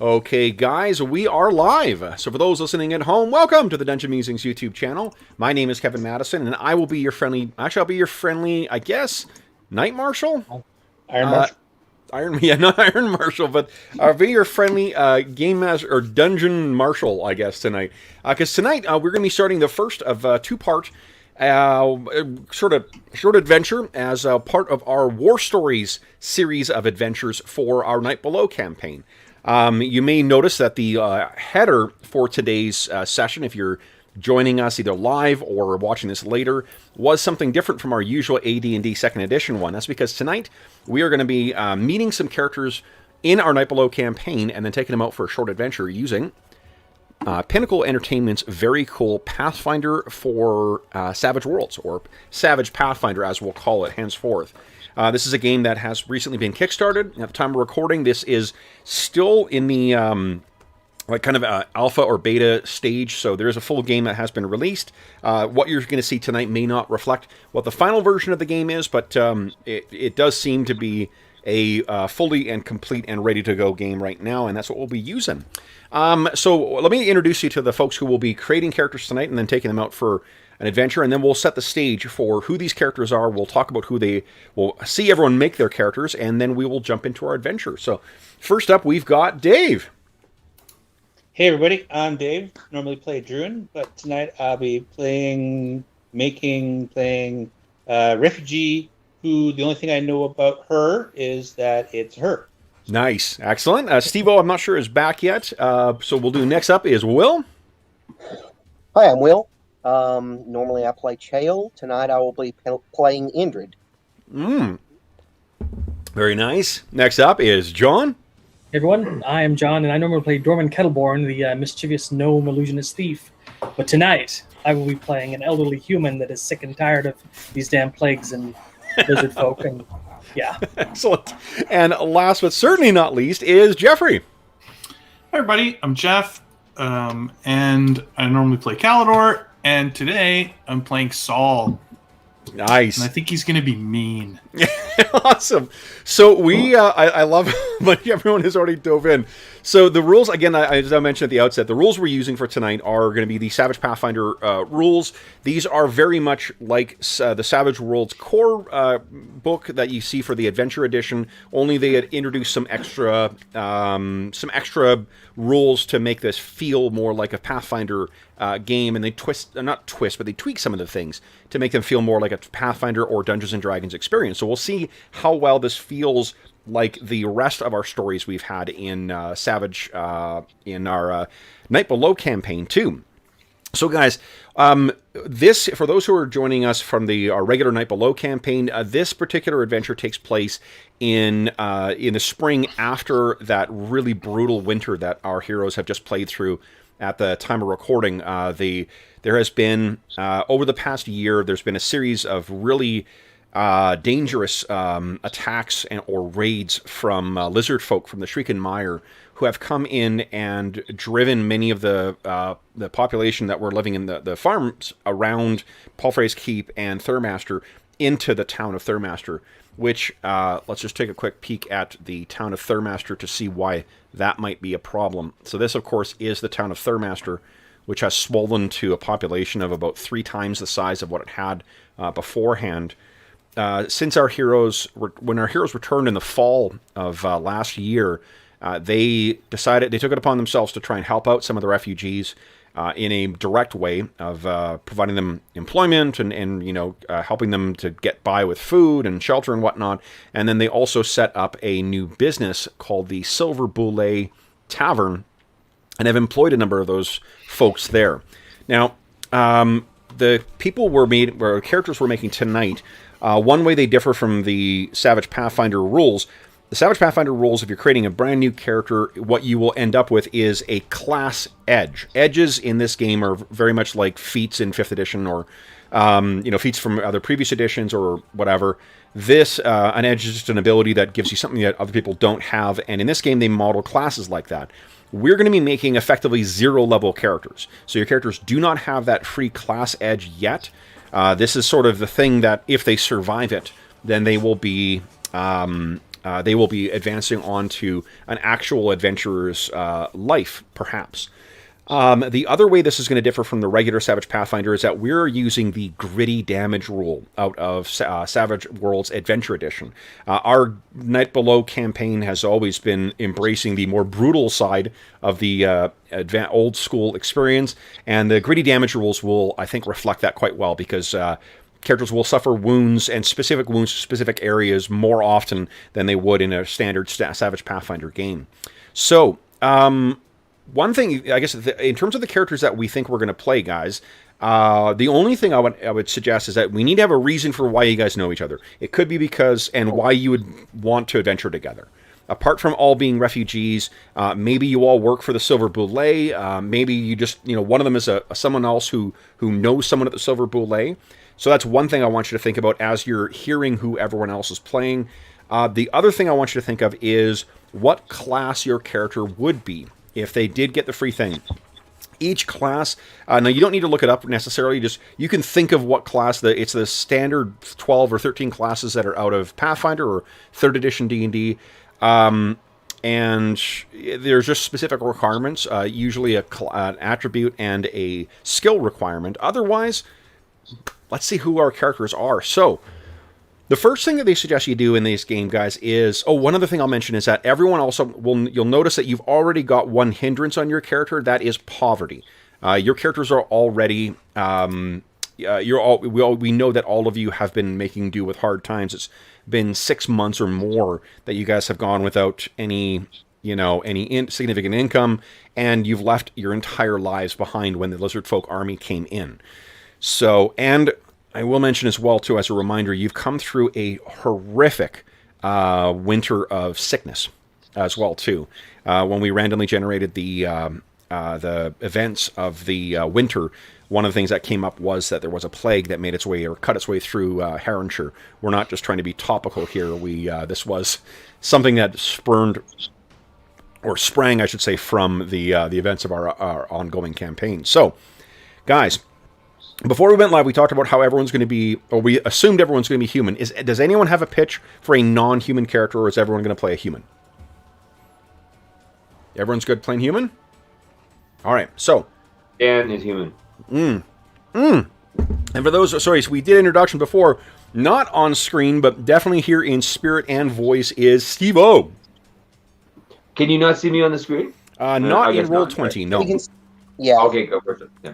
Okay, guys, we are live. So for those listening at home, welcome to the Dungeon Musings YouTube channel. My name is Kevin Madison, and I will be your friendly, actually I'll be your friendly, I guess, Night Marshal? Iron Marshal? Not Iron Marshal, but I'll be your friendly Game Master, or Dungeon Marshal, I guess, tonight. Because tonight, we're going to be starting the first of two-part sort of short adventure as a part of our War Stories series of adventures for our Night Below campaign. You may notice that the header for today's session, if you're joining us either live or watching this later, was something different from our usual AD&D 2nd Edition one. That's because tonight we are going to be meeting some characters in our Night Below campaign and then taking them out for a short adventure using Pinnacle Entertainment's very cool Pathfinder for Savage Worlds, or Savage Pathfinder as we'll call it henceforth. This is a game that has recently been kickstarted. At the time of recording, this is still in the kind of alpha or beta stage, so there is a full game that has been released. What you're going to see tonight may not reflect what the final version of the game is, but it does seem to be a fully and complete and ready to go game right now, and that's what we'll be using. So let me introduce you to the folks who will be creating characters tonight and then taking them out for an adventure, and then we'll set the stage for who these characters are. We'll talk about who they will see everyone make their characters, and then we will jump into our adventure. So first up, we've got Dave. Hey everybody, I'm Dave. Normally play Druin, but tonight I'll be playing Refugee, who the only thing I know about her is that it's her. Nice. Excellent. Steve-O, I'm not sure, is back yet. So we'll do next up is Will. Hi, I'm Will. Normally I play Chael. Tonight I will be playing Indran. Very nice. Next up is John. Hey everyone, I am John, and I normally play Dorman Kettleborn, the mischievous gnome illusionist thief. But tonight, I will be playing an elderly human that is sick and tired of these damn plagues and lizardfolk, and yeah. Excellent. And last but certainly not least is Jeffrey. Hi everybody, I'm Jeff, and I normally play Calidor, and today I'm playing Saul. Nice. And I think he's going to be mean. Awesome. So we, I love, but everyone has already dove in. So the rules, again, as I mentioned at the outset, the rules we're using for tonight are going to be the Savage Pathfinder rules. These are very much like the Savage Worlds core book that you see for the Adventure Edition, only they had introduced some extra rules to make this feel more like a Pathfinder game, and they they tweak some of the things to make them feel more like a Pathfinder or Dungeons & Dragons experience. So we'll see how well this feels like the rest of our stories we've had in Savage, in our Night Below campaign too. So guys, this, for those who are joining us from our regular Night Below campaign, this particular adventure takes place in the spring after that really brutal winter that our heroes have just played through at the time of recording. There has been, over the past year, there's been a series of really dangerous attacks or raids from lizardfolk from the Shrieking Mire, who have come in and driven many of the population that were living in the farms around Palfrey's Keep and Thurmaster into the town of Thurmaster, which, let's just take a quick peek at the town of Thurmaster to see why that might be a problem. So this, of course, is the town of Thurmaster, which has swollen to a population of about 3 times the size of what it had beforehand. Since when our heroes returned in the fall of last year, they took it upon themselves to try and help out some of the refugees in a direct way of providing them employment and helping them to get by with food and shelter and whatnot. And then they also set up a new business called the Silver Boulet Tavern, and have employed a number of those folks there. Now, the characters we're making tonight, one way they differ from the Savage Pathfinder rules. The Savage Pathfinder rules, if you're creating a brand new character, what you will end up with is a class edge. Edges in this game are very much like feats in 5th edition, or feats from other previous editions or whatever. This, an edge is just an ability that gives you something that other people don't have, and in this game they model classes like that. We're going to be making effectively 0-level characters. So your characters do not have that free class edge yet. This is sort of the thing that if they survive it, then they will be they will be advancing on to an actual adventurer's life, perhaps. The other way this is going to differ from the regular Savage Pathfinder is that we're using the gritty damage rule out of Savage Worlds Adventure Edition. Our Night Below campaign has always been embracing the more brutal side of the old school experience, and the gritty damage rules will, I think, reflect that quite well, because characters will suffer wounds and specific wounds to specific areas more often than they would in a standard Savage Pathfinder game. So, one thing, I guess, in terms of the characters that we think we're going to play, guys, the only thing I would suggest is that we need to have a reason for why you guys know each other. It could be because, and why you would want to adventure together. Apart from all being refugees, maybe you all work for the Silver Boulet. Maybe you just, one of them is someone else who knows someone at the Silver Boulet. So that's one thing I want you to think about as you're hearing who everyone else is playing. The other thing I want you to think of is what class your character would be if they did get the free thing. Each class, now you don't need to look it up necessarily, just you can think of what class, it's the standard 12 or 13 classes that are out of Pathfinder or 3rd edition D&D, and there's just specific requirements, usually an attribute and a skill requirement. Otherwise, let's see who our characters are. So, the first thing that they suggest you do in this game, guys, is... Oh, one other thing I'll mention is that everyone also you'll notice that you've already got one hindrance on your character. That is poverty. Your characters are already... we know that all of you have been making do with hard times. It's been 6 months or more that you guys have gone without any significant income, and you've left your entire lives behind when the lizardfolk army came in. So, and I will mention as well, too, as a reminder, you've come through a horrific winter of sickness as well, too. When we randomly generated the events of the winter, one of the things that came up was that there was a plague that made its way or cut its way through Herronshire. We're not just trying to be topical here. This was something that sprang, I should say, from the events of our ongoing campaign. So, guys, before we went live, we talked about how everyone's going to be, or we assumed everyone's going to be human. Does anyone have a pitch for a non-human character, or is everyone going to play a human? Everyone's good playing human? All right, so. Dan is human. And for those, so we did introduction before, not on screen, but definitely here in spirit and voice is Steve-O. Can you not see me on the screen? Not in Roll20, no. Yeah. Okay, go first. Yeah.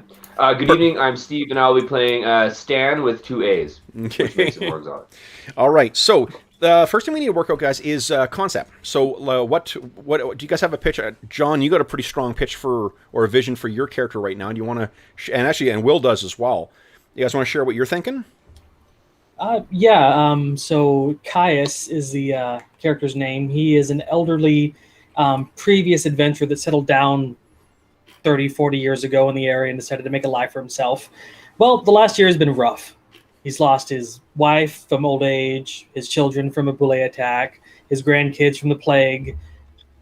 Good evening, I'm Steve, and I'll be playing Stan with 2 A's, which makes it more exotic. All right, so the first thing we need to work out, guys, is concept. So what do you guys have a pitch? John, you got a pretty strong pitch or a vision for your character right now. Do you want to, and Will does as well. You guys want to share what you're thinking? So Caius is the character's name. He is an elderly previous adventurer that settled down 30, 40 years ago in the area and decided to make a life for himself. Well, the last year has been rough. He's lost his wife from old age, his children from a boulet attack, his grandkids from the plague,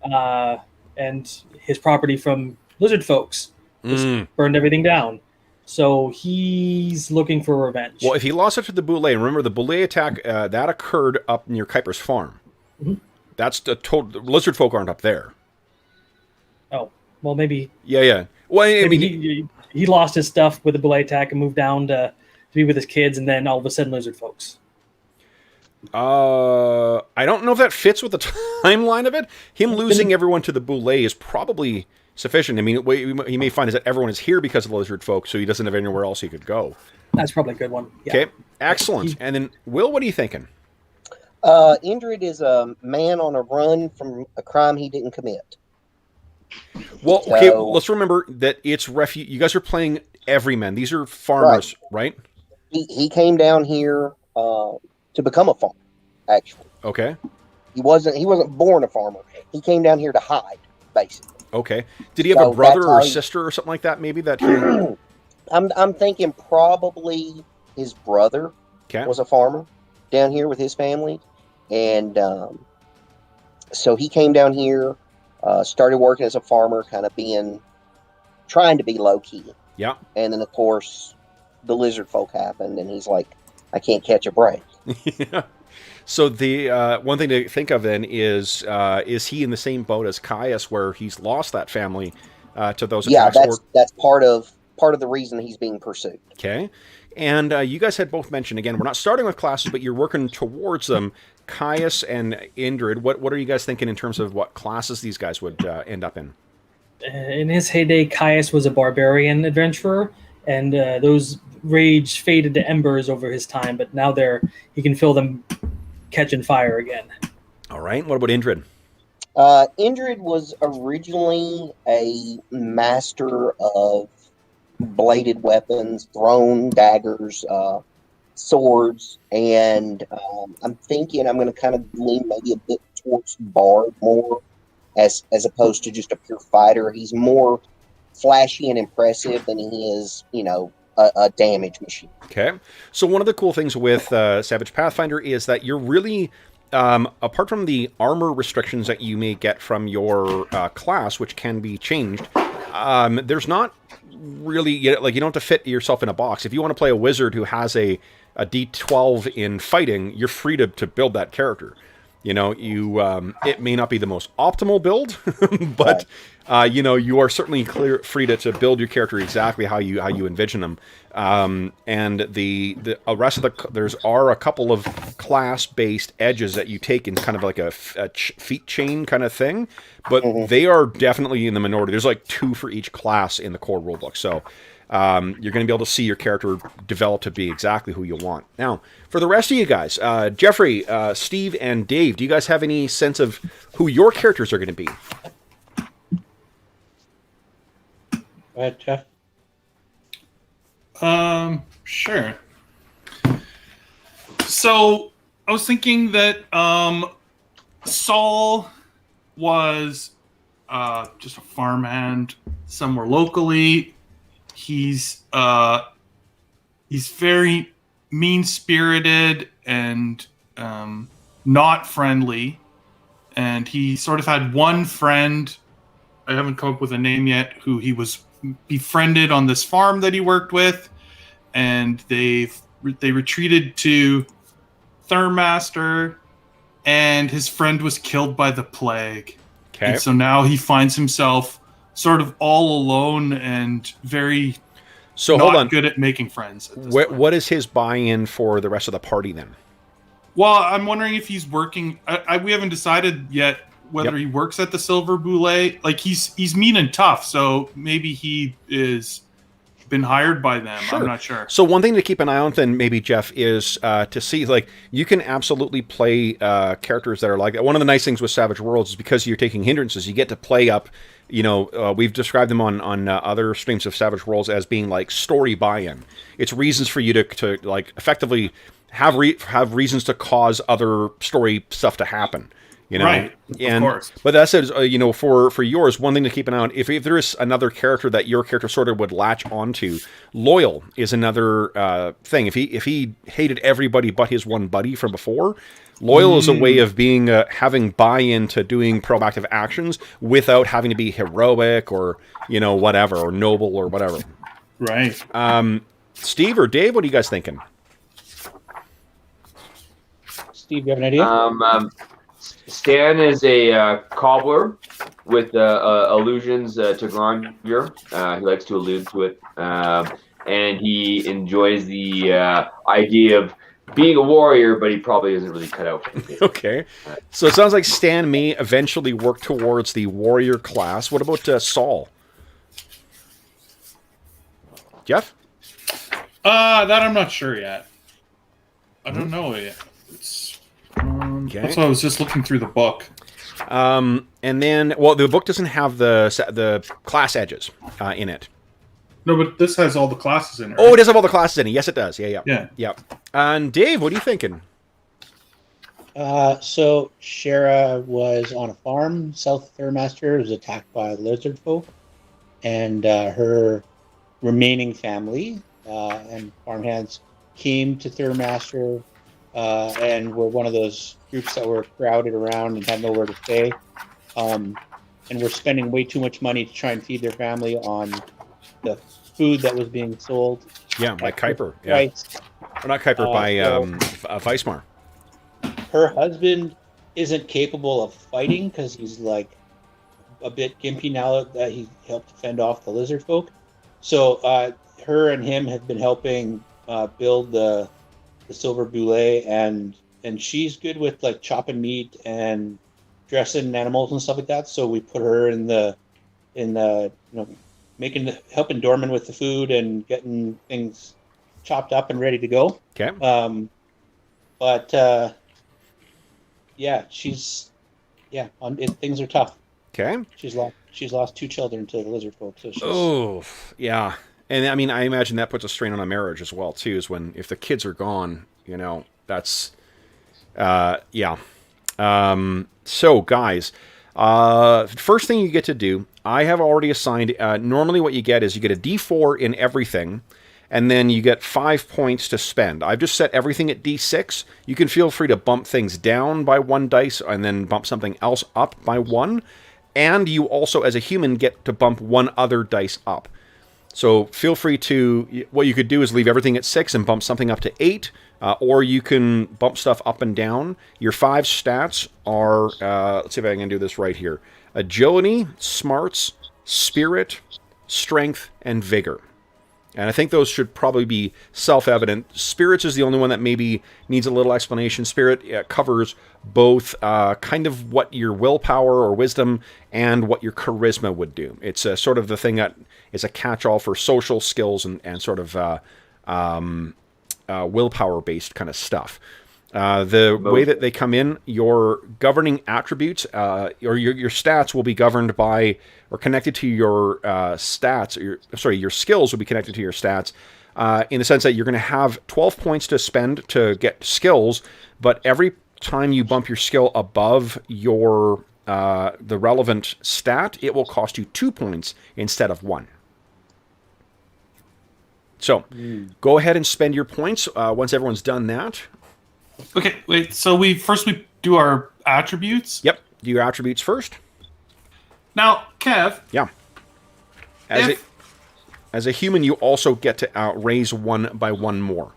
and his property from lizard folks. Just burned everything down. So he's looking for revenge. Well, if he lost it to the boulet, and remember the boulet attack, that occurred up near Kuiper's farm. Mm-hmm. That's the total... Lizard folk aren't up there. Oh. Well, maybe. Yeah. Well, I mean, he lost his stuff with the boulet attack and moved down to be with his kids, and then all of a sudden, lizard folks. I don't know if that fits with the timeline of it. Him losing everyone to the boulet is probably sufficient. I mean, what he may find is that everyone is here because of the lizard folk, so he doesn't have anywhere else he could go. That's probably a good one. Yeah. Okay, excellent. And then, Will, what are you thinking? Indran is a man on a run from a crime he didn't commit. Well, okay, let's remember that it's refuge. You guys are playing everymen. These are farmers, right? He came down here to become a farmer, actually. Okay. He wasn't born a farmer. He came down here to hide, basically. Okay. Did he have a brother or a sister or something like that? Maybe that. I'm thinking probably his brother was a farmer down here with his family, and so he came down here. Started working as a farmer, kind of trying to be low key. Yeah. And then, of course, the lizard folk happened, and he's like, I can't catch a break. Yeah. So the one thing to think of then is he in the same boat as Caius, where he's lost that family to those attacks? Yeah, that's part of the reason he's being pursued. Okay. And you guys had both mentioned, again, we're not starting with classes, but you're working towards them. Caius and Indran, what are you guys thinking in terms of what classes these guys would end up in? In his heyday, Caius was a barbarian adventurer, and those rage faded to embers over his time, but now he can feel them catching fire again. All right. What about Indran? Indran was originally a master of bladed weapons, thrown daggers, swords, and I'm thinking I'm going to kind of lean maybe a bit towards bard more as opposed to just a pure fighter. He's more flashy and impressive than he is, a damage machine. Okay. So one of the cool things with Savage Pathfinder is that you're really, apart from the armor restrictions that you may get from your class, which can be changed, there's not really, you don't have to fit yourself in a box. If you want to play a wizard who has a D12 in fighting, you're free to build that character. It may not be the most optimal build, but you are certainly free to build your character exactly how you envision them. And the rest of there's a couple of class-based edges that you take in kind of like a feat chain kind of thing, but they are definitely in the minority. There's like 2 for each class in the core rulebook, so you're going to be able to see your character develop to be exactly who you want. Now, for the rest of you guys, Jeffrey, Steve, and Dave, do you guys have any sense of who your characters are going to be? Go ahead, Jeff. Sure. So I was thinking that Saul was just a farmhand somewhere locally. He's very mean-spirited and not friendly, and he sort of had one friend. I haven't come up with a name yet. Who he was befriended on this farm that he worked with, and they retreated to Thurmaster, and his friend was killed by the plague. Okay. And so now he finds himself sort of all alone and very hold on. Good at making friends. What is his buy-in for the rest of the party then? Well, I'm wondering if he's working. We haven't decided yet whether he works at the Silver Boule. Like he's mean and tough, so maybe he is been hired by them. Sure. I'm not sure. So one thing to keep an eye on then, maybe, Jeff, is to see, like, you can absolutely play characters that are like that. One of the nice things with Savage Worlds is because you're taking hindrances, you get to play up, we've described them on other streams of Savage Worlds as being like story buy-in. It's reasons for you to like effectively have reasons to cause other story stuff to happen. Right, of course. But that said, for yours, one thing to keep an eye on, if there is another character that your character sort of would latch onto, loyal is another thing. If he hated everybody but his one buddy from before, loyal is a way of being having buy-in to doing proactive actions without having to be heroic or whatever, or noble or whatever. Right. Steve or Dave, what are you guys thinking? Steve, you have an idea? Stan is a cobbler with allusions to grandeur. He likes to allude to it. And he enjoys the idea of being a warrior, but he probably isn't really cut out for it. Okay. So it sounds like Stan may eventually work towards the warrior class. What about Saul? Jeff? That I'm not sure yet. I don't know yet. Okay. That's why I was just looking through the book. And then, the book doesn't have the class edges in it. No, but this has all the classes in it. Right? Oh, it does have all the classes in it. Yes, it does. Yeah. Yeah. And Dave, what are you thinking? So Shara was on a farm south of Thurmaster, was attacked by lizardfolk, and her remaining family and farmhands came to Thurmaster and were one of those groups that were crowded around and had nowhere to stay, and were spending way too much money to try and feed their family on the food that was being sold. Yeah, by Kuiper. Yeah. Right. Or not Kuiper, by Weismar. her husband isn't capable of fighting because he's like a bit gimpy now that he helped fend off the lizard folk. So her and him have been helping build the silver boulet, and she's good with like chopping meat and dressing animals and stuff like that. So we put her in the helping Dorman with the food and getting things chopped up and ready to go. Okay. Things are tough. Okay. She's lost 2 children to the lizard folk. So yeah. And I mean, I imagine that puts a strain on a marriage as well too. Is if the kids are gone, that's, yeah. So guys, first thing you get to do, I have already assigned. Normally, what you get is you get a D4 in everything, and then you get 5 points to spend. I've just set everything at D6. You can feel free to bump things down by 1 dice, and then bump something else up by 1. And you also, as a human, get to bump 1 other dice up. So feel free to, what you could do is leave everything at 6 and bump something up to 8, or you can bump stuff up and down. Your 5 stats are, let's see if I can do this right here. Agility, smarts, spirit, strength, and vigor. And I think those should probably be self-evident. Spirits is the only one that maybe needs a little explanation. Spirit covers both kind of what your willpower or wisdom and what your charisma would do. It's sort of the thing that is a catch-all for social skills and sort of willpower-based kind of stuff. The way that they come in, your governing attributes, or your stats will be governed by, or connected to your stats, your skills will be connected to your stats, in the sense that you're going to have 12 points to spend to get skills, but every time you bump your skill above your the relevant stat, it will cost you 2 points instead of 1. So, go ahead and spend your points once everyone's done that. Okay, wait. So we do our attributes. Yep, do your attributes first. Now, Kev. Yeah. As a human, you also get to raise 1 by 1 more.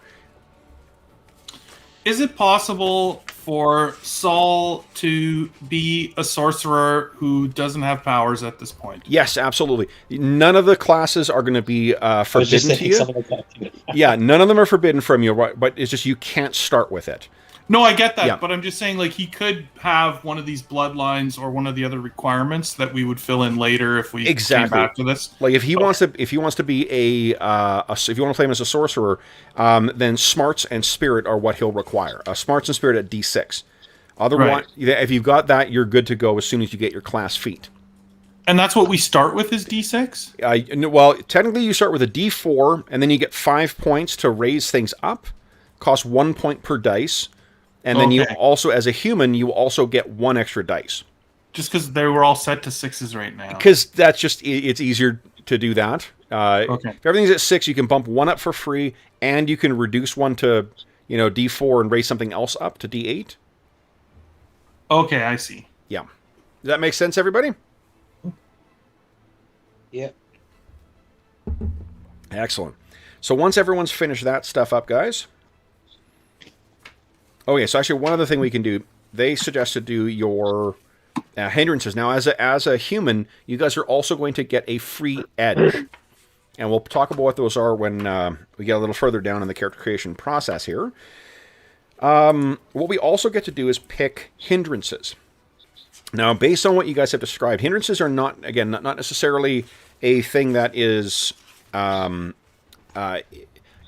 Is it possible for Saul to be a sorcerer who doesn't have powers at this point? Yes, absolutely. None of the classes are going to be forbidden to you. Yeah, none of them are forbidden from you, but it's just you can't start with it. No, I get that, but I'm just saying, like, he could have one of these bloodlines or one of the other requirements that we would fill in later if we came back to this. Like, if he wants to be if you want to play him as a sorcerer, then smarts and spirit are what he'll require. Smarts and spirit at D6. Otherwise, if you've got that, you're good to go as soon as you get your class feat. And that's what we start with is D6? Well, technically you start with a D4, and then you get 5 points to raise things up. Cost 1 point per dice. And then you also, as a human, you also get 1 extra dice. Just because they were all set to 6s right now. Because that's just, it's easier to do that. If everything's at 6, you can bump 1 up for free, and you can reduce 1 to, D4 and raise something else up to D8. Okay, I see. Yeah. Does that make sense, everybody? Yeah. Excellent. So once everyone's finished that stuff up, guys... Okay, so actually one other thing we can do, they suggest to do your hindrances. Now, as a human, you guys are also going to get a free edge. And we'll talk about what those are when we get a little further down in the character creation process here. What we also get to do is pick hindrances. Now, based on what you guys have described, hindrances are not necessarily a thing that is...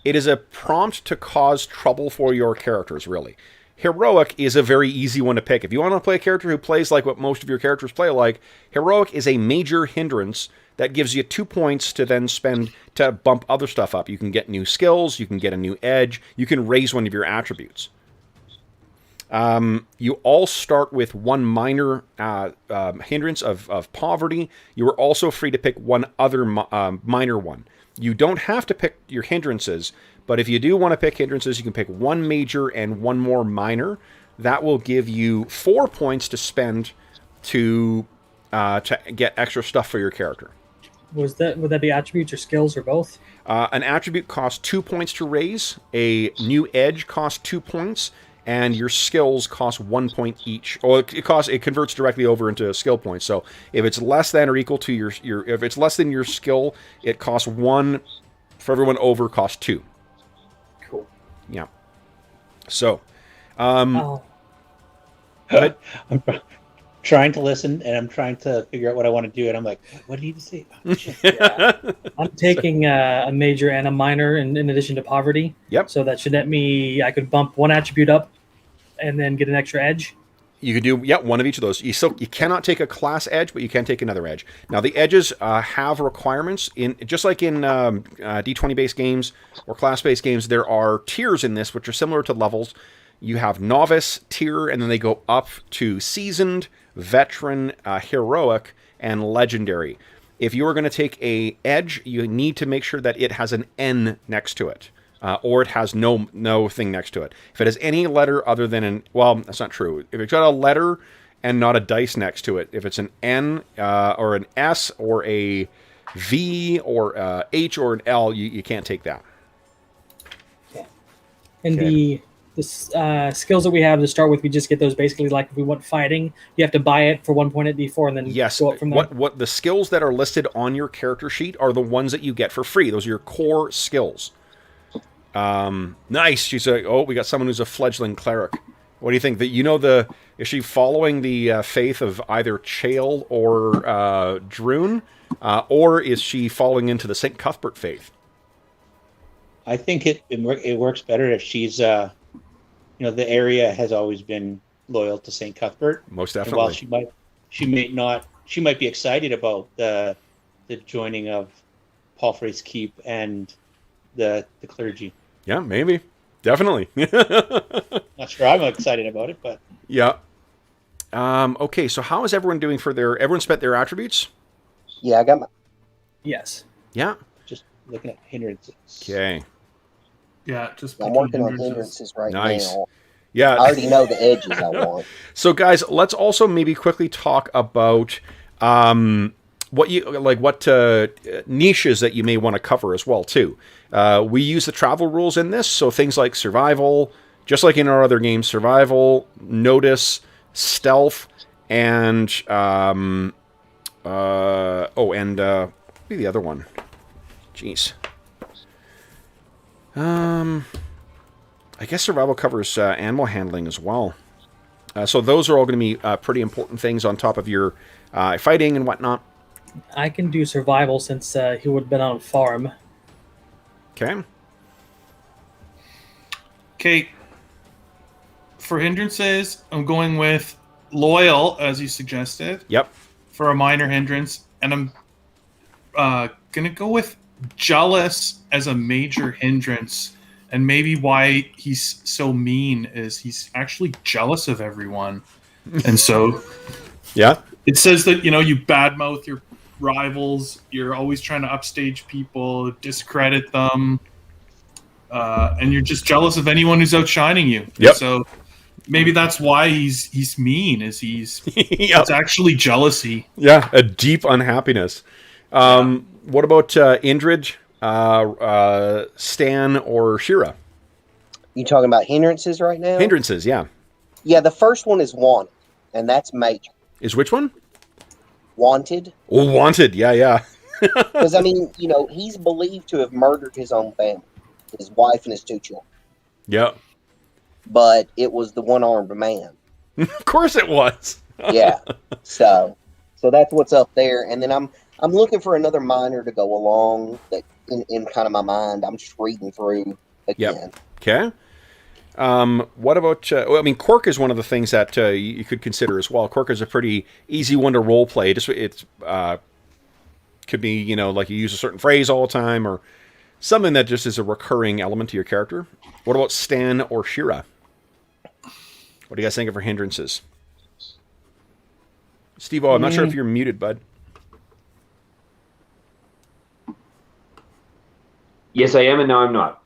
it is a prompt to cause trouble for your characters, really. Heroic is a very easy one to pick. If you want to play a character who plays like what most of your characters play like, Heroic is a major hindrance that gives you 2 points to then spend to bump other stuff up. You can get new skills, you can get a new edge, you can raise one of your attributes. You all start with 1 minor hindrance of poverty. You are also free to pick 1 other minor one. You don't have to pick your hindrances, but if you do want to pick hindrances, you can pick 1 major and 1 more minor. That will give you 4 points to spend to get extra stuff for your character. Would that be attributes or skills or both? An attribute costs 2 points to raise. A new edge costs 2 points. and your skills cost 1 point each. Or it converts directly over into skill points. So if it's less than or equal to your if it's less than your skill, it costs 1. For everyone over, costs 2. Cool. Yeah. So, I'm trying to listen, and I'm trying to figure out what I want to do, and I'm like, what did he say? Oh, yeah. I'm taking a major and a minor in addition to poverty. Yep. So that should net me, I could bump one attribute up and then get an extra edge. You can do, one of each of those. You cannot take a class edge, but you can take another edge. Now, the edges have requirements. Just like in D20-based games or class-based games, there are tiers in this, which are similar to levels. You have novice tier, and then they go up to seasoned, veteran, heroic, and legendary. If you are going to take a edge, you need to make sure that it has an N next to it. Or it has no thing next to it. If it has any letter other than that's not true. If it's got a letter and not a dice next to it, if it's an N or an S or a V or a H or an L, you can't take that. Yeah. And the skills that we have to start with, we just get those basically like if we want fighting, you have to buy it for 1 point at D4 and then go up from there. What the skills that are listed on your character sheet are the ones that you get for free. Those are your core skills. Nice. She's we got someone who's a fledgling cleric. What do you think? Is she following the faith of either Chael or Druin, or is she falling into the St. Cuthbert faith? I think it works better if she's the area has always been loyal to St. Cuthbert. Most definitely. And while she might be excited about the joining of Palfrey's Keep and the clergy. Yeah, maybe. Definitely. Not sure I'm excited about it, but... Yeah. Okay, so how is everyone doing everyone spent their attributes? Yeah, I got my... Yes. Yeah. Just looking at hindrances. Okay. Yeah, just I'm working on hindrances right now. Yeah. I already know the edges I want. So, guys, let's also maybe quickly talk about what niches that you may want to cover as well too. We use the travel rules in this, so things like survival, just like in our other games, survival, notice, stealth, and maybe the other one. Jeez. I guess survival covers animal handling as well. So those are all going to be pretty important things on top of your fighting and whatnot. I can do survival since he would have been on a farm. Okay. Okay. For hindrances, I'm going with loyal, as you suggested. Yep. For a minor hindrance. And I'm going to go with jealous as a major hindrance. And maybe why he's so mean is he's actually jealous of everyone. And so... Yeah. It says that, you badmouth your rivals, you're always trying to upstage people, discredit them, and you're just jealous of anyone who's outshining you. Yep. So maybe that's why he's mean, is Yep. it's actually jealousy. Yeah, a deep unhappiness. What about Indrid, Stan, or Shira? You talking about hindrances right now? Hindrances, yeah. Yeah, the first one is wanted, and that's major. Is which one? Wanted. Oh, wanted. Yeah. Because, he's believed to have murdered his own family, his wife and his 2 children. Yeah. But it was the one-armed man. Of course it was. Yeah. So that's what's up there. And then I'm looking for another minor to go along that in kind of my mind. I'm just reading through again. Yep. Okay. What about, Cork is one of the things that you could consider as well. Cork is a pretty easy one to role play. It's could be, like you use a certain phrase all the time or something that just is a recurring element to your character. What about Stan or Shira? What do you guys think of her hindrances? Steve-O, I'm not sure if you're muted, bud. Yes, I am, and now I'm not.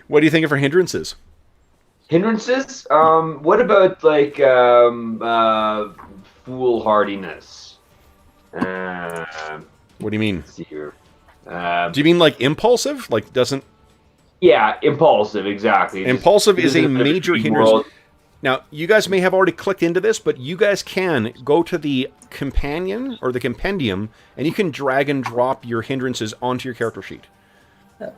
What do you think of her hindrances? Hindrances? What about foolhardiness? What do you mean? Let's see here. Do you mean like impulsive? Like doesn't? Yeah, impulsive, exactly. Impulsive is a major hindrance. World. Now, you guys may have already clicked into this, but you guys can go to the companion or the compendium, and you can drag and drop your hindrances onto your character sheet.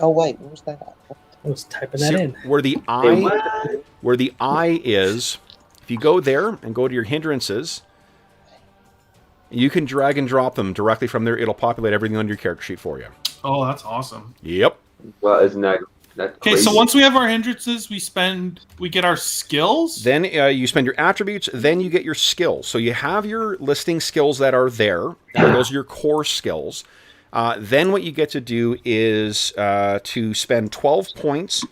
Oh wait, where's that at? I was typing that in. Where the eye is, if you go there and go to your hindrances, you can drag and drop them directly from there. It'll populate everything on your character sheet for you. Oh, that's awesome. Yep. Well, isn't that Okay, crazy? so once we have our hindrances, we get our skills. Then you spend your attributes, then you get your skills. So you have your listing skills that are there. Those are your core skills. Then what you get to do is to spend 12 points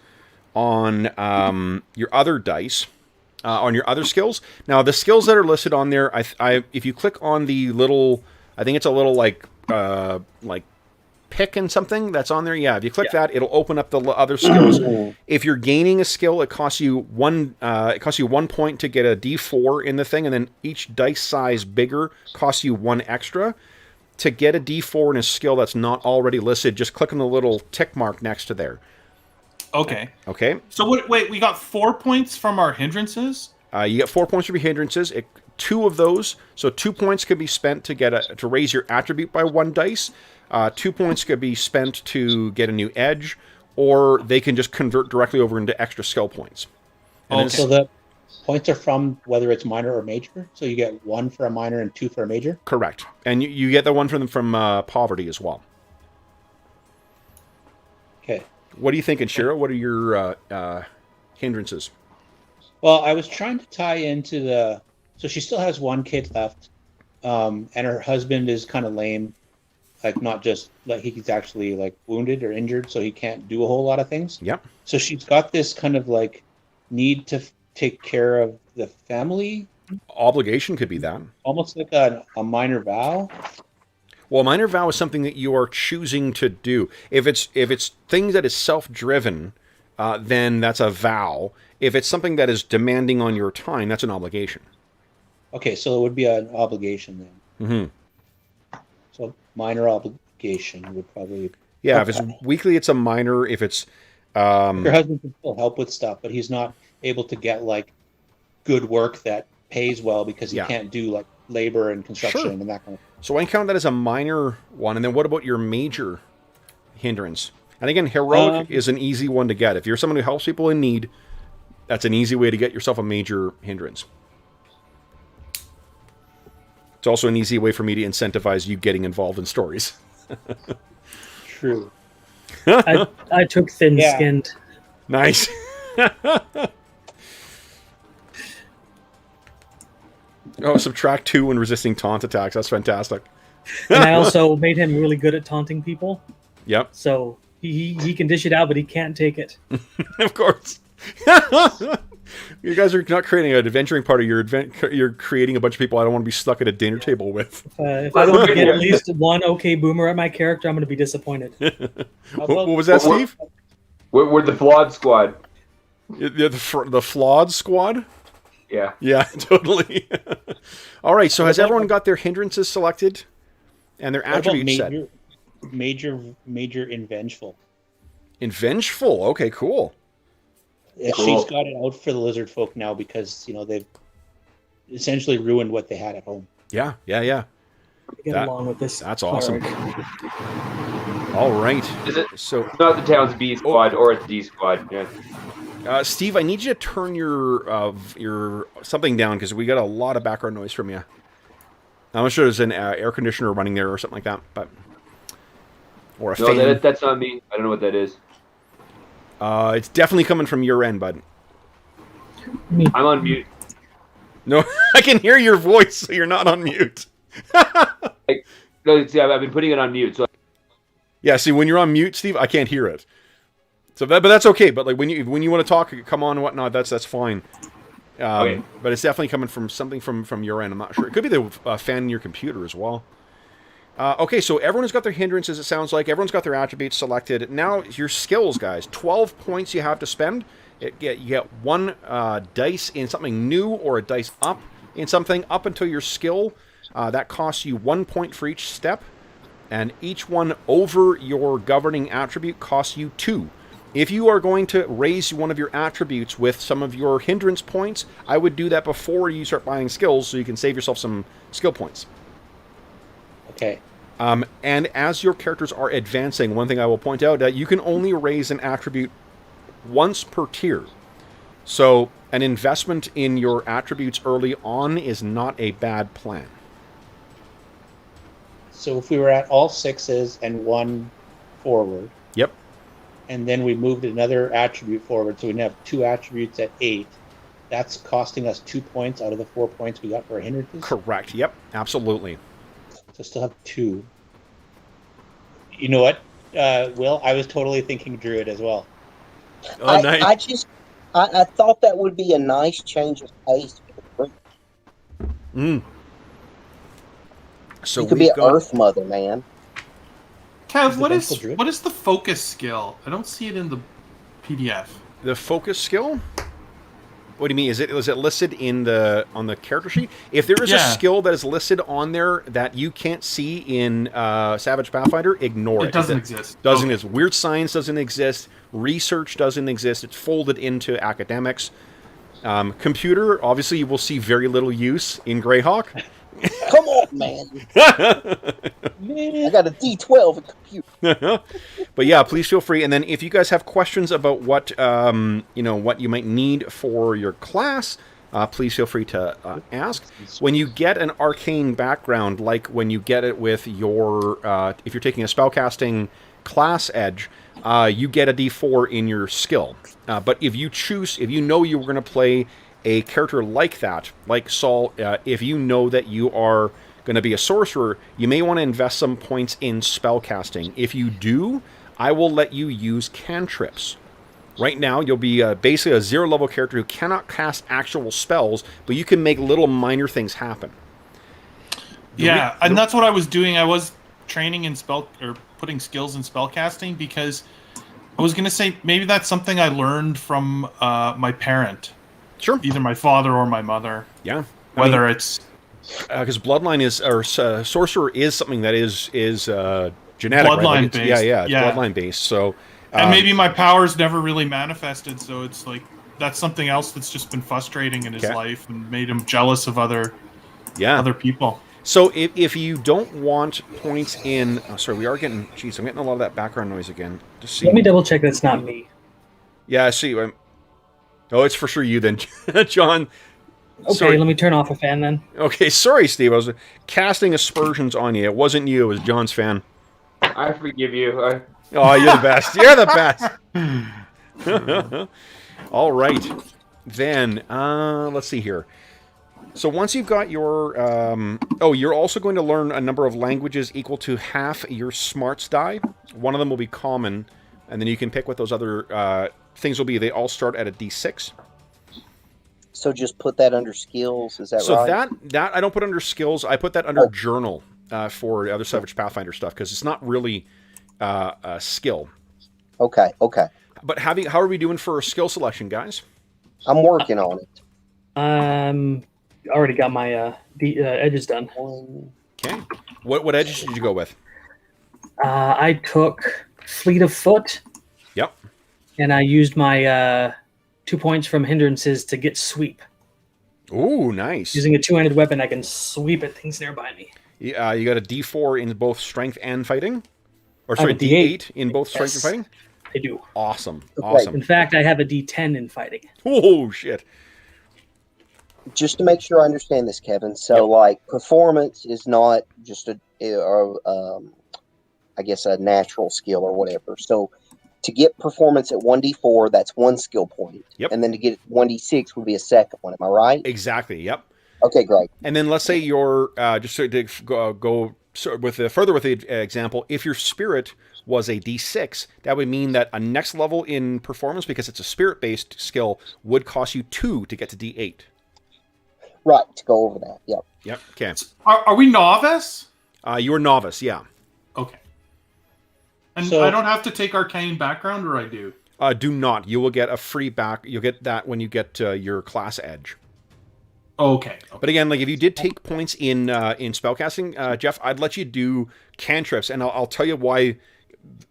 on your other dice, on your other skills. Now, the skills that are listed on there, if you click on the little, I think it's a little like pick and something that's on there. Yeah, if you click that, it'll open up the other skills. If you're gaining a skill, it costs you one point to get a D4 in the thing, and then each dice size bigger costs you 1 extra. To get a D4 in a skill that's not already listed, just click on the little tick mark next to there. Okay. Okay. So wait, we got 4 points from our hindrances? You get 4 points from your hindrances. 2 of those, so 2 points could be spent to raise your attribute by 1 dice. 2 points could be spent to get a new edge, or they can just convert directly over into extra skill points. And so the points are from whether it's minor or major. So you get 1 for a minor and 2 for a major. Correct, and you get the one from poverty as well. Okay. What are you thinking, Shira? What are your hindrances? Well, I was trying to tie into the. So she still has 1 kid left, and her husband is kind of lame. Like, not just like he's actually like wounded or injured, so he can't do a whole lot of things. Yep. So she's got this kind of like need to take care of the family. Obligation could be that. Almost like a minor vow. Well, a minor vow is something that you are choosing to do. If it's things that is self-driven, then that's a vow. If it's something that is demanding on your time, that's an obligation. Okay, so it would be an obligation then. Mm-hmm. So minor obligation would probably. Yeah, if it's weekly, it's a minor. If it's your husband can still help with stuff, but he's not able to get like good work that pays well because he can't do like labor and construction and that kind of thing. So I count that as a minor one. And then what about your major hindrance? And again, heroic is an easy one to get. If you're someone who helps people in need, that's an easy way to get yourself a major hindrance. It's also an easy way for me to incentivize you getting involved in stories. True. I took thin-skinned. Nice. Oh, subtract 2 when resisting taunt attacks. That's fantastic. And I also made him really good at taunting people. Yep. So he can dish it out, but he can't take it. Of course. You guys are not creating an adventuring party. You're creating a bunch of people I don't want to be stuck at a dinner table with. If I don't get at least 1 okay boomer at my character, I'm going to be disappointed. What was that, Steve? We're the flawed squad. The flawed squad? Yeah. Yeah, totally. All right, so has everyone got their hindrances selected and their attributes set? Major and vengeful. In vengeful? Okay, cool. Yeah, she's got it out for the lizard folk now because they've essentially ruined what they had at home. Yeah. Get along with this. That's awesome. All right. Is it so not the town's B squad or it's D squad? Yeah. Steve, I need you to turn your something down because we got a lot of background noise from you. I'm not sure there's an air conditioner running there or something like that, or a fan. No, that's not me. I don't know what that is. It's definitely coming from your end, bud. I'm on mute. No, I can hear your voice, so you're not on mute. No, see, I've been putting it on mute. So yeah, see, when you're on mute, Steve, I can't hear it. So but that's okay. But like when you want to talk, come on and whatnot, that's fine. Okay. But it's definitely coming from something from your end. I'm not sure. It could be the fan in your computer as well. Okay, so everyone has got their hindrances, it sounds like. Everyone's got their attributes selected. Now, your skills, guys. 12 points you have to spend. You get 1 dice in something new or a dice up in something up until your skill. That costs you 1 point for each step. And each one over your governing attribute costs you 2. If you are going to raise one of your attributes with some of your hindrance points, I would do that before you start buying skills so you can save yourself some skill points. Okay. And as your characters are advancing, one thing I will point out, that you can only raise an attribute once per tier. So an investment in your attributes early on is not a bad plan. So if we were at all 6s and 1 forward. Yep. And then we moved another attribute forward, so we'd have 2 attributes at 8. That's costing us 2 points out of the 4 points we got for our hindrances? Correct. Yep. Absolutely. So still have 2. You know what, Will? I was totally thinking Druid as well. Oh, nice. I thought that would be a nice change of pace. So you could be an Earth Mother, man. Kev, what is the focus skill? I don't see it in the PDF. The focus skill? What do you mean? Is it listed in on the character sheet? If there is a skill that is listed on there that you can't see in Savage Pathfinder, ignore it. It doesn't exist. Doesn't exist. Weird science doesn't exist. Research doesn't exist. It's folded into academics. Computer, obviously, you will see very little use in Greyhawk. Come on, man. I got a D12 in computer. But yeah, please feel free. And then if you guys have questions about what what you might need for your class, please feel free to ask. When you get an arcane background, like when you get it with your if you're taking a spellcasting class edge, you get a D4 in your skill. But if you know you're going to play a character like that, like Saul, if you know that you are going to be a sorcerer, you may want to invest some points in spellcasting. If you do, I will let you use cantrips. Right now, you'll be basically a 0-level character who cannot cast actual spells, but you can make little minor things happen. And that's what I was doing. I was training in putting skills in spellcasting, because I was going to say maybe that's something I learned from my parent. Sure. Either my father or my mother. Yeah. It's... Because bloodline sorcerer is something that is genetic. Bloodline based. It's bloodline based. So... and maybe my powers never really manifested, so it's like that's something else that's just been frustrating in his life and made him jealous of other people. So if you don't want points in... Oh, sorry, we are getting... Jeez, I'm getting a lot of that background noise again. Just see. Let me double check that's not me. Yeah, I see. Oh, it's for sure you then, John. Okay, sorry. Let me turn off a fan then. Okay, sorry, Steve. I was casting aspersions on you. It wasn't you. It was John's fan. I forgive you. Oh, you're the best. You're the best. All right. Then, let's see here. So once you've got your... you're also going to learn a number of languages equal to half your smarts die. One of them will be common, and then you can pick what those other things will be. They all start at a D6. So just put that under skills, is that right? So that I don't put under skills. I put that under journal for the other Savage Pathfinder stuff, because it's not really a skill. Okay. But how are we doing for skill selection, guys? I'm working on it. I already got my edges done. Okay. What edges did you go with? I took Fleet of Foot. Yep. And I used my 2 points from Hindrances to get Sweep. Ooh, nice. Using a two-handed weapon, I can sweep at things nearby me. Yeah, you got a D4 in both strength and fighting? Or sorry, D8 in both strength and fighting? I do. Awesome. Okay. Awesome. In fact, I have a D10 in fighting. Oh, shit. Just to make sure I understand this, Kevin. So, performance is not just a natural skill or whatever. So, to get performance at 1d4, that's one skill point. Yep. And then to get 1d6 would be a second one. Am I right? Exactly. Yep. Okay, great. And then let's say you're just to go with the example. If your spirit was a D6, that would mean that a next level in performance, because it's a spirit-based skill, would cost you 2 to get to D8. Right, to go over that. Yep. Yep. Okay. Are we novice? You're novice. Yeah. Okay. And So, I don't have to take arcane background, or I do? Do not. You will get a free back. You'll get that when you get your class edge. Okay. But again, if you did take points in spellcasting, Jeff, I'd let you do cantrips, and I'll tell you why.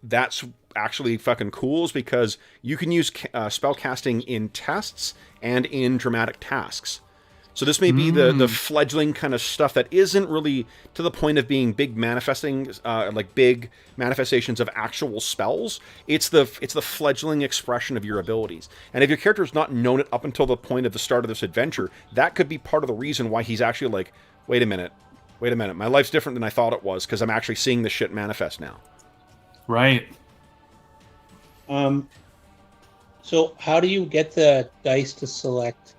that's actually fucking cool, is because you can use spell casting in tests and in dramatic tasks. So this may be the fledgling kind of stuff that isn't really to the point of being big manifesting, like big manifestations of actual spells. It's the fledgling expression of your abilities. And if your character's not known it up until the point of the start of this adventure, that could be part of the reason why he's actually like, wait a minute, my life's different than I thought it was, because I'm actually seeing this shit manifest now. Right. So how do you get the dice to select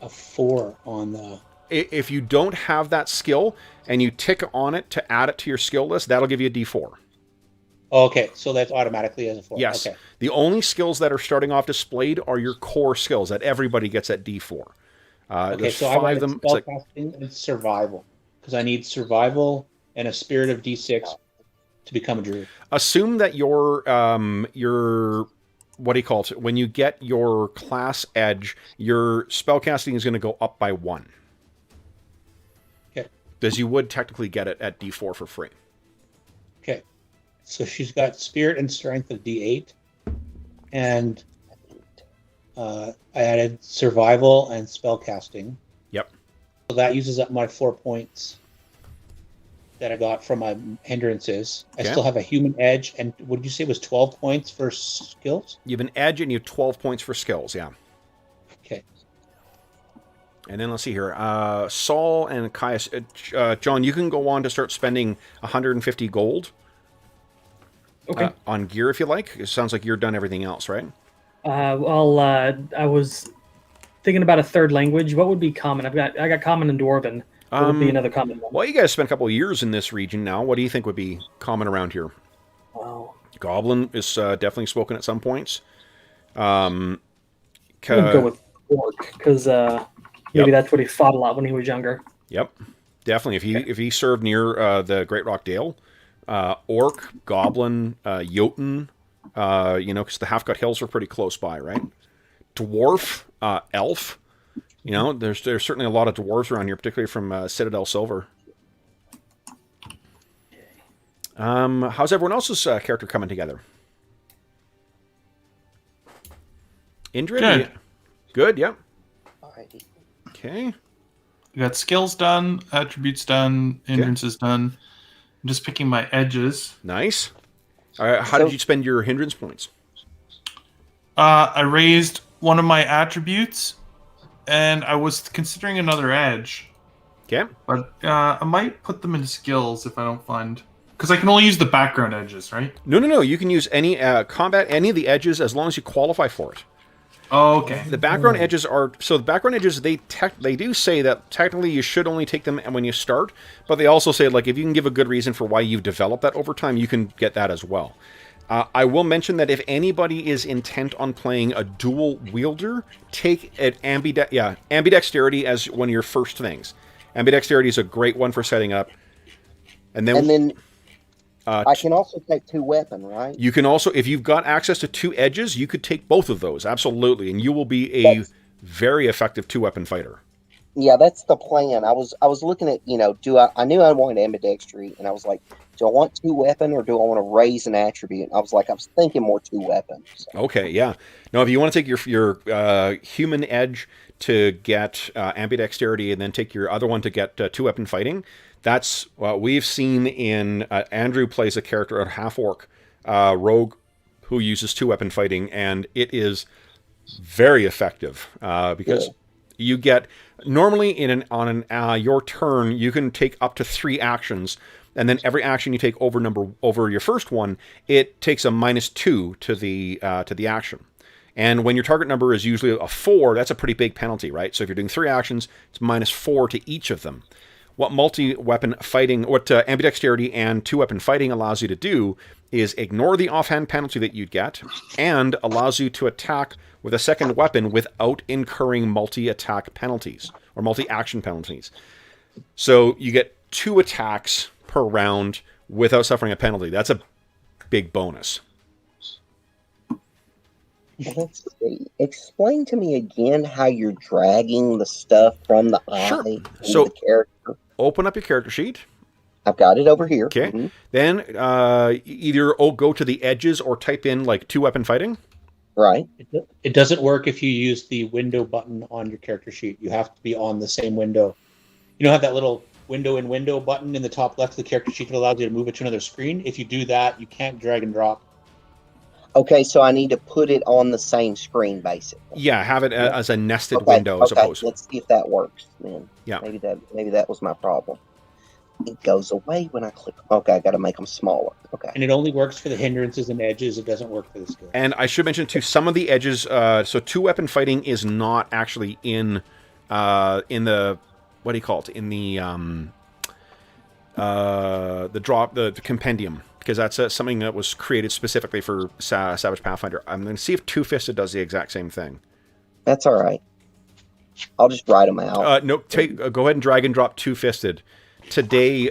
a 4 on the... If you don't have that skill and you tick on it to add it to your skill list, that'll give you a D4. Okay, so that's automatically as a 4. Yes. Okay. The only skills that are starting off displayed are your core skills that everybody gets at D4. Okay, there's so 5 I of them. want spellcasting and survival, because I need survival and a spirit of D6 to become a druid. Assume that your what do you call it? When you get your class edge, your spellcasting is going to go up by 1. Okay. Because you would technically get it at D4 for free. Okay. So she's got spirit and strength of D8. And I added survival and spellcasting. Yep. So that uses up my 4 points that I got from my hindrances. I still have a human edge, and what did you say was 12 points for skills? You have an edge and you have 12 points for skills, yeah. Okay. And then let's see here. Saul and Caius. John, you can go on to start spending 150 gold. Okay. On gear, if you like. It sounds like you're done everything else, right? I was thinking about a third language. What would be common? I got common and dwarven. What would be another common one? Well, you guys spent a couple of years in this region now. What do you think would be common around here? Wow. Goblin is definitely spoken at some points. I would go with orc, because maybe that's what he fought a lot when he was younger. Yep, definitely. If he served near the Great Rock Dale, orc, goblin, Jotun, because the Half-Cut Hills are pretty close by, right? Dwarf, elf. There's certainly a lot of dwarves around here, particularly from Citadel Silver. How's everyone else's character coming together? Indran? Good. Good, yep. Okay. We got skills done, attributes done, hindrances done. I'm just picking my edges. Nice. All right, how did you spend your hindrance points? I raised one of my attributes, and I was considering another edge. Okay. But I might put them into skills if I don't find... Because I can only use the background edges, right? No. You can use any combat, any of the edges, as long as you qualify for it. Oh, okay. The background edges are... So the background edges, they do say that technically you should only take them when you start, but they also say, like, if you can give a good reason for why you've developed that over time, you can get that as well. I will mention that if anybody is intent on playing a dual wielder, take an ambidexterity as one of your first things. Ambidexterity is a great one for setting up. And then I can also take 2 weapon, right? You can also, if you've got access to 2 edges, you could take both of those, absolutely, and you will be a very effective 2-weapon fighter. Yeah, that's the plan. I was looking at, I knew I wanted ambidextrity, and I was like, do I want 2 weapon or do I want to raise an attribute? And I was thinking more 2 weapons. So. Okay, yeah. No, if you want to take your human edge to get ambidexterity and then take your other one to get 2-weapon fighting, that's what we've seen in Andrew plays a character, a half-orc rogue who uses 2-weapon fighting, and it is very effective because you get... Normally, on your turn, you can take up to 3 actions, and then every action you take over your first one, it takes a -2 to the action. And when your target number is usually a 4, that's a pretty big penalty, right? So if you're doing 3 actions, it's -4 to each of them. What multi-weapon fighting, what ambidexterity and 2-weapon fighting allows you to do is ignore the offhand penalty that you'd get, and allows you to attack with a second weapon without incurring multi-attack penalties, or multi-action penalties. So you get 2 attacks per round without suffering a penalty. That's a big bonus. Let's see. Explain to me again how you're dragging the stuff from the eye into the character. Open up your character sheet, I've got it over here. Okay. Mm-hmm. Then either go to the edges or type in like 2-weapon fighting. Right. It doesn't work if you use the window button on your character sheet. You have to be on the same window. You don't have that little window button in the top left of the character sheet that allows you to move it to another screen. If you do that, you can't drag and drop. Okay, so I need to put it on the same screen, basically. Yeah, have it as a nested window, I suppose. Let's see if that works, then. Yeah. Maybe that was my problem. It goes away when I click. Okay, I got to make them smaller. Okay. And it only works for the hindrances and edges. It doesn't work for the skills. And I should mention, too, some of the edges, so 2-weapon fighting is not actually in the, what do you call it? In the compendium. Because that's something that was created specifically for Savage Pathfinder. I'm going to see if Two-Fisted does the exact same thing. That's all right. I'll just write them out. No, go ahead and drag and drop Two-Fisted. Today,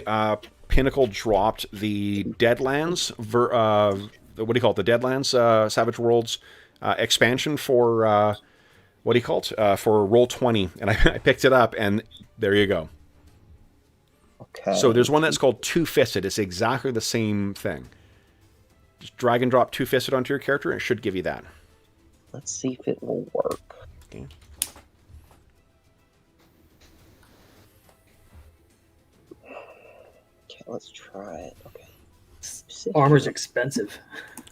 Pinnacle dropped the Deadlands, what do you call it? The Deadlands Savage Worlds expansion for, what do you call it? For Roll20. And I picked it up, and there you go. Okay. So there's one that's called Two-Fisted. It's exactly the same thing. Just drag and drop Two-Fisted onto your character, and it should give you that. Let's see if it will work. Okay. Okay, let's try it. Okay. Armor's expensive.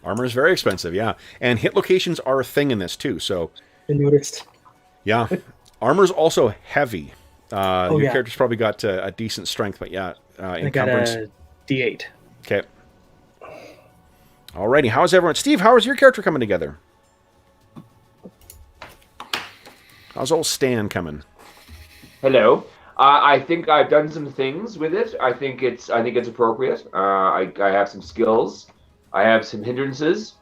Armor is very expensive, yeah. And hit locations are a thing in this, too, so... I noticed. Yeah. Armor's also heavy. Your yeah. character's probably got a decent strength, but yeah, I got a D8. Okay. Alrighty, how's everyone? Steve, how is your character coming together? How's old Stan coming? Hello. I think I've done some things with it. I think it's appropriate. I have some skills. I have some hindrances.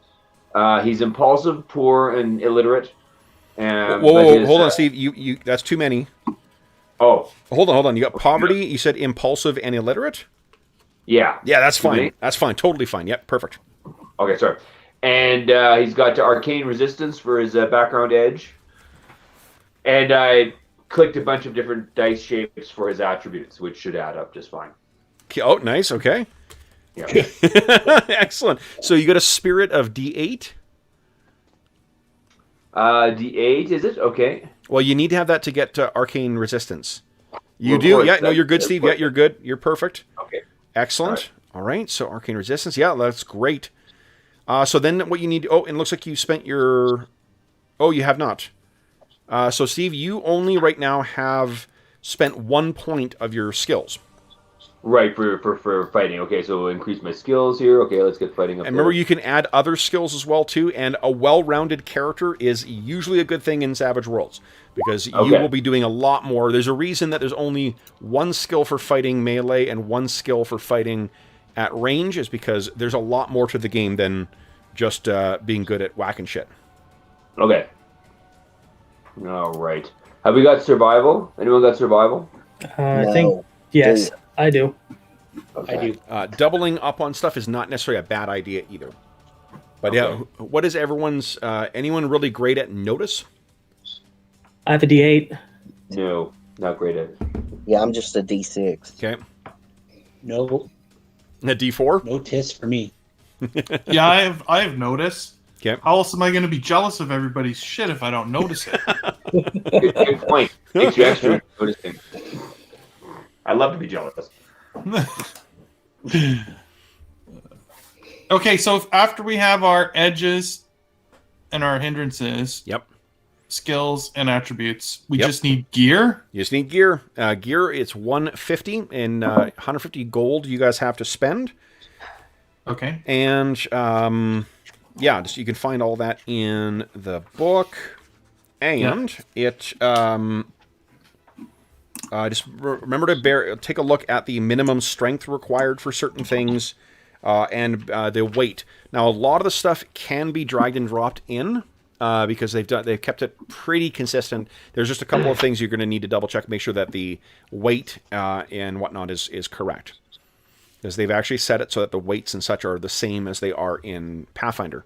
He's impulsive, poor, and illiterate. Whoa, hold on, Steve. You that's too many. Oh. Hold on. You got poverty, you said impulsive and illiterate? Yeah. Yeah, that's fine. That's fine. Totally fine. Yep, perfect. Okay, sorry. And he's got arcane resistance for his background edge. And I clicked a bunch of different dice shapes for his attributes, which should add up just fine. Oh, nice. Okay. Yeah. Excellent. So you got a spirit of D8? D8, is it? Okay. Well, you need to have that to get arcane resistance. You do? Yeah, no, you're good, Steve. Yeah, you're good. You're perfect. Okay. Excellent. All right, so arcane resistance. Yeah, that's great. So then what you need... Oh, and it looks like you spent your... Oh, you have not. So, Steve, you only right now have spent 1 point of your skills. Right, for fighting. Okay, so increase my skills here. Okay, let's get fighting up. And remember, there. you can add other skills as well, too, and a well-rounded character is usually a good thing in Savage Worlds, because you will be doing a lot more. There's a reason that there's only 1 skill for fighting melee and 1 skill for fighting at range, is because there's a lot more to the game than just being good at whacking shit. Okay. All right. Have we got survival? Anyone got survival? I think, yes, I do. Okay. I do. Doubling up on stuff is not necessarily a bad idea either. But yeah, what is everyone's... anyone really great at notice? I have a D8. No, not great at it. Yeah, I'm just a D6. Okay. No. A D4? No tis for me. Yeah, I have noticed. Okay. How else am I going to be jealous of everybody's shit if I don't notice it? Good point. Makes you extra noticing. I love to be jealous. Okay, so after we have our edges and our hindrances, skills and attributes, we just need gear. You just need gear. Gear, it's 150 and 150 gold you guys have to spend. Okay. And just you can find all that in the book. And it just remember to take a look at the minimum strength required for certain things and the weight. Now, a lot of the stuff can be dragged and dropped in because they've kept it pretty consistent. There's just a couple of things you're going to need to double check, make sure that the weight and whatnot is correct, because they've actually set it so that the weights and such are the same as they are in Pathfinder.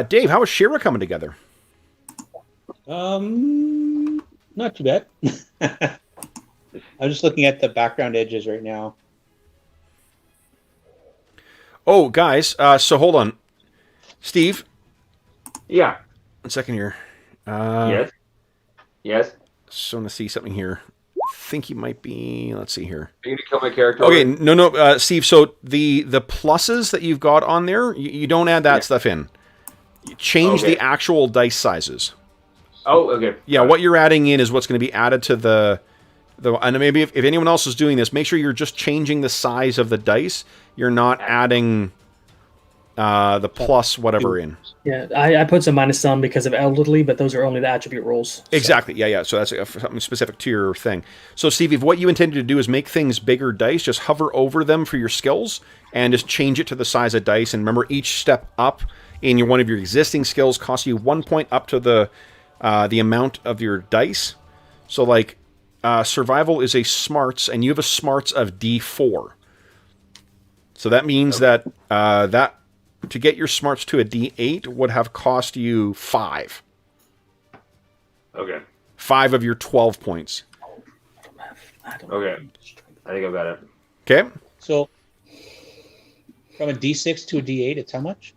Dave, how is Shira coming together? Not too bad. I'm just looking at the background edges right now. Oh, guys, so hold on. Steve? Yeah. 1 second here. Yes. Yes. So I'm going to see something here. I think he might be... Let's see here. Are you going to kill my character? Okay, no, Steve, so the pluses that you've got on there, you don't add that stuff in. You change the actual dice sizes. Oh, okay. Yeah, what you're adding in is what's going to be added to the and maybe if anyone else is doing this, make sure you're just changing the size of the dice. You're not adding the plus whatever in. Yeah, I put some minus some because of elderly, but those are only the attribute rolls. Exactly, yeah. So that's something specific to your thing. So, Steve, if what you intended to do is make things bigger dice, just hover over them for your skills and just change it to the size of dice. And remember, each step up in one of your existing skills costs you 1 point up to the amount of your dice. So, like, survival is a smarts, and you have a smarts of D4. So that means that to get your smarts to a D8 would have cost you 5. Okay. 5 of your 12 points. Okay. I think I got it. Okay. So from a D6 to a D8, it's how much?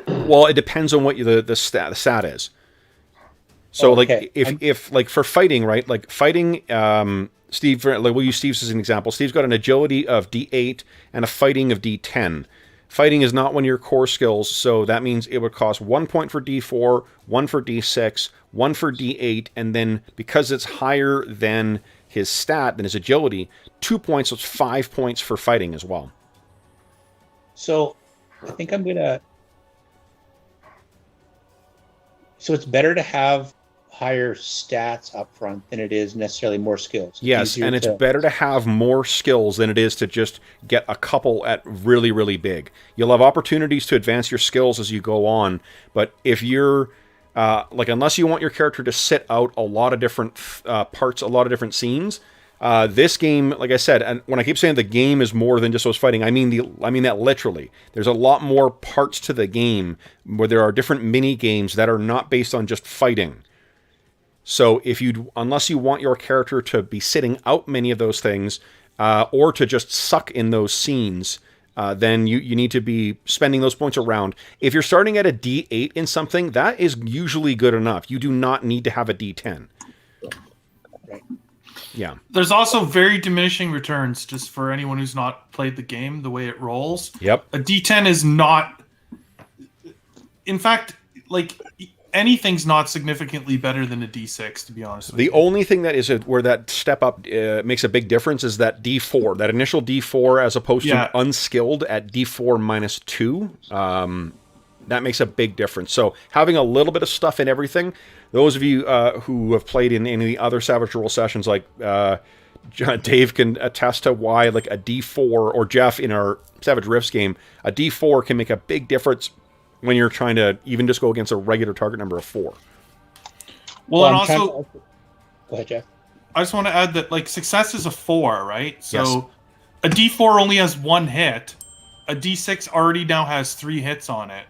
Well, it depends on what the stat is. So, like, if like for fighting, right? Like fighting, Steve. Like, we'll use Steve's as an example. Steve's got an agility of D8 and a fighting of D10. Fighting is not one of your core skills, so that means it would cost 1 point for D4, 1 for D6, 1 for D8, and then because it's higher than his stat, than his agility, 2 points, so it's 5 points for fighting as well. So I think I'm gonna. So it's better to have higher stats up front than it is necessarily more skills. Yes, and it's better to have more skills than it is to just get a couple at really, really big. You'll have opportunities to advance your skills as you go on, but if you're, unless you want your character to sit out a lot of different parts, a lot of different scenes, this game, like I said, and when I keep saying the game is more than just those fighting, I mean that literally. There's a lot more parts to the game where there are different mini games that are not based on just fighting. So unless you want your character to be sitting out many of those things, or to just suck in those scenes, then you need to be spending those points around. If you're starting at a D8 in something, that is usually good enough. You do not need to have a D10. Right. Yeah. There's also very diminishing returns, just for anyone who's not played the game, the way it rolls. Yep. A D10 is not... In fact, like... anything's not significantly better than a D6, to be honest with you. The only thing that is where that step up makes a big difference is that D4, that initial D4 as opposed to unskilled at D4 minus 2. That makes a big difference. So having a little bit of stuff in everything, those of you who have played in any of the other Savage Rule sessions, like Dave can attest to why like a D4, or Jeff in our Savage Rifts game, a D4 can make a big difference when you're trying to even just go against a regular target number of 4. Well, and also... Go ahead, Jeff. I just want to add that, like, success is a 4, right? So a D4 only has 1 hit. A D6 already now has 3 hits on it.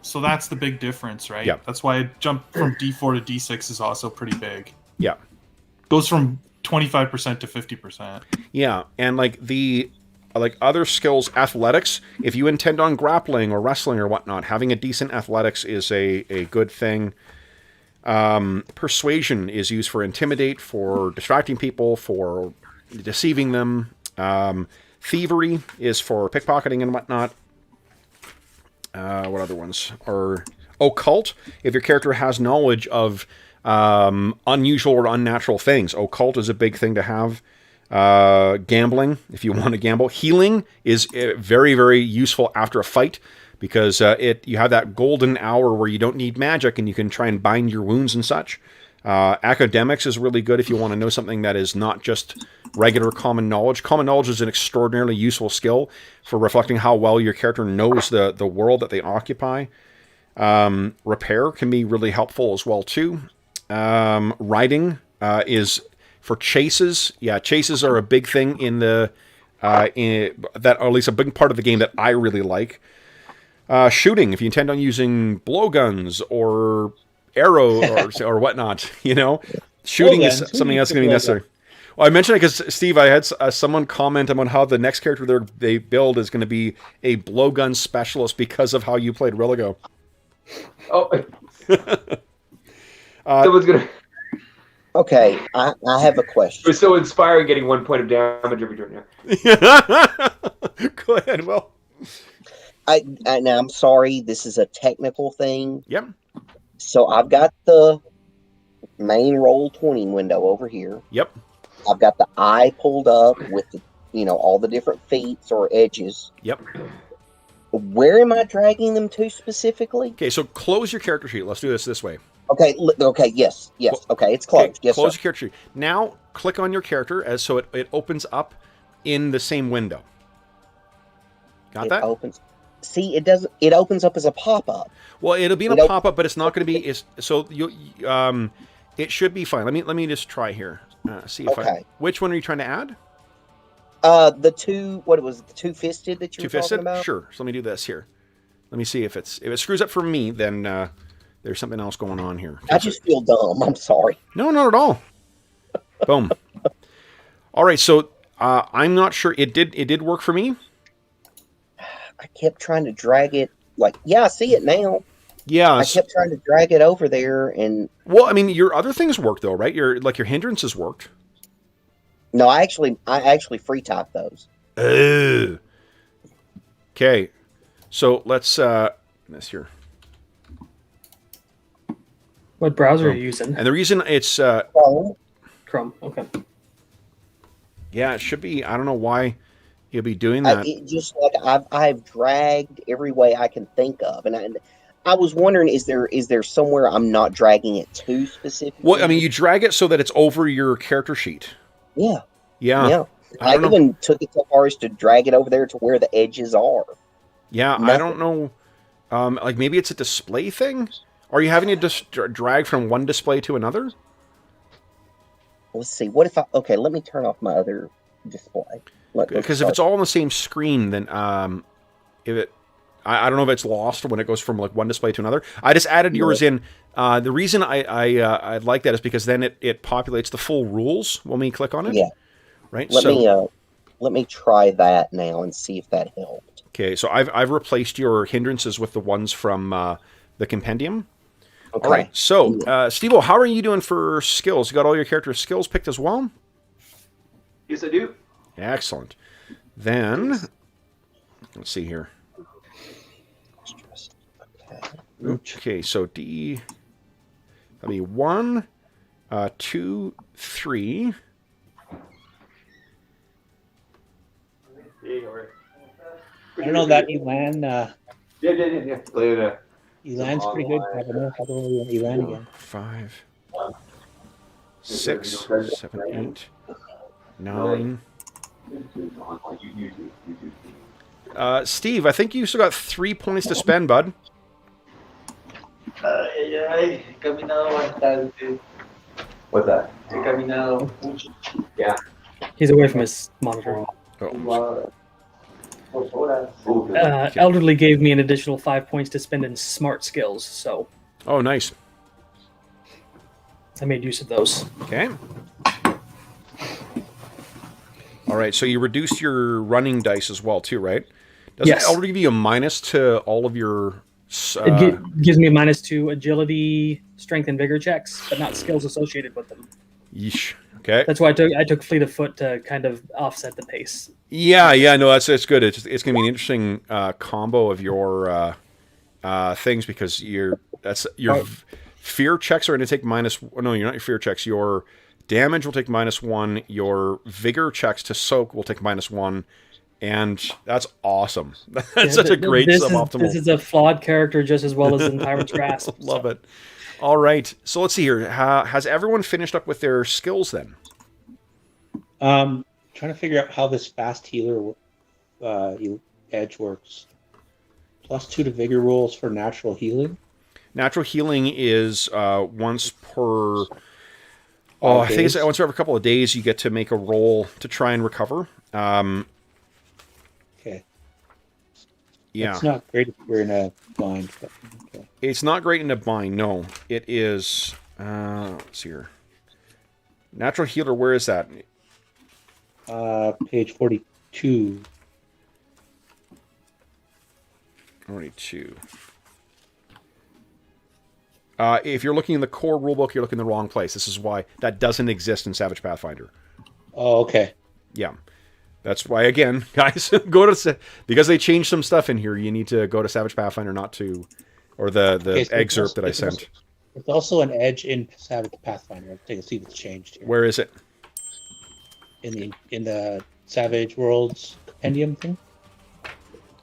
So that's the big difference, right? Yeah. That's why a jump from D4 to D6 is also pretty big. Yeah. Goes from 25% to 50%. Yeah, and like other skills, athletics, if you intend on grappling or wrestling or whatnot, having a decent athletics is a good thing. Persuasion is used for intimidate, for distracting people, for deceiving them. Thievery is for pickpocketing and whatnot. What other ones? Or occult, if your character has knowledge of unusual or unnatural things. Occult is a big thing to have. Gambling, if you want to gamble. Healing is very, very useful after a fight, because you have that golden hour where you don't need magic and you can try and bind your wounds and such. Academics is really good if you want to know something that is not just regular common knowledge. Common knowledge is an extraordinarily useful skill for reflecting how well your character knows the world that they occupy. Repair can be really helpful as well too. Riding is for chases. Yeah, chases are a big thing in that, or at least a big part of the game that I really like. Shooting, if you intend on using blowguns or arrow or whatnot, shooting is something that's going to be necessary. Well, I mentioned it because, Steve, I had someone comment on how the next character they build is going to be a blowgun specialist because of how you played Religo. Oh. Someone's going to... Okay, I have a question. It was so inspiring getting 1 point of damage every turn. Go ahead, Will. Now, I'm sorry, this is a technical thing. Yep. So I've got the main Roll20 window over here. Yep. I've got the eye pulled up with the, all the different feats or edges. Yep. Where am I dragging them to specifically? Okay, so close your character sheet. Let's do this way. Okay, yes. Okay, it's closed. Okay, yes, close sir. your character sheet. Now, click on your character so it opens up in the same window. Got that? Opens. See, it doesn't. It opens up as a pop-up. Well, it'll be in a pop-up, but it's not going to be. It should be fine. Let me just try here. See if which one are you trying to add? The two. What it was? The two-fisted that you were talking about? Sure. So let me do this here. Let me see if it screws up for me. Then there's something else going on here. I just feel dumb. I'm sorry. No, not at all. Boom. All right. So I'm not sure. It did work for me. I kept trying to drag it. I see it now. Yeah. I kept trying to drag it over there, and well, I mean, your other things worked though, right? Your hindrances worked. No, I actually free type those. Oh. Okay. So let's this here. What browser are you using? And the reason it's Chrome. Okay. Yeah, it should be. I don't know why you'll be doing that. Just I've dragged every way I can think of, and I was wondering, is there somewhere I'm not dragging it to specifically? Well, I mean, you drag it so that it's over your character sheet. Yeah. Yeah. I even took it so far as to drag it over there to where the edges are. Yeah, I don't know. Maybe it's a display thing? Are you having to just drag from one display to another? Let's see. What if let me turn off my other display. Because if it's all on the same screen, then I don't know if it's lost when it goes from one display to another. I just added yours in. The reason I like that is because then it populates the full rules when we click on it. Yeah. Right. Let me try that now and see if that helped. Okay. So I've replaced your hindrances with the ones from the compendium. Okay. All right. So Steve-O, how are you doing for skills? You got all your character skills picked as well? Yes, I do. Excellent. Then let's see here. Okay, so D. That'll be 1, 2, 3. I don't know that Elan. Yeah. Elan's pretty good. I don't know if I don't know Elan again. 5, 6, 7, 8, 9. Steve, I think you still got 3 points to spend, bud. What's that? Yeah. He's away from his monitor. Elderly gave me an additional 5 points to spend in smart skills, so. Oh, nice. I made use of those. Okay. All right, so you reduced your running dice as well, too, right? Doesn't Elderly give you a minus to all of your... It gives me a -2 agility, strength, and vigor checks, but not skills associated with them. Yeesh. Okay. That's why I took Fleet of Foot to kind of offset the pace. Yeah, no, that's good. It's going to be an interesting combo of your things because your fear checks are going to take minus. No, you're not your fear checks. Your damage will take -1. Your vigor checks to soak will take -1. And that's awesome. That's such a great suboptimal. This is a flawed character just as well as in Tyrant's Grasp. Love it. All right. So let's see here. Has everyone finished up with their skills then? Trying to figure out how this fast healer edge works. +2 to vigor rolls for natural healing. Natural healing is once per... I think it's once every couple of days you get to make a roll to try and recover. Okay. Yeah. It's not great if you're in a bind. But, okay. It's not great in a bind, no. It is... let's see here. Natural healer, where is that? Page 42. 42. If you're looking in the core rulebook, you're looking in the wrong place. This is why that doesn't exist in Savage Pathfinder. Oh, okay. Yeah. That's why, again, guys, go to... Because they changed some stuff in here, you need to go to Savage Pathfinder, not to... Or the excerpt that I sent. There's also an edge in Savage Pathfinder. I'll take a see what's changed here. Where is it? In the Savage Worlds compendium thing?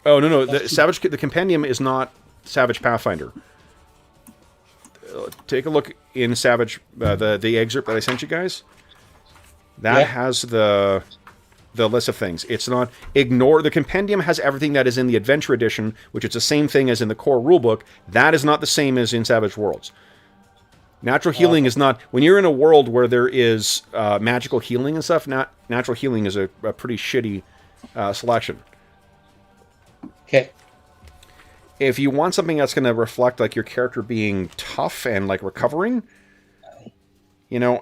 Oh, no. The compendium is not Savage Pathfinder. Take a look in Savage, the excerpt that I sent you guys. That has the list of things. It's not... Ignore... The compendium has everything that is in the Adventure Edition, which is the same thing as in the core rulebook. That is not the same as in Savage Worlds. Natural healing is not... When you're in a world where there is magical healing and stuff, natural healing is a pretty shitty selection. Okay. If you want something that's going to reflect like your character being tough and like recovering, you know,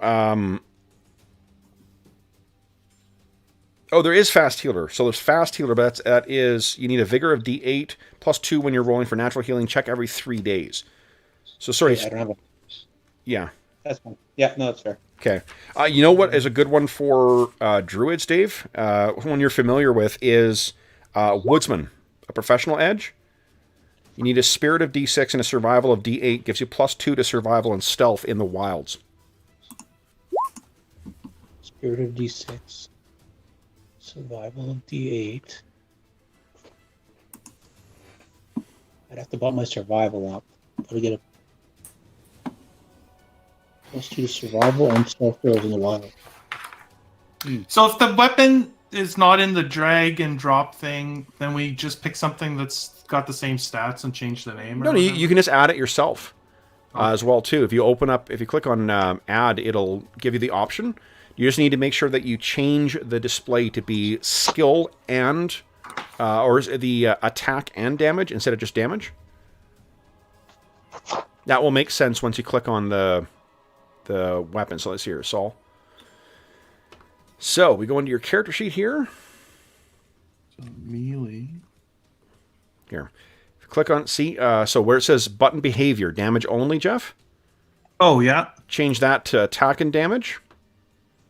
oh, there is fast healer. So there's fast healer, but that is you need a vigor of D8 plus 2 when you're rolling for natural healing. Check every 3 days. So sorry. Okay, I don't have a... Yeah. That's fine. Yeah, no, that's fair. Okay. You know what is a good one for druids, Dave? One you're familiar with is woodsman, a professional edge. You need a spirit of D6 and a survival of D8. Gives you plus 2 to survival and stealth in the wilds. Spirit of D6. Survival of D8. I'd have to bump my survival up. Gotta get a plus 2 to survival and stealth throws in the wild. So if the weapon is not in the drag and drop thing, then we just pick something that's got the same stats and change the name? No, you can just add it yourself as well, too. If you click on add, it'll give you the option. You just need to make sure that you change the display to be skill and, or the attack and damage instead of just damage. That will make sense once you click on the weapon. So let's see here, Saul. So we go into your character sheet here. So melee. Here. Click on, see, so where it says button behavior, damage only, Jeff? Oh, yeah. Change that to attack and damage.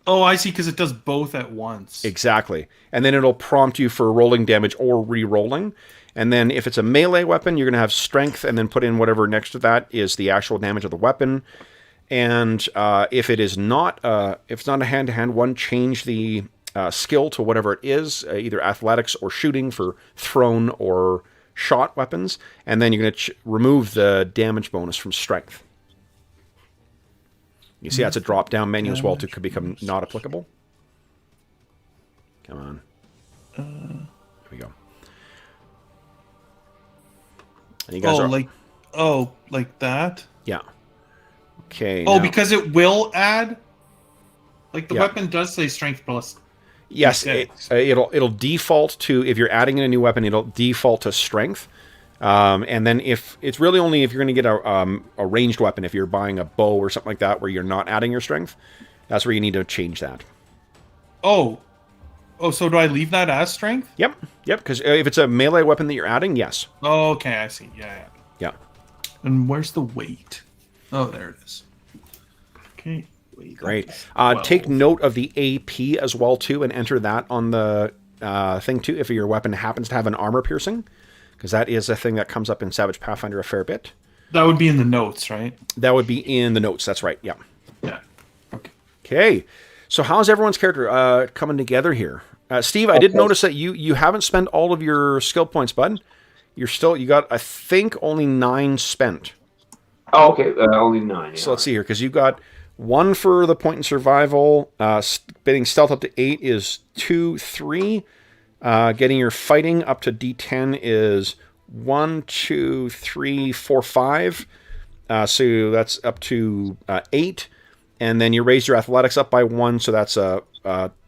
Oh, I see, because it does both at once. Exactly. And then it'll prompt you for rolling damage or re-rolling. And then if it's a melee weapon, you're going to have strength, and then put in whatever next to that is the actual damage of the weapon. And if it's not a hand-to-hand one, change the skill to whatever it is, either athletics or shooting for thrown or shot weapons. And then you're going to remove the damage bonus from strength. You see that's a drop-down menu as well to could become not applicable. Come on. Here we go. And you guys like that? Yeah. Okay. Oh, now, because it will add? Like the weapon does say strength plus. Yes, it'll default to, if you're adding in a new weapon, it'll default to strength. And then if it's really only if you're going to get a ranged weapon, if you're buying a bow or something like that where you're not adding your strength, that's where you need to change that. Oh, so do I leave that as strength? Yep, because if it's a melee weapon that you're adding, yes. Oh, okay, I see. Yeah. And where's the weight? Oh, there it is. Okay. Great. Take note of the AP as well, too, and enter that on the thing, too, if your weapon happens to have an armor piercing, because that is a thing that comes up in Savage Pathfinder a fair bit. That would be in the notes, right? That would be in the notes, that's right, yeah. Yeah. Okay. So how's everyone's character coming together here? Steve, I did notice that you haven't spent all of your skill points, bud. You got, I think, only 9 spent. Oh, okay. Only 9. Yeah. So let's see here, because you've got 1 for the point in survival. Getting stealth up to 8 is 2, 3. Getting your fighting up to D10 is 1, 2, 3, 4, 5. So that's up to 8. And then you raise your athletics up by 1, so that's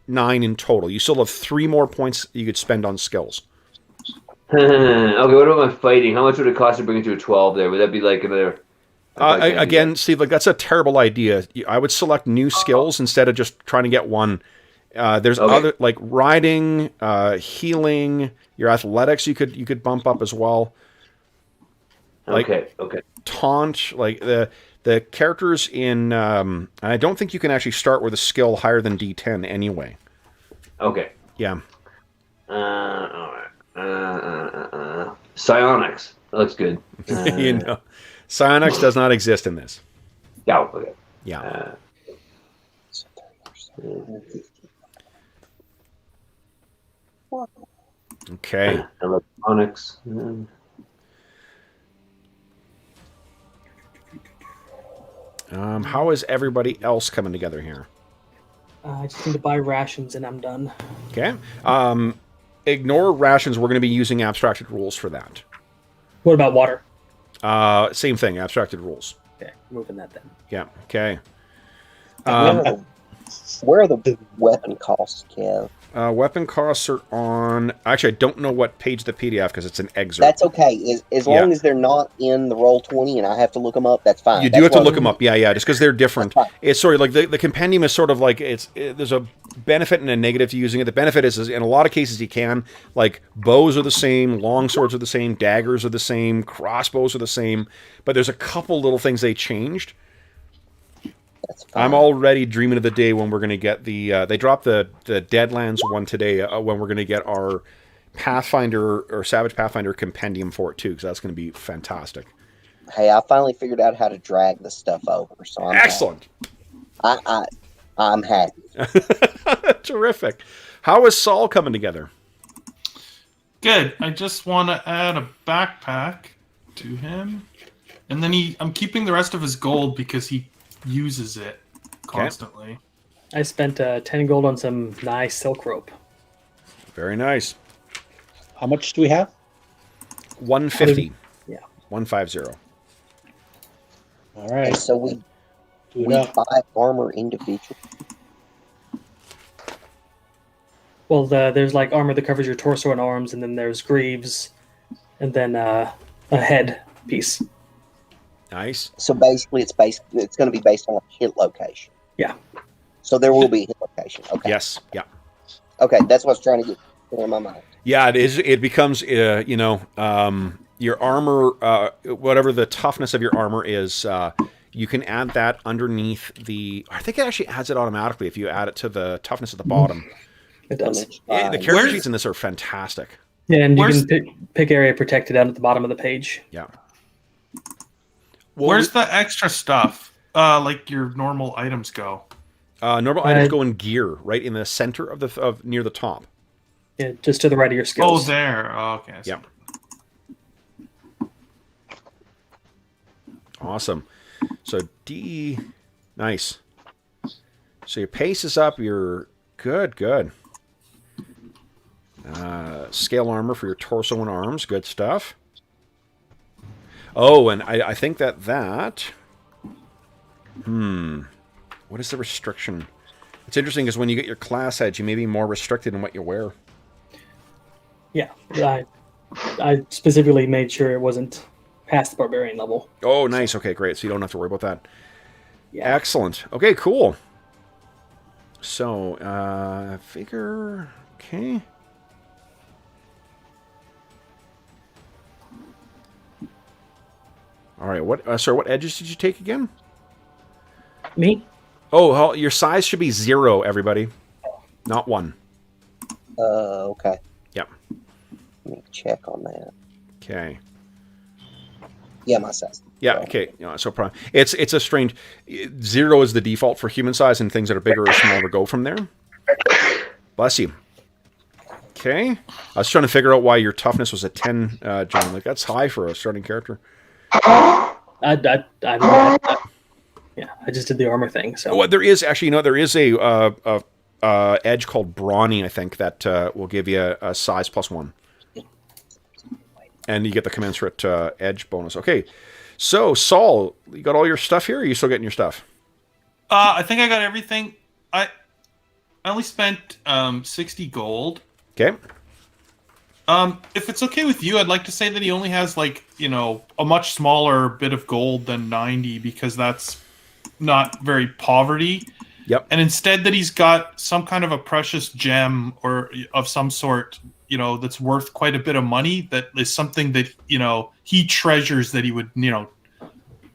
9 in total. You still have 3 more points you could spend on skills. Okay, what about my fighting? How much would it cost to bring it to a 12 there? Would that be like another... Again, Steve, like that's a terrible idea. I would select new skills instead of just trying to get 1. There's other like riding, healing, your athletics. You could bump up as well. Like, okay. Taunt, like the characters in. I don't think you can actually start with a skill higher than D10 anyway. Okay. Yeah. All right. Psionics. That looks good. You know, psionics does not exist in this. Yeah. Okay. Yeah. Okay. Electronics. How is everybody else coming together here? I just need to buy rations and I'm done. Okay. Ignore rations. We're going to be using abstracted rules for that. What about water? Same thing. Abstracted rules. Okay, moving that then. Yeah. Okay. Where are the weapon costs, Kev? Weapon costs are on. Actually, I don't know what page of the PDF because it's an excerpt. That's okay. As long as they're not in the Roll20 and I have to look them up, that's fine. You do have to look them up. Yeah, just because they're different. It's sort of like the compendium is sort of like there's a benefit and a negative to using it. The benefit is in a lot of cases you can, like, bows are the same, long swords are the same, daggers are the same, crossbows are the same, but there's a couple little things they changed. I'm already dreaming of the day when we're going to get the... they dropped the Deadlands one today, when we're going to get our Pathfinder or Savage Pathfinder compendium for it too, because that's going to be fantastic. Hey, I finally figured out how to drag the stuff over, so I'm excellent. Happy. I'm happy. Terrific. How is Saul coming together? Good. I just want to add a backpack to him, and then I'm keeping the rest of his gold because he uses it constantly. I spent 10 gold on some nice silk rope. Very nice. How much do we have? 150. Yeah. 150. All right. And so we buy armor individually. Well, there's like armor that covers your torso and arms, and then there's greaves, and then a head piece. Nice. So basically, it's going to be based on a hit location. Yeah. So there will be a hit location. Okay. Yes. Yeah. Okay, that's what I was trying to get in my mind. Yeah, it is. It becomes, your armor, whatever the toughness of your armor is, you can add that underneath the. I think it actually adds it automatically if you add it to the toughness at the bottom. It does. The character sheets in this are fantastic. Yeah, and you can pick area protected out at the bottom of the page. Yeah. Where's the extra stuff? Like your normal items go? Normal items go in gear, right in the center of near the top. Yeah, just to the right of your skills. Oh, there. Oh, okay. Yeah. Awesome. So nice. So your pace is up. You're good. Scale armor for your torso and arms. Good stuff. Oh, and I think that... What is the restriction? It's interesting because when you get your class edge, you may be more restricted in what you wear. Yeah, I specifically made sure it wasn't past the barbarian level. Oh, nice. Okay, great. So you don't have to worry about that. Yeah. Excellent. Okay, cool. So, figure... Okay. All right. What edges did you take again? Me? Oh, your size should be 0, everybody. Not 1. Okay. Yep. Let me check on that. Okay. Yeah, my size. Yeah, okay. So it's a strange... 0 is the default for human size, and things that are bigger or smaller go from there. Bless you. Okay. I was trying to figure out why your toughness was a 10, John. Like, that's high for a starting character. I just did the armor thing. So there is actually, there is a edge called Brawny, I think, that will give you a size +1, and you get the commensurate edge bonus. Okay, so Saul, you got all your stuff here? Or are you still getting your stuff? I think I got everything. I only spent 60 gold. Okay. If it's okay with you, I'd like to say that he only has, like, a much smaller bit of gold than 90, because that's not very poverty. Yep. And instead that he's got some kind of a precious gem or of some sort, that's worth quite a bit of money, that is something that, he treasures, that he would,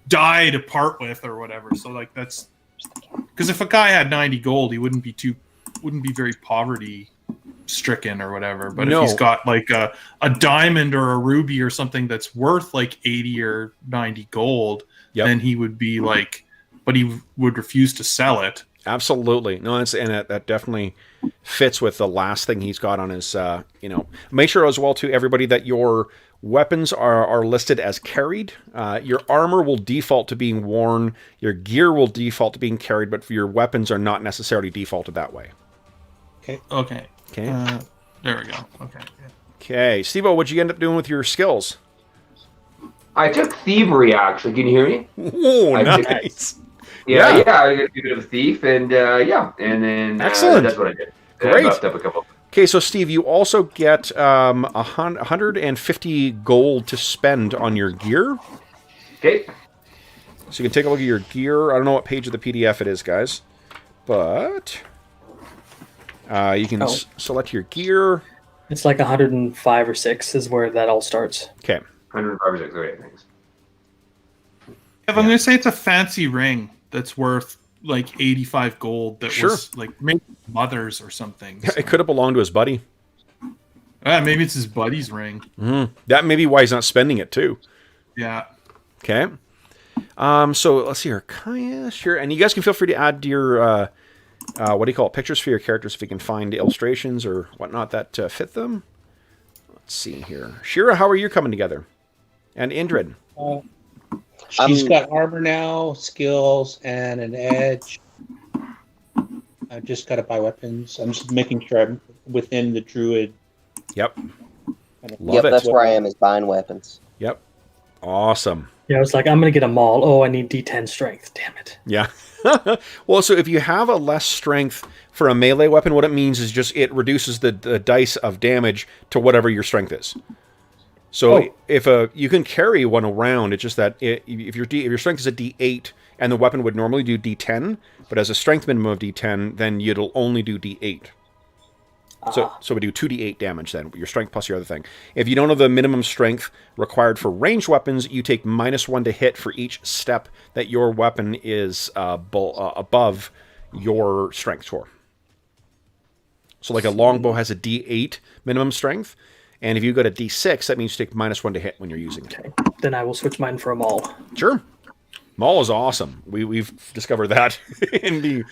die to part with or whatever. So like that's because if a guy had 90 gold, he wouldn't be very poverty stricken or whatever. But if he's got like a diamond or a ruby or something that's worth like 80 or 90 gold, then he would be like, but he would refuse to sell it. Absolutely. No, that definitely fits with the last thing he's got on his, Make sure as well, to everybody, that your weapons are listed as carried. Your armor will default to being worn. Your gear will default to being carried, but your weapons are not necessarily defaulted that way. Okay. There we go. Okay. Steve-O, what'd you end up doing with your skills? I took thievery, actually. Can you hear me? Oh, nice. Yeah, I got a bit of a thief, and and then excellent. That's what I did. Great. I buffed up a couple. Okay, so Steve, you also get 150 gold to spend on your gear. Okay. So you can take a look at your gear. I don't know what page of the PDF it is, guys, but you can select your gear. It's like 105 or 6 is where that all starts. Okay. 105 or 6. Okay, thanks. I'm going to say it's a fancy ring that's worth like 85 gold. That was like maybe mother's or something. So. It could have belonged to his buddy. Maybe it's his buddy's ring. Mm-hmm. That may be why he's not spending it too. Yeah. Okay. So let's see here, Caius. Sure, and you guys can feel free to add your pictures for your characters if you can find illustrations or whatnot that fit them. Let's see here, Shira. How are you coming together? And Indran. She's got armor now, skills, and an edge. I've just got to buy weapons. I'm just making sure I'm within the druid. Yep. Love it. That's where I am, is buying weapons. Yep. Awesome. Yeah, I was like, I'm going to get a maul. Oh, I need D10 strength. Damn it. Yeah. Well, so if you have a less strength for a melee weapon, what it means is just it reduces the dice of damage to whatever your strength is. So if you can carry one around, it's just that if your strength is a D8 and the weapon would normally do D10, but as a strength minimum of D10, then it'll only do D8. So we do 2d8 damage then, your strength plus your other thing. If you don't have the minimum strength required for ranged weapons, you take -1 to hit for each step that your weapon is above your strength score. So like a longbow has a d8 minimum strength, and if you go to d6, that means you take -1 to hit when you're using it. Okay. Then I will switch mine for a maul. Sure. Maul is awesome. We've discovered that in the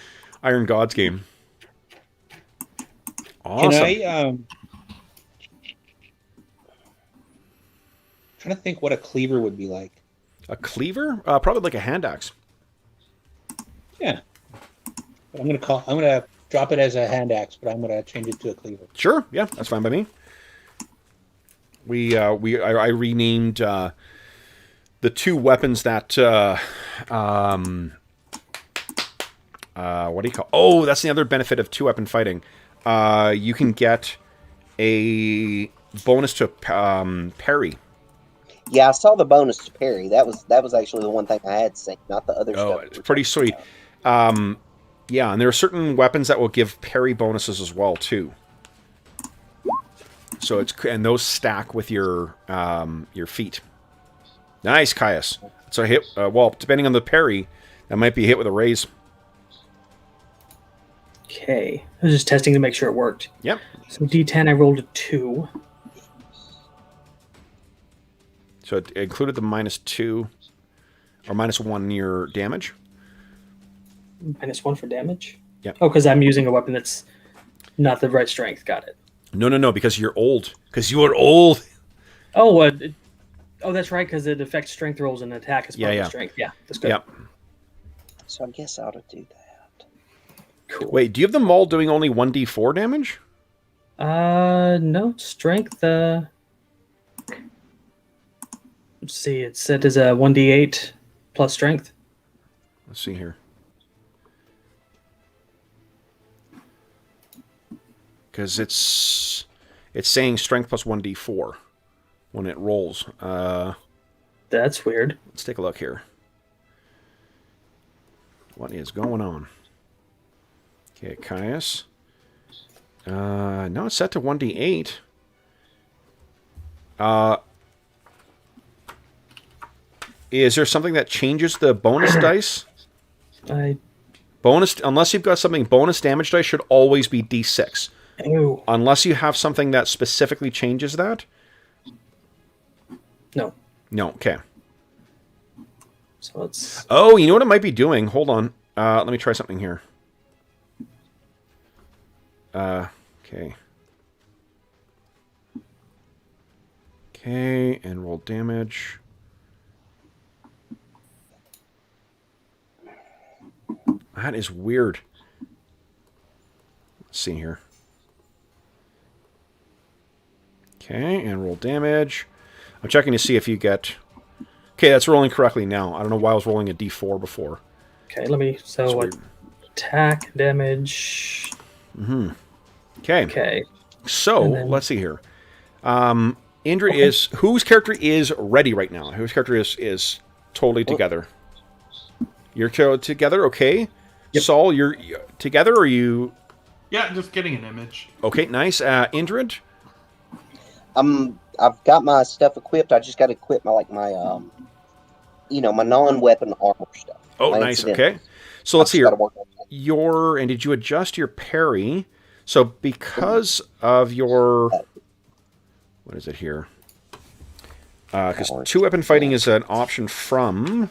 Iron Gods game. Awesome. Can trying to think what a cleaver would be like. A cleaver? Probably like a hand axe. Yeah. But I'm gonna drop it as a hand axe, but I'm gonna change it to a cleaver. Sure. Yeah, that's fine by me. I renamed the two weapons that what do you call? Oh, that's the other benefit of 2-weapon fighting. You can get a bonus to parry. Yeah, I saw the bonus to parry. That was actually the one thing I had seen, not the other stuff. Oh, it's pretty sweet. Yeah, and there are certain weapons that will give parry bonuses as well too. So and those stack with your feet. Nice, Caius. So a hit. Well, depending on the parry, that might be a hit with a raise. Okay, I was just testing to make sure it worked. Yep. So D10, I rolled a 2. So it included the -2 or -1 in your damage. -1 for damage? Yep. Oh, because I'm using a weapon that's not the right strength. Got it. No, because you're old. Because you are old. Oh, that's right, because it affects strength rolls and attack as part of the strength. Yeah, that's good. Yep. So I guess I ought to do that. Cool. Wait, do you have them all doing only 1d4 damage? No, strength, let's see, it's set as a 1d8 plus strength. Let's see here. Because it's saying strength plus 1d4 when it rolls. That's weird. Let's take a look here. What is going on? Okay, Caius. No, it's set to 1d8. Is there something that changes the bonus dice? Bonus, unless you've got something, bonus damage dice should always be d6. Ew. Unless you have something that specifically changes that. No. No, okay. So it's... Oh, you know what it might be doing? Hold on. Let me try something here. Okay. Okay, and roll damage. That is weird. Let's see here. Okay, and roll damage. I'm checking to see if you get... Okay, that's rolling correctly now. I don't know why I was rolling a d4 before. Okay, let me... So what? Attack, damage... Mm-hmm. Okay. Okay. So, let's see here. Indra is... Whose character is ready right now? Whose character is totally together? You're together? Okay. Yep. Saul, you're together, or you... Yeah, just getting an image. Okay, nice. Indrid? I've got my stuff equipped. I just got to equip my my non-weapon armor stuff. Oh, nice. Okay. So let's see here. And did you adjust your parry? So because of your... What is it here? Because two-weapon fighting is an option from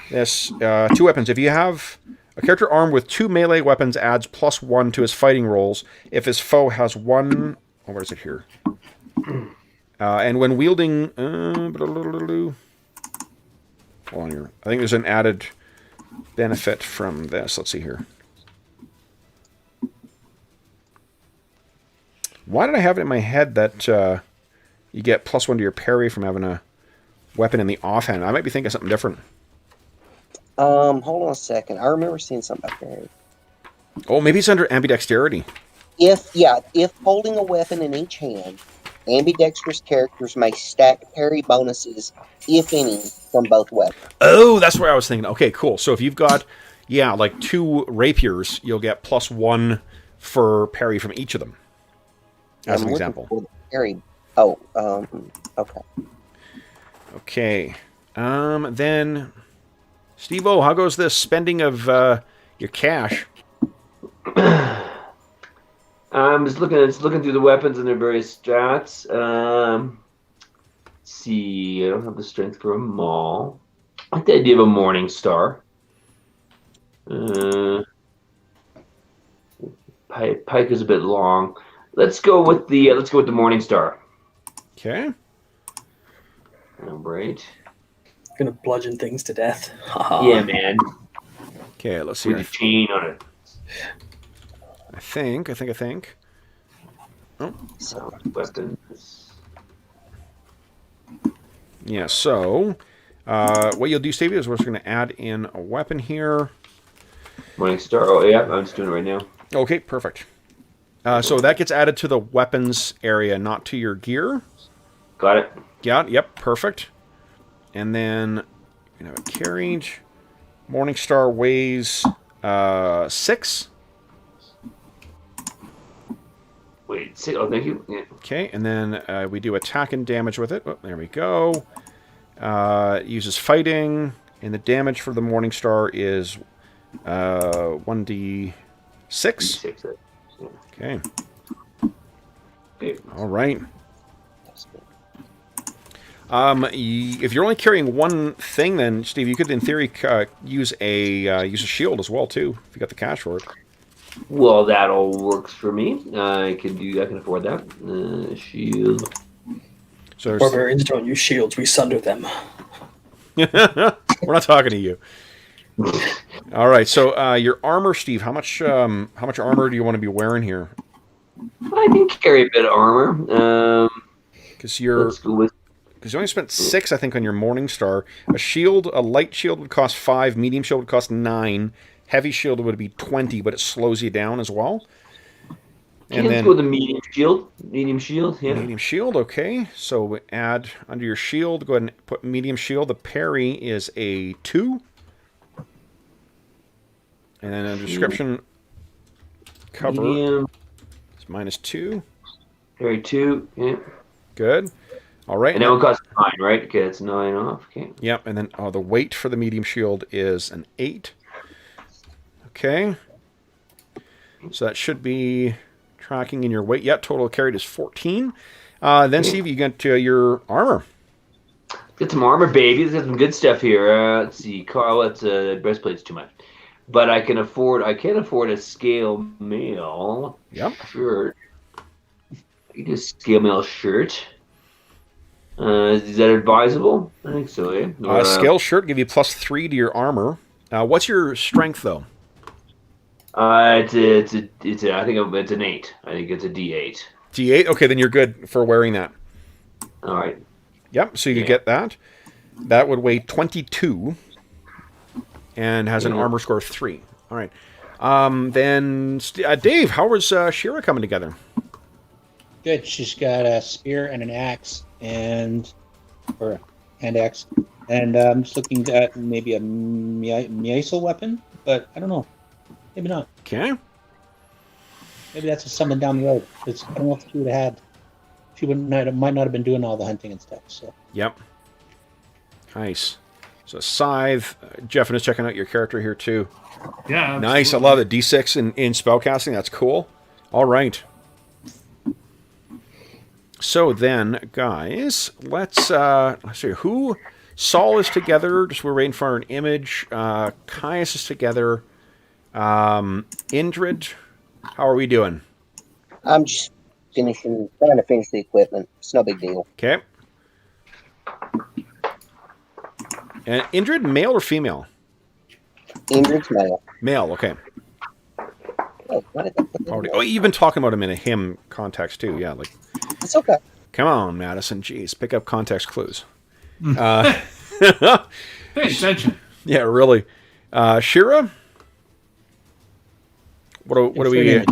this. Two weapons. If you have a character armed with 2 melee weapons, adds +1 to his fighting rolls. If his foe has 1... Oh, where is it here? And when wielding... Hold on here. I think there's an added benefit from this. Let's see here. Why did I have it in my head that you get +1 to your parry from having a weapon in the offhand? I might be thinking something different. Hold on a second. I remember seeing something about parry. Oh, maybe it's under ambidexterity. If holding a weapon in each hand, ambidextrous characters may stack parry bonuses, if any, from both weapons. Oh, that's where I was thinking. Okay, cool. So if you've got, like 2 rapiers, you'll get +1 for parry from each of them. As an example. Parry. Oh, okay. Okay. Then, Steve-O, how goes the spending of your cash? I'm just looking through the weapons and their various stats. Let's see, I don't have the strength for a maul. I like the idea of a morning star. Pike is a bit long. Let's go with the morning star. Okay. All right. Gonna bludgeon things to death. Yeah, man. Okay, let's see. With a chain on it. I think. Oh. So, weapons. Yeah, so what you'll do, Stevie, is we're just going to add in a weapon here. Morning Star. Oh, yeah, I'm just doing it right now. Okay, perfect. So that gets added to the weapons area, not to your gear. Got it. Yeah, yep, perfect. And then, carried. Morning Star weighs 6. Wait, 6. Oh, thank you. Yeah. Okay, and then we do attack and damage with it. Oh, there we go. Uses fighting, and the damage for the Morning Star is 1d6. D6. Okay. Okay. All right. If you're only carrying one thing, then Steve, you could, in theory, use a shield as well too, if you got the cash for it. Well, that all works for me. I can afford that. Shield. So barbarians don't use shields; we sunder them. We're not talking to you. All right. So your armor, Steve. How much armor do you want to be wearing here? I can carry a bit of armor. Because you only spent 6, I think, on your Morning Star. A light shield would cost 5. Medium shield would cost 9. Heavy shield would be 20, but it slows you down as well. And then go with the medium shield. Medium shield, yeah. Medium shield, okay. So add under your shield. Go ahead and put medium shield. The parry is a 2. And then a description. Cover. Medium. It's -2. Carry 2. Yeah. Good. All right. And that one costs 9, right? Okay, that's 9 off. Okay. Yep. And then the weight for the medium shield is an 8. Okay. So that should be tracking in your weight. Yep. Total carried is 14. Then, Steve, you get your armor. Get some armor, baby. Let's get some good stuff here. Let's see. Carl, that's breastplate's too much. But I can afford a scale mail shirt. You do a scale mail shirt. Is that advisable? I think so, eh? Or, scale shirt give you +3 to your armor. What's your strength, though? I think it's an 8. I think it's a D8. D8? Okay, then you're good for wearing that. All right. Yep, so you get that. That would weigh 22 and has an armor score of 3. All right. Then, Dave, how was Shira coming together? Good. She's got a spear and an axe or a hand axe. And I'm just looking at maybe a Miaisal weapon, but I don't know. Maybe not. Okay. Maybe that's just something down the road. I don't know if she would have had. She might not have been doing all the hunting and stuff. So. Yep. Nice. So scythe. Jeff is checking out your character here too. Yeah. Absolutely. Nice. I love it. D6 in spellcasting. That's cool. All right. So then, guys, let's see who. Saul is together. Just we're waiting for an image. Caius is together. Indrid, how are we doing? I'm just trying to finish the equipment. It's no big deal. Okay. And Indrid, male or female? Indrid's male. Male, okay. Oh, why did that put that Oh, you've been talking about him in a him context too, yeah. Like, it's okay. come on, Madison. Jeez, pick up context clues. Pay attention. Yeah, really. Shira? What do we...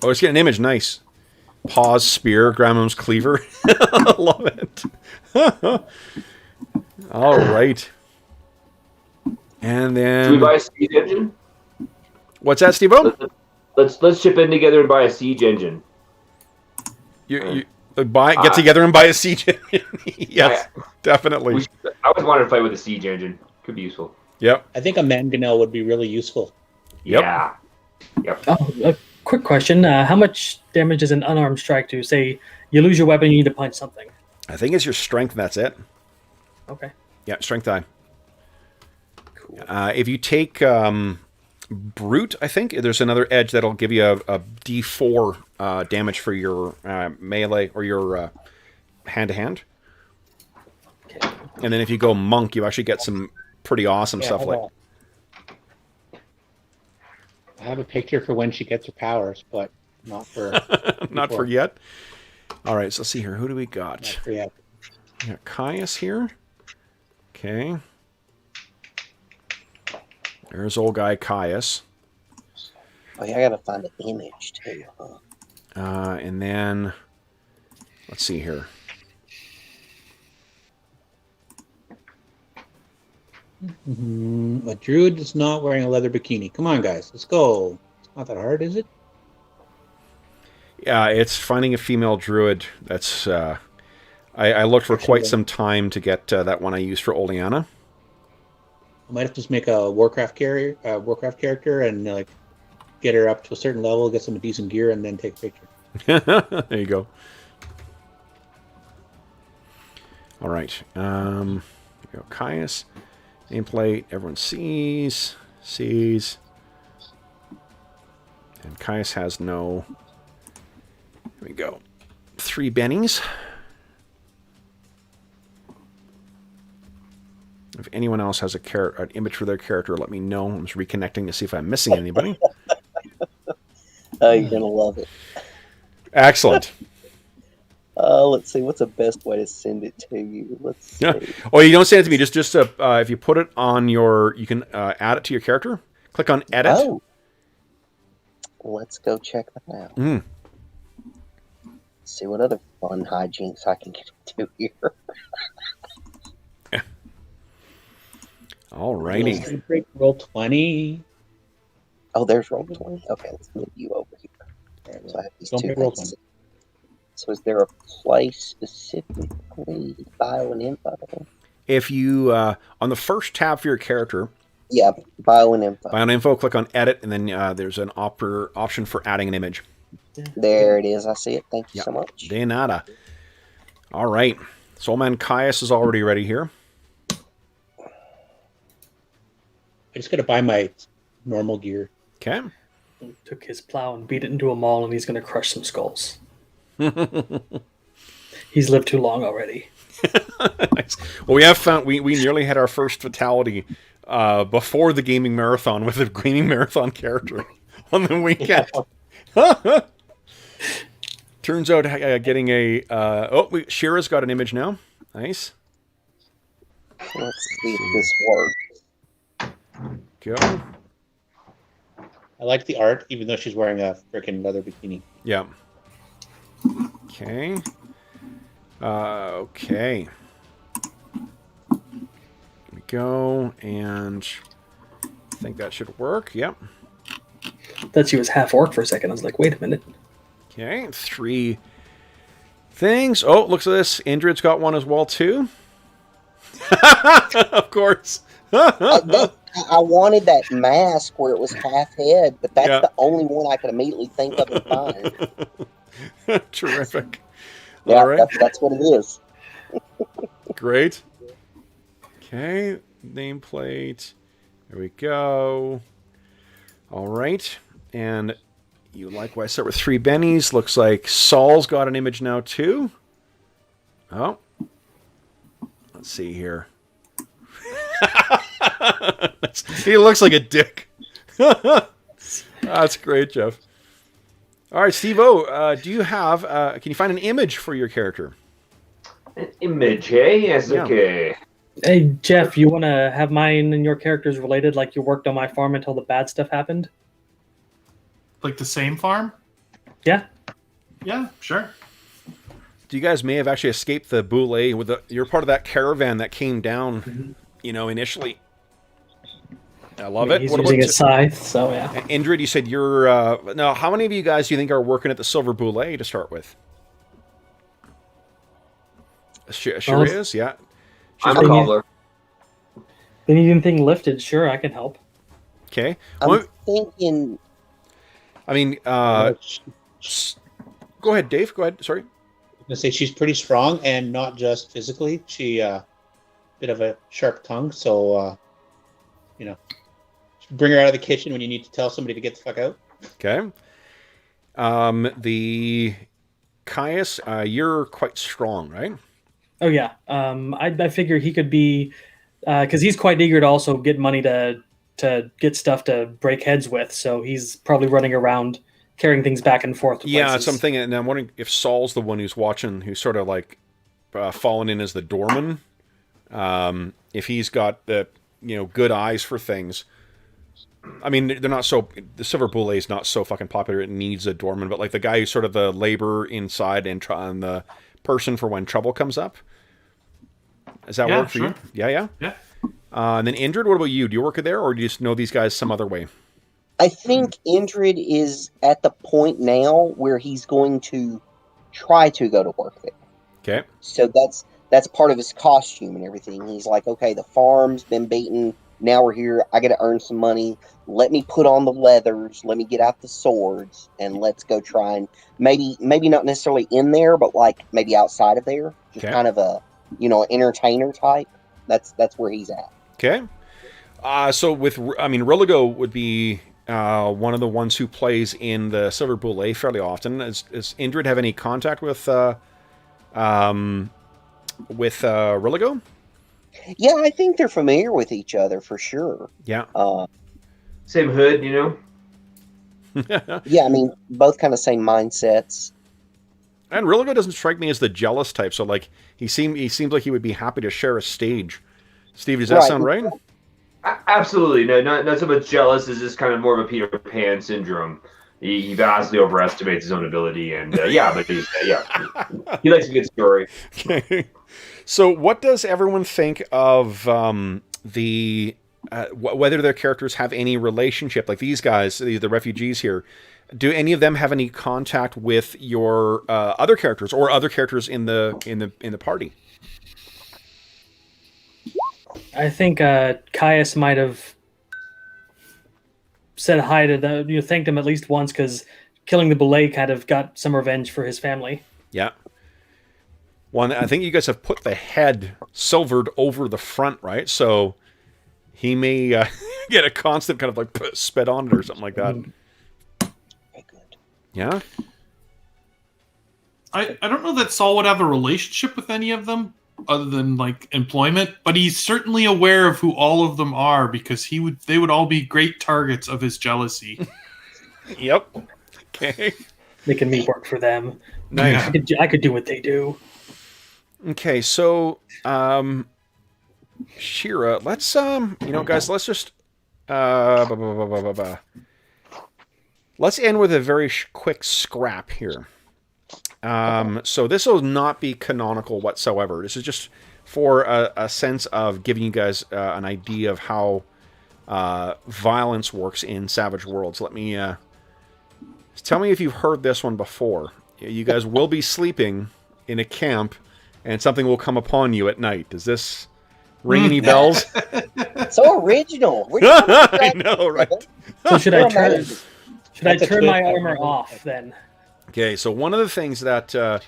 Oh, let's get an image. Nice. Paws, spear, Gramham's cleaver. Love it. All right. And then... Should we buy a siege engine? What's that, Steve-O? Let's chip in together and buy a siege engine. You get together and buy a siege engine. Yes, definitely. I always wanted to fight with a siege engine. Could be useful. Yep. I think a mangonel would be really useful. Yep. Yeah. Yep. Oh, a quick question. How much damage does an unarmed strike do? Say you lose your weapon, you need to punch something. I think it's your strength, that's it. Okay. Yeah, strength die. Cool. If you take brute, I think there's another edge that'll give you a D4 damage for your melee or your hand-to-hand. Okay. And then if you go monk, you actually get some pretty awesome stuff like... I have a picture for when she gets her powers, but not for... Not for yet. All right, so let's see here. Who do we got? Not for yet. We got Caius here. Okay. There's old guy Caius. Oh, yeah, I gotta find an image too. Huh? And then... Let's see here. A druid is not wearing a leather bikini. Come on, guys. Let's go. It's not that hard, is it? Yeah, it's finding a female druid. That's... I looked for quite some time to get that one I used for Oleana. I might have to just make a Warcraft character and like get her up to a certain level, get some decent gear, and then take a picture. There you go. All right. Here we go. Caius. Nameplate. Everyone sees. And Caius has no... Here we go. 3 bennies. If anyone else has an image for their character, let me know. I'm just reconnecting to see if I'm missing anybody. Oh, you're gonna love it. Excellent. Let's see. What's the best way to send it to you? Let's see. Oh, you don't send it to me. Just if you put it on your, you can add it to your character. Click on edit. Oh. Let's go check that out. See what other fun hijinks I can get into here. Alrighty. Roll 20. Oh, there's roll 20. Okay, let's move you over here. So I have these Don't two pay roll things. 20. So is there a place specifically bio and info? If you on the first tab for your character, Yeah, bio and info. bio and info, click on edit, and then there's an option for adding an image. There it is. I see it. Thank you Yep. so much. De nada. All right. Soulman Caius is already ready here. I just got to buy my normal gear. Okay. Took his plow and beat it into a mall, and he's going to crush some skulls. He's lived too long already. Nice. Well, we have found we nearly had our first fatality before the gaming marathon with a gaming marathon character on the weekend. Turns out getting a Shira's got an image now. Nice. Let's see if this works. Go. I like the art, even though she's wearing a freaking leather bikini. Yeah. Okay. Okay. Here we go, and I think that should work. Yep. Thought she was half orc for a second. I was like, wait a minute. Okay, 3 things. Oh, looks at this. Indrid's got one as well, too. Of course. I wanted that mask where it was half head, but that's the only one I could immediately think of and find. Terrific. Yeah, All right. that's what it is. Great. Okay, nameplate. There we go. All right, and you likewise start with 3 bennies. Looks like Saul's got an image now too. Oh, let's see here. He looks like a dick. That's great, Jeff. All right, Steve-O, do you have? Can you find an image for your character? An image, eh? Yes, Yeah. okay. Hey, Jeff, you want to have mine and your characters related like you worked on my farm until the bad stuff happened? Like the same farm? Yeah. Yeah, sure. You guys may have actually escaped the boule with you're part of that caravan that came down, initially. I love it. He's What using about a scythe, so yeah. Indrid? You said you're now. How many of you guys do you think are working at the Silver Boule to start with? Sure is, yeah. I'm a cobbler. They need anything lifted? Sure, I can help. Okay. I'm thinking. I mean, go ahead, Dave. Go ahead. Sorry. I'm gonna say she's pretty strong, and not just physically. She bit of a sharp tongue, so bring her out of the kitchen when you need to tell somebody to get the fuck out. Okay. The Caius, you're quite strong, right? Oh yeah. I figure he could be, because he's quite eager to also get money to get stuff to break heads with. So he's probably running around carrying things back and forth. Yeah, that's something. And I'm wondering if Saul's the one who's watching, who's sort of like fallen in as the doorman. If he's got the good eyes for things. I mean, they're not so. The Silver Boule is not so fucking popular. It needs a doorman, but like the guy who's sort of the labor inside and the person for when trouble comes up. Does that work for you? Yeah. And then Indrid, what about you? Do you work there, or do you just know these guys some other way? I think Indrid is at the point now where he's going to try to go to work there. Okay. So that's part of his costume and everything. He's like, okay, the farm's been beaten. Now we're here. I got to earn some money. Let me put on the leathers. Let me get out the swords, and let's go try and maybe not necessarily in there, but like maybe outside of there. Just kind of a entertainer type. That's where he's at. Okay. So Religo would be one of the ones who plays in the Silver Boule fairly often. Does Indrid have any contact with Religo? Yeah, I think they're familiar with each other for sure. Yeah. Same hood, Yeah, I mean, both kind of same mindsets. And Religo doesn't strike me as the jealous type, so like he seems like he would be happy to share a stage. Steve, does that sound right? Absolutely. No, not so much jealous as just kind of more of a Peter Pan syndrome. He vastly overestimates his own ability, and but he likes a good story. Okay. So, what does everyone think of the whether their characters have any relationship, like these guys, the refugees here. Do any of them have any contact with your other characters or other characters in the party? I think Caius might have said hi to them. You thanked him at least once because killing the Belay kind of got some revenge for his family. Yeah. One, I think you guys have put the head silvered over the front, right? So he may get a constant kind of like spit on it or something like that. Yeah. I don't know that Saul would have a relationship with any of them other than like employment, but he's certainly aware of who all of them are because they would all be great targets of his jealousy. Yep. Okay. Making me work for them. Nice. I could do what they do. Okay, so Shira, let's guys, let's just let's end with a very quick scrap here. So this will not be canonical whatsoever. This is just for a sense of giving you guys an idea of how violence works in Savage Worlds. Let me tell me if you've heard this one before. You guys will be sleeping in a camp, and something will come upon you at night. Does this ring any bells? So original. I know, right? So should I turn my armor off then? Okay, so one of the things that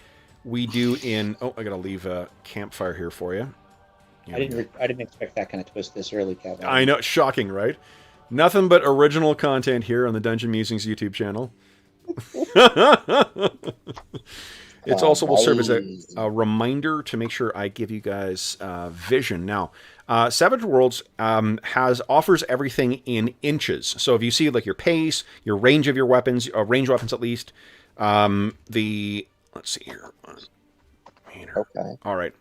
we do in... Oh, I gotta leave a campfire here for you. Yeah. I didn't expect that kind of twist this early, Kevin. I know, shocking, right? Nothing but original content here on the Dungeon Musings YouTube channel. It's also will serve as a reminder to make sure I give you guys vision. Now, Savage Worlds offers everything in inches. So if you see like your pace, your range of your weapons, range weapons at least, let's see here. Okay. All right.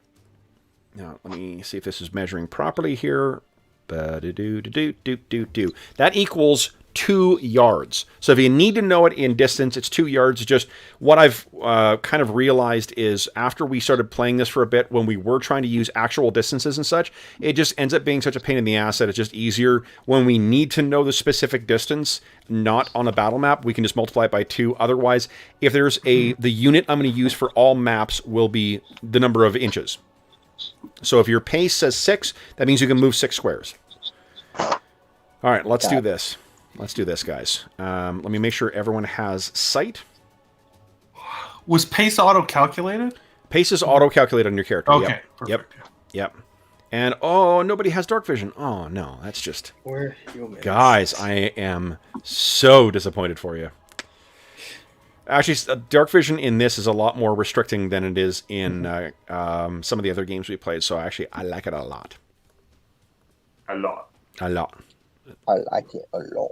Now let me see if this is measuring properly here. That equals 2 yards. So if you need to know it in distance, it's 2 yards. It's just what I've kind of realized is after we started playing this for a bit, when we were trying to use actual distances and such, it just ends up being such a pain in the ass that it's just easier when we need to know the specific distance, not on a battle map. We can just multiply it by 2. Otherwise, if there's the unit I'm going to use for all maps will be the number of inches. So if your pace says 6, that means you can move 6 squares. All right, let's do this. Let's do this, guys. Let me make sure everyone has sight. Was pace auto-calculated? Pace is auto-calculated on your character. Okay, yep. Yep. And, nobody has dark vision. Oh, no, that's just... We're humans. Guys, I am so disappointed for you. Actually, dark vision in this is a lot more restricting than it is in some of the other games we played, so actually, I like it a lot. A lot. A lot. I like it a lot.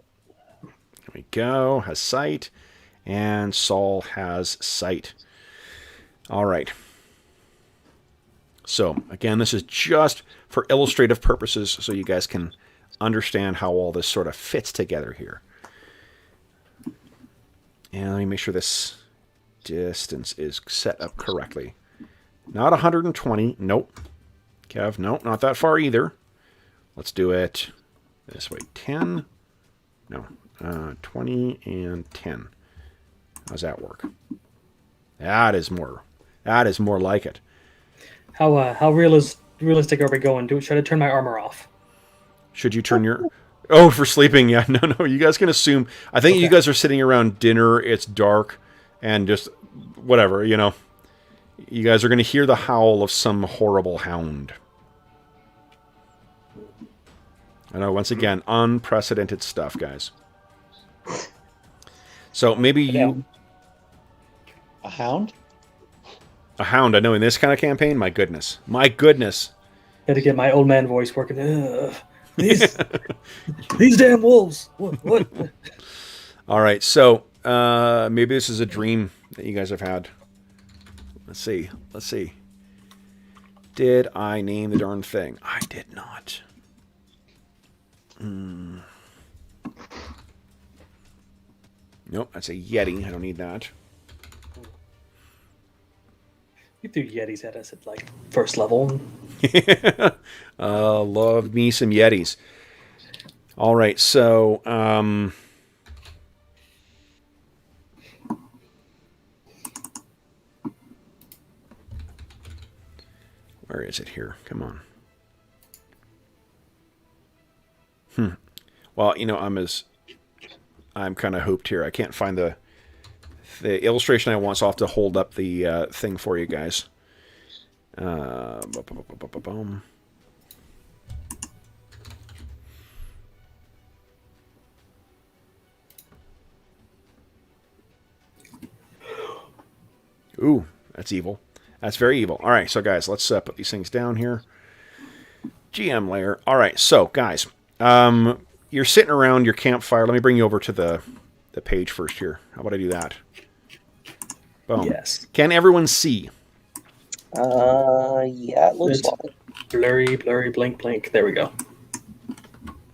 There we go. Has sight. And Saul has sight. All right. So, again, this is just for illustrative purposes so you guys can understand how all this sort of fits together here. And let me make sure this distance is set up correctly. Not 120. Nope. Kev, nope, not that far either. Let's do it this way. 10. No. 20 and 10. How's that work? That is more like it. How realistic are we going? Should I turn my armor off? Should you turn your... Oh, for sleeping, yeah. No, you guys can assume... I think you guys are sitting around dinner, it's dark, and just whatever, you know. You guys are going to hear the howl of some horrible hound. I know, once again, unprecedented stuff, guys. So maybe you... A hound? A hound, I know, in this kind of campaign? My goodness. My goodness. Got to get my old man voice working. Ugh. These damn wolves. What? All right, so maybe this is a dream that you guys have had. Let's see. Did I name the darn thing? I did not. Nope, that's a Yeti. I don't need that. You threw Yetis at us at like first level. Love me some Yetis. All right, so where is it here? Come on. Well, I'm kind of hooped here. I can't find the illustration I want, so I'll have to hold up the thing for you guys. Ooh, that's evil. That's very evil. All right, so guys, let's put these things down here. GM layer. All right, so guys, you're sitting around your campfire. Let me bring you over to the page first here. How about I do that? Boom. Yes. Can everyone see? Yeah, it looks like. Blurry, blink, blink. There we go.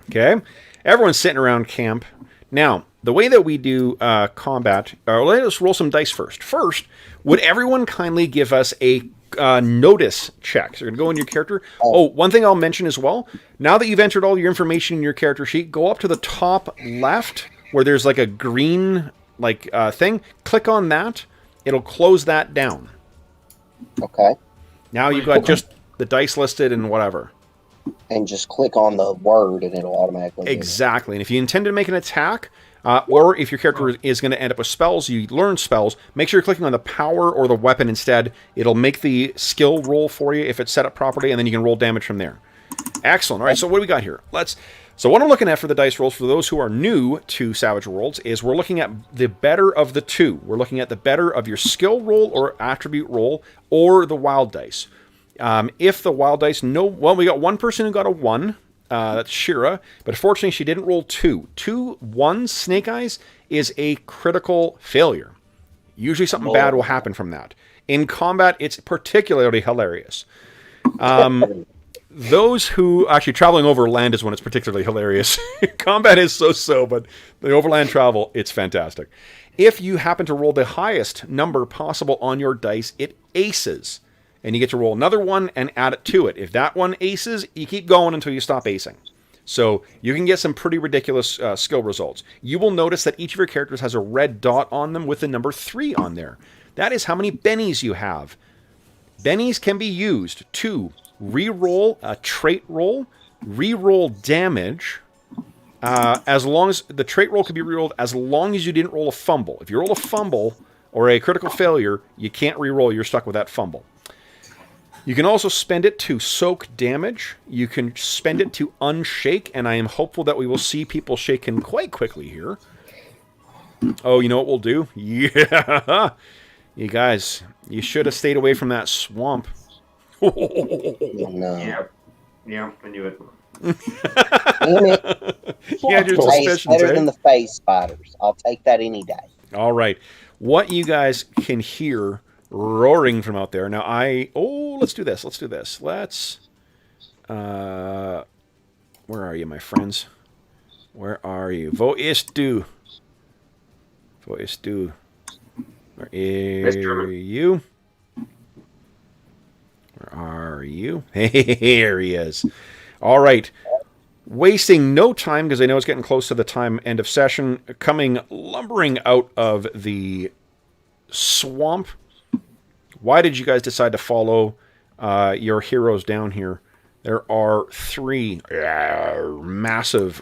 Okay. Everyone's sitting around camp. Now, the way that we do combat, let us roll some dice first. First, would everyone kindly give us a notice check? So you're going to go in your character. Oh, one thing I'll mention as well. Now that you've entered all your information in your character sheet, go up to the top left where there's like a green thing. Click on that. It'll close that down. Okay. Now you've got just the dice listed and whatever. And just click on the word and it'll automatically... Exactly. And if you intend to make an attack, or if your character is going to end up with spells, you learn spells, make sure you're clicking on the power or the weapon instead. It'll make the skill roll for you if it's set up properly, and then you can roll damage from there. Excellent. All right, so what do we got here? So what I'm looking at for the dice rolls, for those who are new to Savage Worlds, is we're looking at the better of the two. We're looking at the better of your skill roll or attribute roll or the wild dice. If the wild dice, we got one person who got a 1. That's Shira, but fortunately she didn't roll 2. 2 1s, Snake Eyes, is a critical failure. Usually something bad will happen from that. In combat, it's particularly hilarious. Those who actually traveling over land is when it's particularly hilarious. Combat is so, but the overland travel, it's fantastic. If you happen to roll the highest number possible on your dice, it aces. And you get to roll another one and add it to it. If that one aces, you keep going until you stop acing. So you can get some pretty ridiculous skill results. You will notice that each of your characters has a red dot on them with the number 3 on there. That is how many bennies you have. Bennies can be used to re-roll a trait roll, re-roll damage, as long as the trait roll can be re-rolled as long as you didn't roll a fumble. If you roll a fumble or a critical failure, you can't re-roll. You're stuck with that fumble. You can also spend it to soak damage. You can spend it to unshake, and I am hopeful that we will see people shaken quite quickly here. Oh, you know what we'll do? Yeah! You guys, you should have stayed away from that swamp. No. Yeah, I knew it. Damn it. Yeah, your Hey, suspicions, better than the face spiders. I'll take that any day. All right. What you guys can hear roaring from out there. Now, let's do this. Where are you, my friends? Where are you? Wo ist du? Where are you? Where are you? Here he is. All right. Wasting no time, because I know it's getting close to the end of session, coming lumbering out of the swamp. Why did you guys decide to follow your heroes down here? There are 3 massive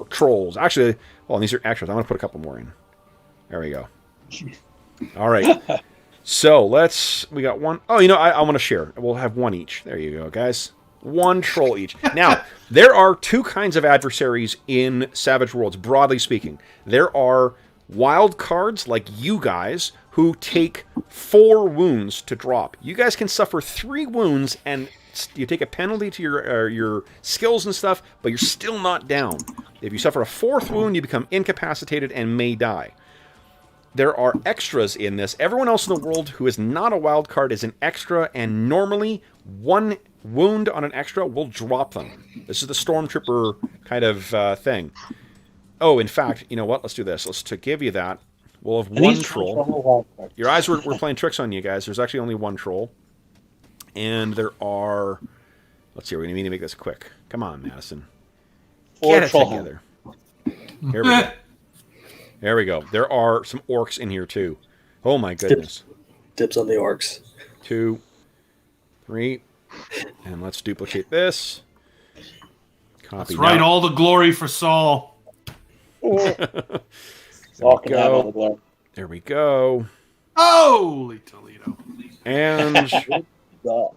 trolls. Actually, these are extras. I'm going to put a couple more in. There we go. All right. So we got one. Oh, I want to share. We'll have 1 each. There you go, guys. 1 troll each. Now, there are 2 kinds of adversaries in Savage Worlds, broadly speaking. There are wild cards like you guys who take 4 wounds to drop. You guys can suffer 3 wounds and you take a penalty to your skills and stuff, but you're still not down. If you suffer a 4th wound, you become incapacitated and may die. There are extras in this. Everyone else in the world who is not a wild card is an extra, and normally 1 wound on an extra will drop them. This is the Stormtrooper kind of thing. Oh, in fact, you know what? Let's do this. To give you that, we'll have 1 troll. Your eyes were playing tricks on you guys. There's actually only 1 troll. And there are... Let's see, we're going to need to make this quick. Come on, Madison. Or Get it troll together. Here we go. There we go. There are some orcs in here too. Oh my goodness. Dibs on the orcs. 2, 3, and let's duplicate this. Copy. That's right, all the glory for Saul. Saul can have all the glory. There we go. Holy Toledo. And God.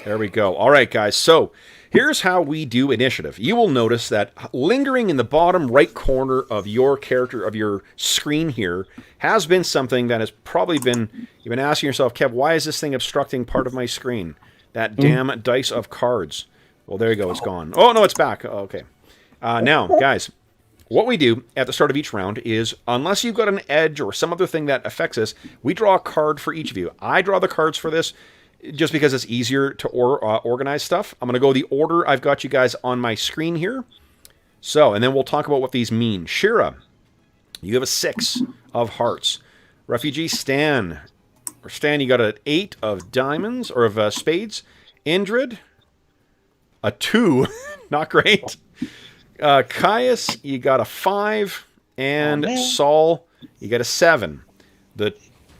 there we go. All right, guys. So here's how we do initiative. You will notice that lingering in the bottom right corner of your character, of your screen here, has been something that has probably been, you've been asking yourself, Kev, why is this thing obstructing part of my screen? That damn dice of cards. Well, there you go. It's gone. Oh, no, it's back. Oh, okay. Now, guys, what we do at the start of each round is, unless you've got an edge or some other thing that affects us, we draw a card for each of you. I draw the cards for this just because it's easier to organize stuff. I'm going to go the order I've got you guys on my screen here. So, and then we'll talk about what these mean. Shira, you have a 6 of hearts. Refugee Stan, you got an 8 of diamonds, or of spades. Indrid, a 2. Not great. Caius, you got a 5. And Saul, you got a 7.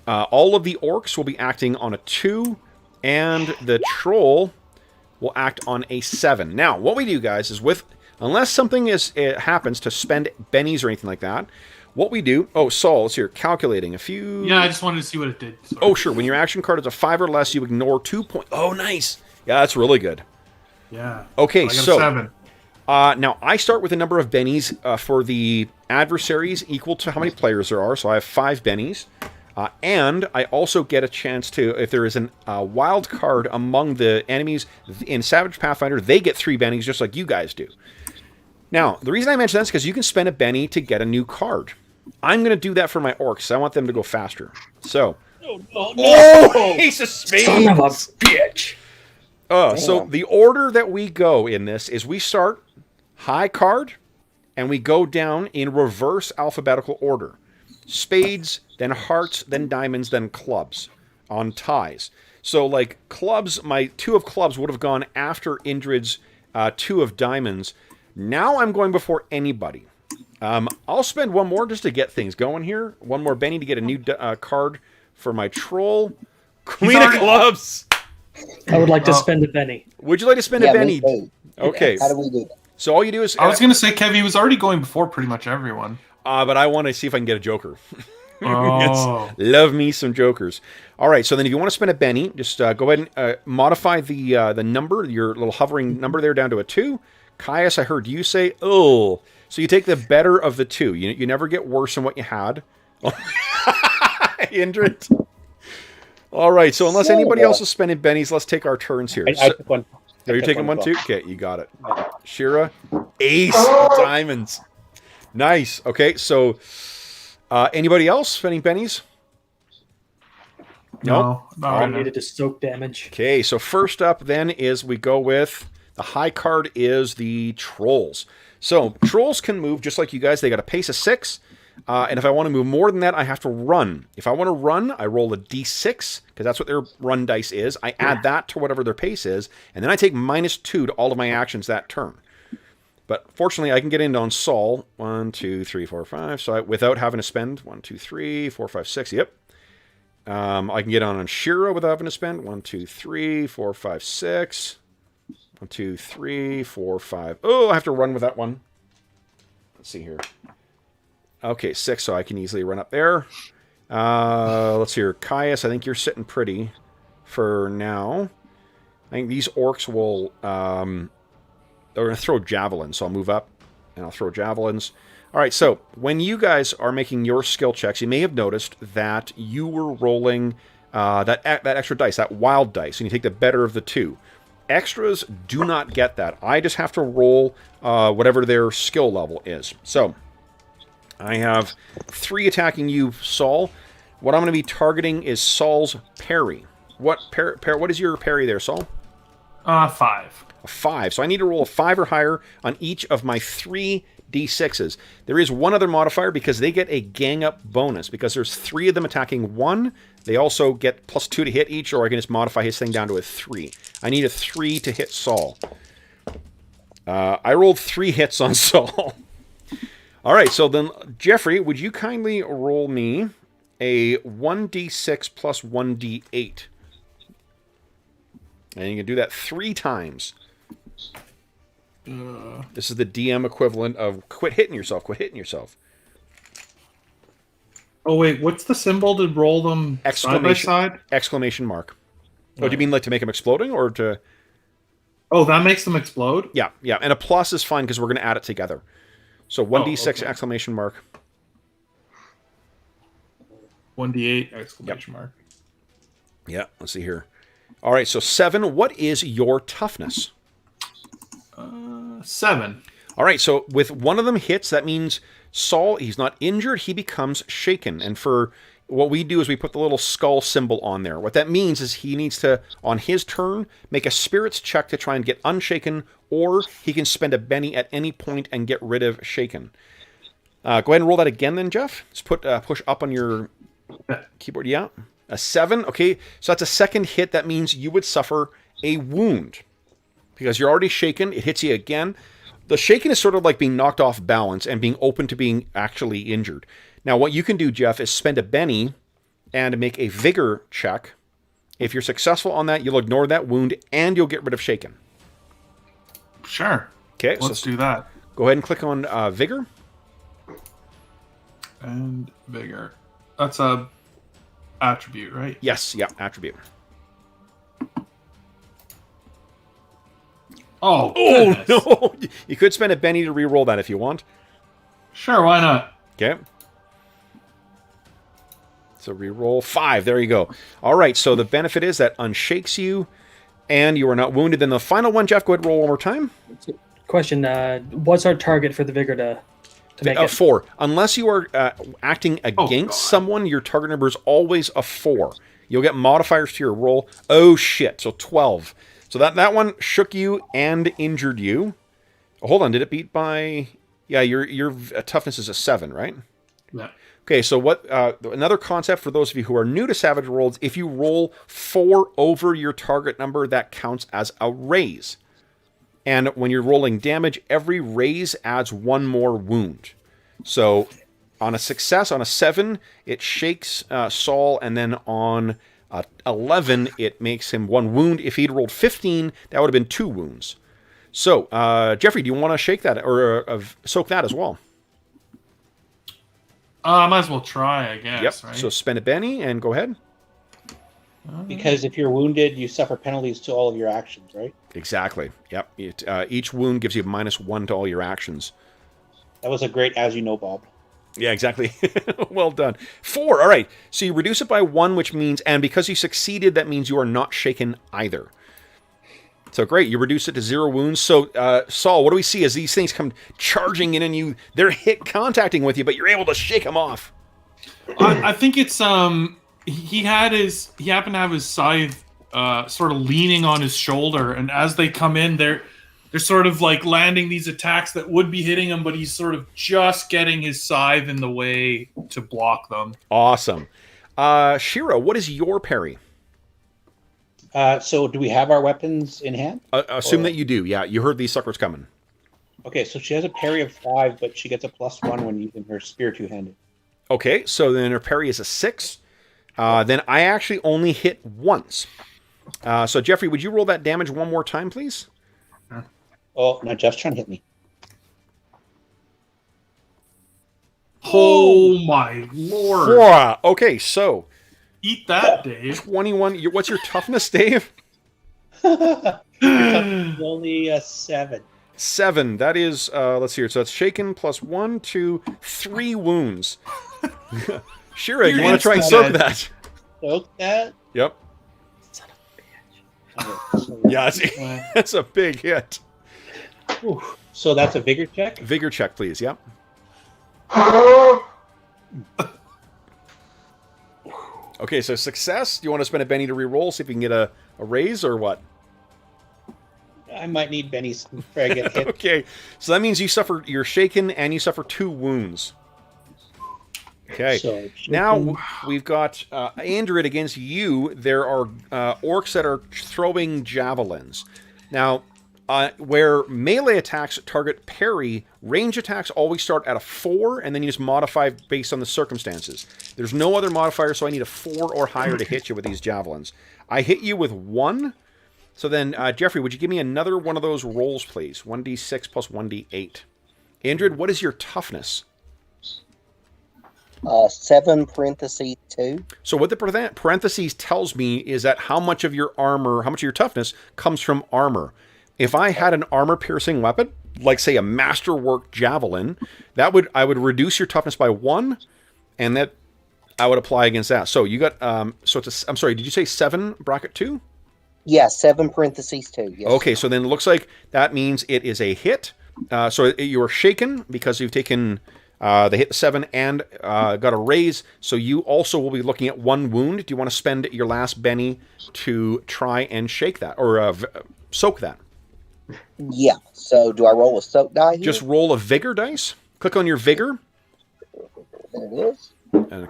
All of the orcs will be acting on a 2. And the troll will act on a 7. Now, what we do, guys, is unless something happens to spend bennies or anything like that, what we do... Oh, Saul, let's hear. Calculating a few... Yeah, I just wanted to see what it did. Sorry. Oh, sure. When your action card is a 5 or less, you ignore 2 points. Oh, nice. Yeah, that's really good. Yeah. Okay, so... 7. Now, I start with a number of bennies for the adversaries equal to how many players there are. So I have 5 bennies. And I also get a chance to, if there is a wild card among the enemies in Savage Pathfinder, they get 3 bennies just like you guys do. Now, the reason I mention that is because you can spend a benny to get a new card. I'm going to do that for my orcs. I want them to go faster. So. Oh, ace of spades! Son of a bitch! So the order that we go in this is we start high card, and we go down in reverse alphabetical order. Spades, then hearts, then diamonds, then clubs on ties. So, like, clubs, my 2 of clubs would have gone after Indrid's 2 of diamonds. Now I'm going before anybody. I'll spend 1 more just to get things going here. 1 more Benny to get a new card for my troll. Queen of clubs! I would like to spend a Benny. Would you like to spend a Benny? Okay. How do we do that? So all you do is... I was going to say, Kev, he was already going before pretty much everyone. But I want to see if I can get a joker. Oh. Love me some jokers. All right, so then if you want to spend a Benny, just go ahead and modify the number, your little hovering number there, down to a 2. Caius, I heard you say, oh. So you take the better of the 2. You never get worse than what you had. Indran. All right, so unless anybody else is spending bennies, let's take our turns here. I took one. Are you taking one too? Okay, you got it. Shira, ace of diamonds. Nice. Okay, so anybody else spending bennies? No. I needed to soak damage. Okay, so first up then is we go with the high card is the trolls. So trolls can move just like you guys. They got a pace of 6. And if I want to move more than that, I have to run. If I want to run, I roll a d6, because that's what their run dice is. I add that to whatever their pace is, and then I take -2 to all of my actions that turn. But fortunately, I can get in on Saul. 1, 2, 3, 4, 5. So without having to spend 1, 2, 3, 4, 5, 6. Yep. I can get on Shira without having to spend 1, 2, 3, 4, 5, 6. 1, 2, 3, 4, 5. Oh, I have to run with that one. Let's see here. Okay, 6, so I can easily run up there. Let's see here. Caius, I think you're sitting pretty for now. I think these orcs will... they're going to throw javelins, so I'll move up, and I'll throw javelins. All right, so when you guys are making your skill checks, you may have noticed that you were rolling that extra dice, that wild dice, and you take the better of the 2. Extras do not get that. I just have to roll whatever their skill level is. So... I have 3 attacking you, Saul. What I'm going to be targeting is Saul's parry. What is your parry there, Saul? 5. A 5. So I need to roll a 5 or higher on each of my 3 d6s. There is one other modifier because they get a gang up bonus. Because there's 3 of them attacking 1, they also get +2 to hit each, or I can just modify his thing down to a 3. I need a 3 to hit Saul. I rolled 3 hits on Saul. All right, so then, Jeffrey, would you kindly roll me a 1d6 plus 1d8? And you can do that 3 times. This is the DM equivalent of quit hitting yourself, quit hitting yourself. Oh, wait, what's the symbol to roll them side by side? Exclamation mark. Oh, do you mean like to make them exploding or to... Oh, that makes them explode? Yeah. And a plus is fine because we're going to add it together. So 1d6 exclamation mark. 1d8 exclamation mark. Yeah, let's see here. All right, so 7. What is your toughness? 7. All right, so with one of them hits, that means Saul, he's not injured, he becomes shaken. And for what we do is we put the little skull symbol on there. What that means is he needs to, on his turn, make a spirits check to try and get unshaken, or he can spend a Benny at any point and get rid of shaken. Go ahead and roll that again then, Jeff. Just put push up on your keyboard. Yeah, a 7. Okay, so that's a second hit. That means you would suffer a wound. Because you're already shaken, it hits you again. The shaken is sort of like being knocked off balance and being open to being actually injured. Now, what you can do, Jeff, is spend a Benny and make a vigor check. If you're successful on that, you'll ignore that wound and you'll get rid of shaken. Sure. Okay, let's do that. Go ahead and click on vigor. And vigor. That's a attribute, right? Yes, yeah, attribute. Oh no! You could spend a Benny to re-roll that if you want. Sure, why not? Okay. So re-roll 5. There you go. All right, so the benefit is that unshakes you, and you are not wounded. Then the final one, Jeff, go ahead and roll one more time. Question, what's our target for the vigor to make it? 4. Unless you are acting against someone, your target number is always a 4. You'll get modifiers to your roll. Oh, shit. So 12. So that one shook you and injured you. Oh, hold on, did it beat by... Yeah, your toughness is a 7, right? Yeah. Okay, so what? Another concept for those of you who are new to Savage Worlds, if you roll 4 over your target number, that counts as a raise. And when you're rolling damage, every raise adds 1 more wound. So on a success, on a 7, it shakes Saul, and then on... 11, it makes him 1 wound. If he'd rolled 15, that would have been 2 wounds. So, Jeffrey, do you want to shake that or soak that as well? Might as well try, I guess. Yep. Right? So spend a Benny and go ahead. Because if you're wounded, you suffer penalties to all of your actions, right? Exactly. Yep. Each wound gives you -1 to all your actions. That was a great as you know, Bob. Yeah, exactly. Well done. 4. All right. So you reduce it by 1, which means, and because you succeeded, that means you are not shaken either. So great. You reduce it to 0 wounds. So, Saul, what do we see as these things come charging in and they're hit contacting with you, but you're able to shake them off? I think it's, he happened to have his scythe sort of leaning on his shoulder, and as they come in, they're sort of like landing these attacks that would be hitting him, but he's sort of just getting his scythe in the way to block them. Awesome. Shira, what is your parry? So do we have our weapons in hand? Assume that you do. Yeah, you heard these suckers coming. Okay, so she has a parry of 5, but she gets a +1 when using her spear two-handed. Okay, so then her parry is a 6. Then I actually only hit once. So Jeffrey, would you roll that damage one more time, please? Oh, now Jeff's trying to hit me. Oh my lord. Okay, so... Eat that, Dave. 21. What's your toughness, Dave? Your toughness is only a 7. 7. That is, let's see here. So that's shaken plus 1, 2, 3 wounds. Shira, you want to try and soak that? Soak that? Yep. Son of a bitch. Yeah, that's a big hit. Ooh. So that's a vigor check? Vigor check, please. Yep. Okay, so success. Do you want to spend a Benny to re-roll, see if you can get a raise, or what? I might need Benny's before I get hit. Okay, so that means you're shaken, and you suffer 2 wounds. Okay, so, now we've got Andred against you. There are orcs that are throwing javelins. Now, where melee attacks target parry, range attacks always start at a 4, and then you just modify based on the circumstances. There's no other modifier, so I need a 4 or higher to hit you with these javelins. I hit you with 1. So then, Jeffrey, would you give me another one of those rolls, please? 1d6 plus 1d8. Indrid, what is your toughness? 7 parentheses 2. So what the parentheses tells me is that how much of your armor, how much of your toughness comes from armor. If I had an armor-piercing weapon, like say a masterwork javelin, I would reduce your toughness by 1, and that I would apply against that. So you got I'm sorry, did you say 7 bracket 2? Yeah, 7 parentheses 2. Yes. Okay, so then it looks like that means it is a hit. So you are shaken because you've taken the hit 7 and got a raise. So you also will be looking at 1 wound. Do you want to spend your last Benny to try and shake that or soak that? Yeah. So do I roll a soak die here? Just roll a vigor dice. Click on your vigor. There it is.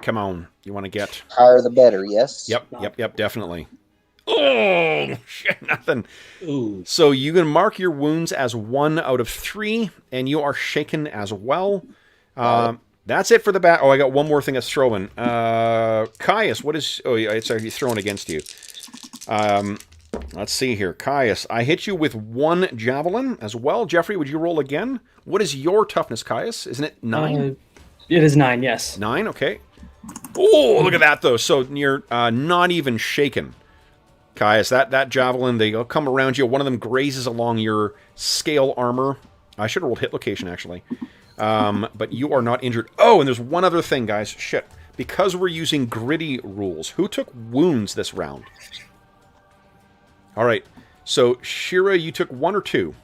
Come on, you want to get higher the better. Yes. Yep, definitely. Oh, shit, nothing. Ooh. So you can mark your wounds as 1 out of 3, and you are shaken as well. That's it for the bat. Oh, I got one more thing to throw in. Caius, what is... Oh, it's actually thrown against you. Let's see here. Caius, I hit you with 1 javelin as well. Jeffrey, would you roll again? What is your toughness, Caius? Isn't it 9? It is 9, yes. 9, okay. Oh, look at that, though. So you're not even shaken. Caius, that javelin, they'll come around you. One of them grazes along your scale armor. I should have rolled hit location, actually. But you are not injured. Oh, and there's one other thing, guys. Shit. Because we're using gritty rules, who took wounds this round? All right. So, Shira, you took 1 or 2?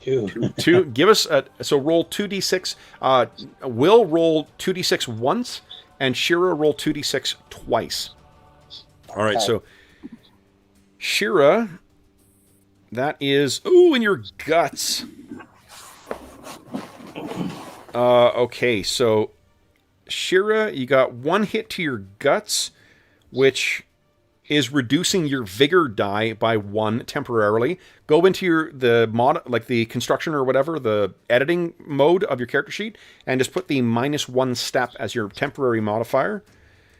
2. 2. Give us so roll 2d6. Will roll 2d6 once, and Shira roll 2d6 twice. All right, so Shira, that is... Ooh, in your guts. Okay, so Shira, you got 1 hit to your guts, which is reducing your vigor die by 1 temporarily. Go into the construction or whatever, the editing mode of your character sheet, and just put the -1 step as your temporary modifier.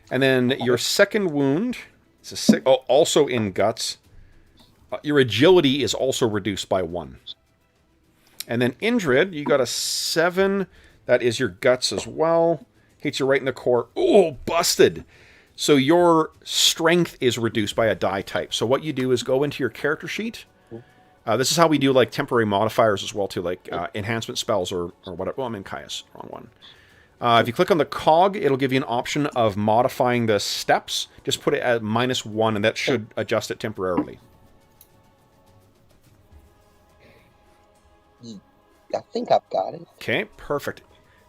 And then your second wound... It's a 6, also in guts. Your agility is also reduced by 1. And then Indrid, you got a 7. That is your guts as well. Hits you right in the core. Oh, busted. So your strength is reduced by a die type. So what you do is go into your character sheet. This is how we do like temporary modifiers as well too, like enhancement spells or whatever. Well, I'm in Caius, wrong one. If you click on the cog, it'll give you an option of modifying the steps. Just put it at -1, and that should adjust it temporarily. I think I've got it. Okay, perfect.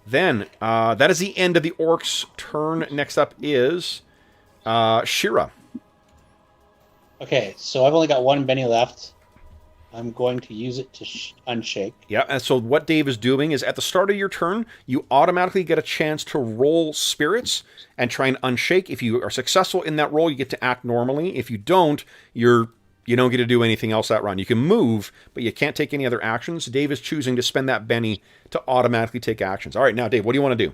Then, that is the end of the orc's turn. Next up is Shira. Okay, so I've only got 1 Benny left. I'm going to use it to unshake. Yeah, and so what Dave is doing is at the start of your turn, you automatically get a chance to roll spirits and try and unshake. If you are successful in that roll, you get to act normally. If you don't, you don't get to do anything else that round. You can move, but you can't take any other actions. Dave is choosing to spend that Benny to automatically take actions. All right, now, Dave, what do you want to do?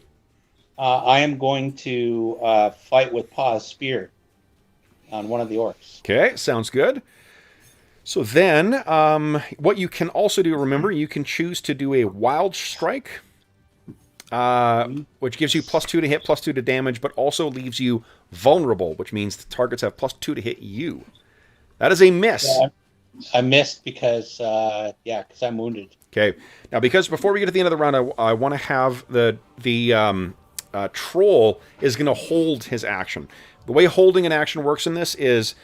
I am going to fight with Paw's spear on one of the orcs. Okay, sounds good. So then, what you can also do, remember, you can choose to do a wild strike, which gives you +2 to hit, +2 to damage, but also leaves you vulnerable, which means the targets have +2 to hit you. That is a miss. Yeah, I missed because I'm wounded. Okay. Now, because before we get to the end of the round, I want to have the troll is going to hold his action. The way holding an action works in this is...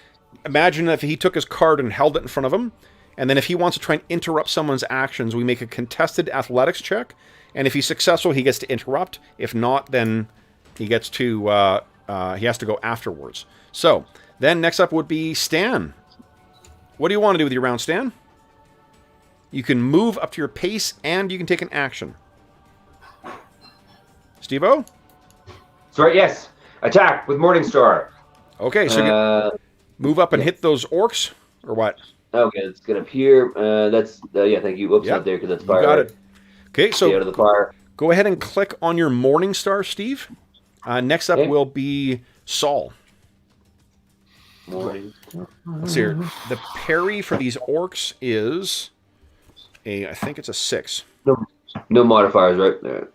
Imagine if he took his card and held it in front of him, and then if he wants to try and interrupt someone's actions, we make a contested athletics check, and if he's successful, he gets to interrupt. If not, then he gets to he has to go afterwards. So then next up would be Stan. What do you want to do with your round, Stan? You can move up to your pace, and you can take an action. Steve-O? Sorry, yes. Attack with Morningstar. Okay, so move up and hit those orcs, or what? Okay, let's get up here. That's yeah. Thank you. Whoops, not there because that's fire. You got it. Okay, so stay out of the fire. Go ahead and click on your Morning Star, Steve. Next up will be Saul. Morning. Let's see here. The parry for these orcs is I think it's a 6. No modifiers, right there.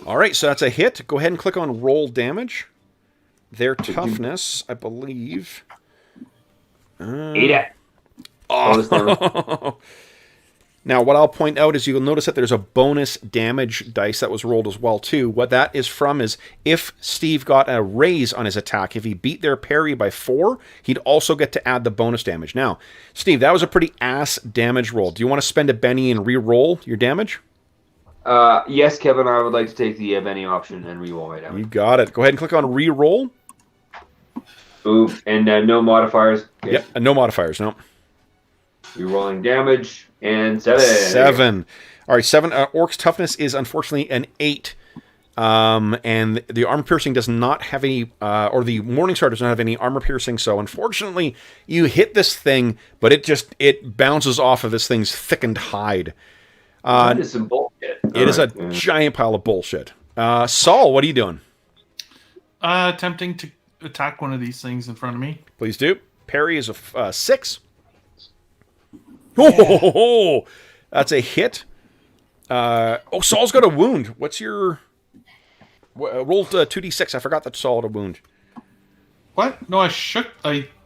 All right, so that's a hit. Go ahead and click on roll damage. Their toughness, I believe. 8. Oh. Now, what I'll point out is you'll notice that there's a bonus damage dice that was rolled as well, too. What that is from is if Steve got a raise on his attack, if he beat their parry by 4, he'd also get to add the bonus damage. Now, Steve, that was a pretty ass damage roll. Do you want to spend a Benny and re-roll your damage? Yes, Kevin, I would like to take the Benny option and re-roll my damage. You got it. Go ahead and click on re-roll. Ooh, and no modifiers. Okay. Yep, no modifiers, no. Re-rolling damage, and 7. 7. All right, 7. Orc's toughness is unfortunately an 8. And the armor piercing does not have any, or the Morning Star does not have any armor piercing, so unfortunately you hit this thing, but it bounces off of this thing's thickened hide. That is some bullshit. It is a giant pile of bullshit. Saul, what are you doing? Attempting to attack one of these things in front of me. Please do. Parry is a 6. Oh, that's a hit. Saul's got a wound. What's your... rolled 2d6. I forgot that Saul had a wound. What? No, I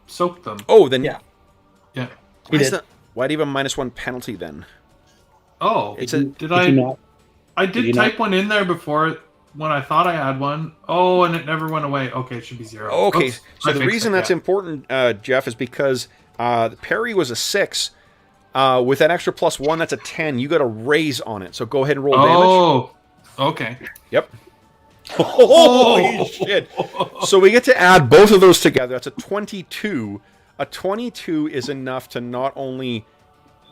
soaked them. Oh, then... Yeah. Yeah. Why do you have a -1 penalty then? Oh, Did you not? I did type one in there before when I thought I had one. Oh, and it never went away. Okay, it should be 0. Okay, Oops, so the reason that's important, Jeff, is because the parry was a 6. With that extra +1, that's a 10. You got a raise on it, so go ahead and roll damage. Oh, okay. Yep. Holy shit. So we get to add both of those together. That's a 22. A 22 is enough to not only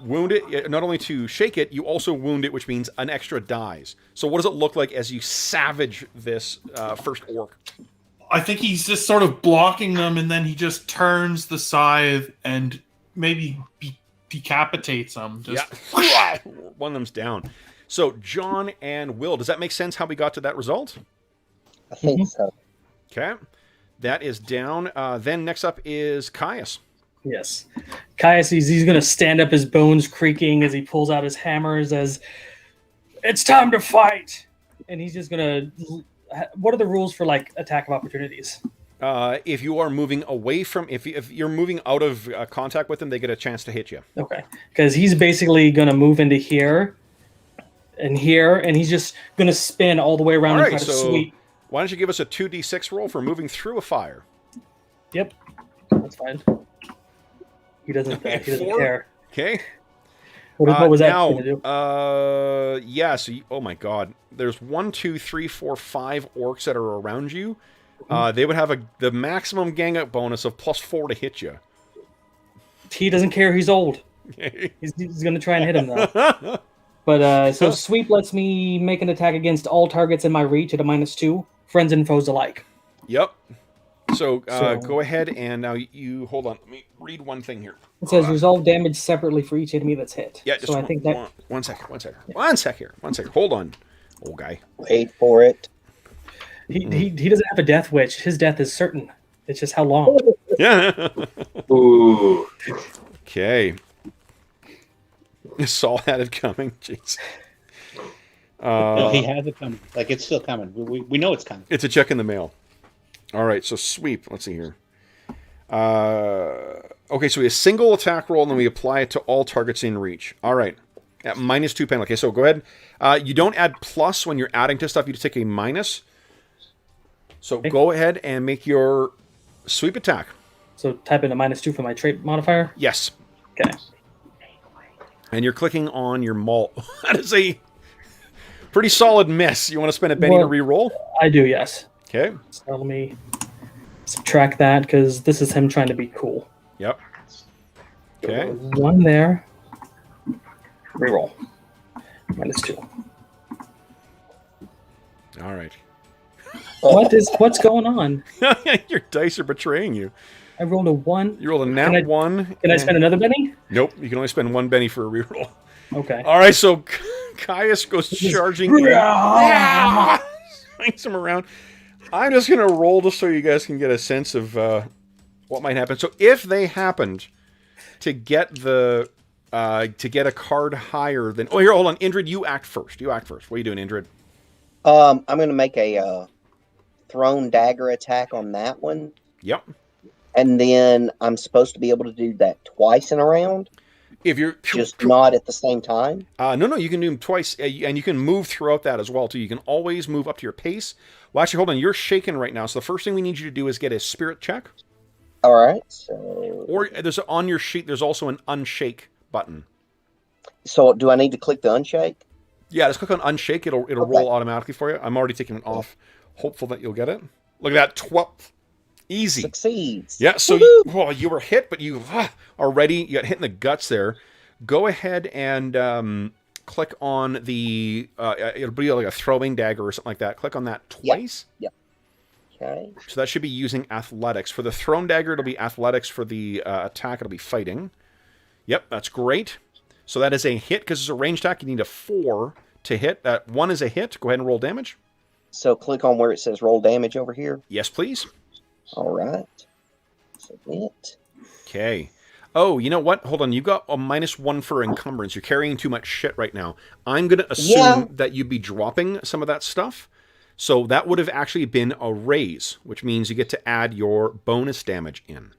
wound it, not only to shake it, you also wound it, which means an extra dies. So what does it look like as you savage this first orc? I think he's just sort of blocking them, and then he just turns the scythe and maybe decapitates them. Yeah. One of them's down. So John and Will, does that make sense how we got to that result? I think so. Okay. That is down. Then next up is Caius. Yes. Caius, he's going to stand up, his bones creaking as he pulls out his hammers as it's time to fight. And he's just going to... What are the rules for, like, attack of opportunities? If you are moving away from... If you're moving out of contact with them, they get a chance to hit you. Okay. Because he's basically going to move into here and here, and he's just going to spin all the way around and try to sweep. Why don't you give us a 2d6 roll for moving through a fire? Yep. That's fine. He doesn't care. Okay. What was that now, going to do? Yeah, so oh my god. There's 1, 2, 3, 4, 5 orcs that are around you. They would have the maximum gang up bonus of +4 to hit you. He doesn't care. He's old. He's going to try and hit him, though. But so sweep lets me make an attack against all targets in my reach at a -2, friends and foes alike. Yep. So go ahead and now you hold on. Let me read one thing here. It says resolve damage separately for each enemy that's hit. Yeah, just so I think that one second. Yeah. One second. Hold on, old guy. Wait for it. He doesn't have a death witch. His death is certain. It's just how long. Yeah. Ooh. Okay. Saul had it coming. Jeez. No, he has it coming. Like, it's still coming. We know it's coming. It's a check in the mail. All right, so sweep. Let's see here. Okay, so we have a single attack roll, and then we apply it to all targets in reach. All right. At -2 penalty. Okay, so go ahead. You don't add plus when you're adding to stuff. You just take a minus. So go ahead and make your sweep attack. So type in a -2 for my trait modifier? Yes. Okay. And you're clicking on your maul. That is a pretty solid miss. You want to spend a Benny to re-roll? I do, yes. Okay. So let me subtract that because this is him trying to be cool. Yep. Okay. 1 there. Reroll. -2. All right. What's going on? Your dice are betraying you. I rolled a 1. You rolled a nat 1. Can I spend another Benny? Nope, you can only spend 1 Benny for a reroll. Okay. All right, so Caius goes charging in. Yeah! Swings him around. I'm just going to roll just so you guys can get a sense of what might happen. So if they happened to get a card higher than... Oh, here, hold on. Indrid, you act first. What are you doing, Indrid? I'm going to make a thrown dagger attack on that one. Yep. And then I'm supposed to be able to do that twice in a round? If you're just not at the same time? No, you can do them twice, and you can move throughout that as well, too. You can always move up to your pace. Well, actually, hold on. You're shaken right now, so the first thing we need you to do is get a spirit check. All right, so... Or on your sheet, there's also an unshake button. So do I need to click the unshake? Yeah, just click on unshake. It'll roll automatically for you. I'm already taking it off. Hopeful that you'll get it. Look at that, 12. Easy. Succeeds. Yeah, so you were hit, but you are ready. You got hit in the guts there. Go ahead and click on the... it'll be like a throwing dagger or something like that. Click on that twice. Yep. Okay. So that should be using athletics. For the thrown dagger, it'll be athletics. For the attack, it'll be fighting. Yep, that's great. So that is a hit, because it's a ranged attack. You need a 4 to hit. That 1 is a hit. Go ahead and roll damage. So click on where it says roll damage over here. Yes, please. All right. Submit. Okay. Oh, you know what? Hold on. You got a -1 for encumbrance. You're carrying too much shit right now. I'm going to assume that you'd be dropping some of that stuff. So that would have actually been a raise, which means you get to add your bonus damage in.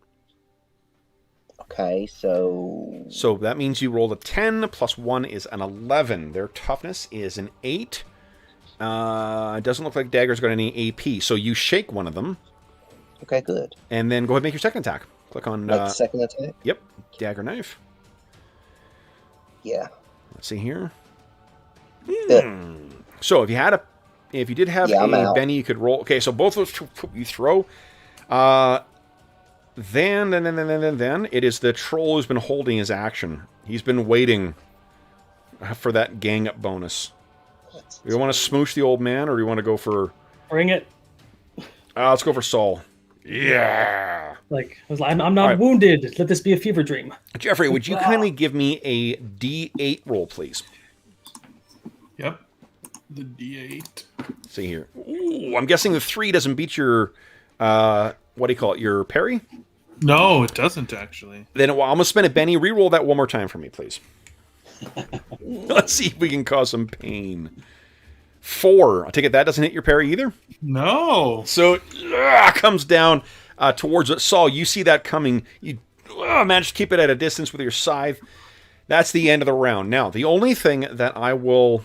Okay, so... So that means you rolled a 10, plus 1 is an 11. Their toughness is an 8. It doesn't look like Dagger's got any AP, so you shake one of them. Okay, good. And then go ahead and make your second attack. Click on... Make the second attack? Yep, Dagger Knife. Yeah. Let's see here. So if you did have a Benny, you could roll. Okay, so both of those you throw. Then it is the troll who's been holding his action. He's been waiting for that gang up bonus. You want to smoosh the old man, or you want to go for... Bring it. Let's go for Saul. Yeah. I'm not wounded. Let this be a fever dream. Jeffrey, would you kindly give me a D8 roll, please? Yep. The D8. Let's see here. Ooh, I'm guessing the 3 doesn't beat your... what do you call it? Your parry? No, it doesn't, actually. Then I'm going to spend a Benny. Reroll that one more time for me, please. Let's see if we can cause some pain. 4. I take it that doesn't hit your parry either? No. So, comes down towards it. Saul, you see that coming. You manage to keep it at a distance with your scythe. That's the end of the round. Now, the only thing that I will...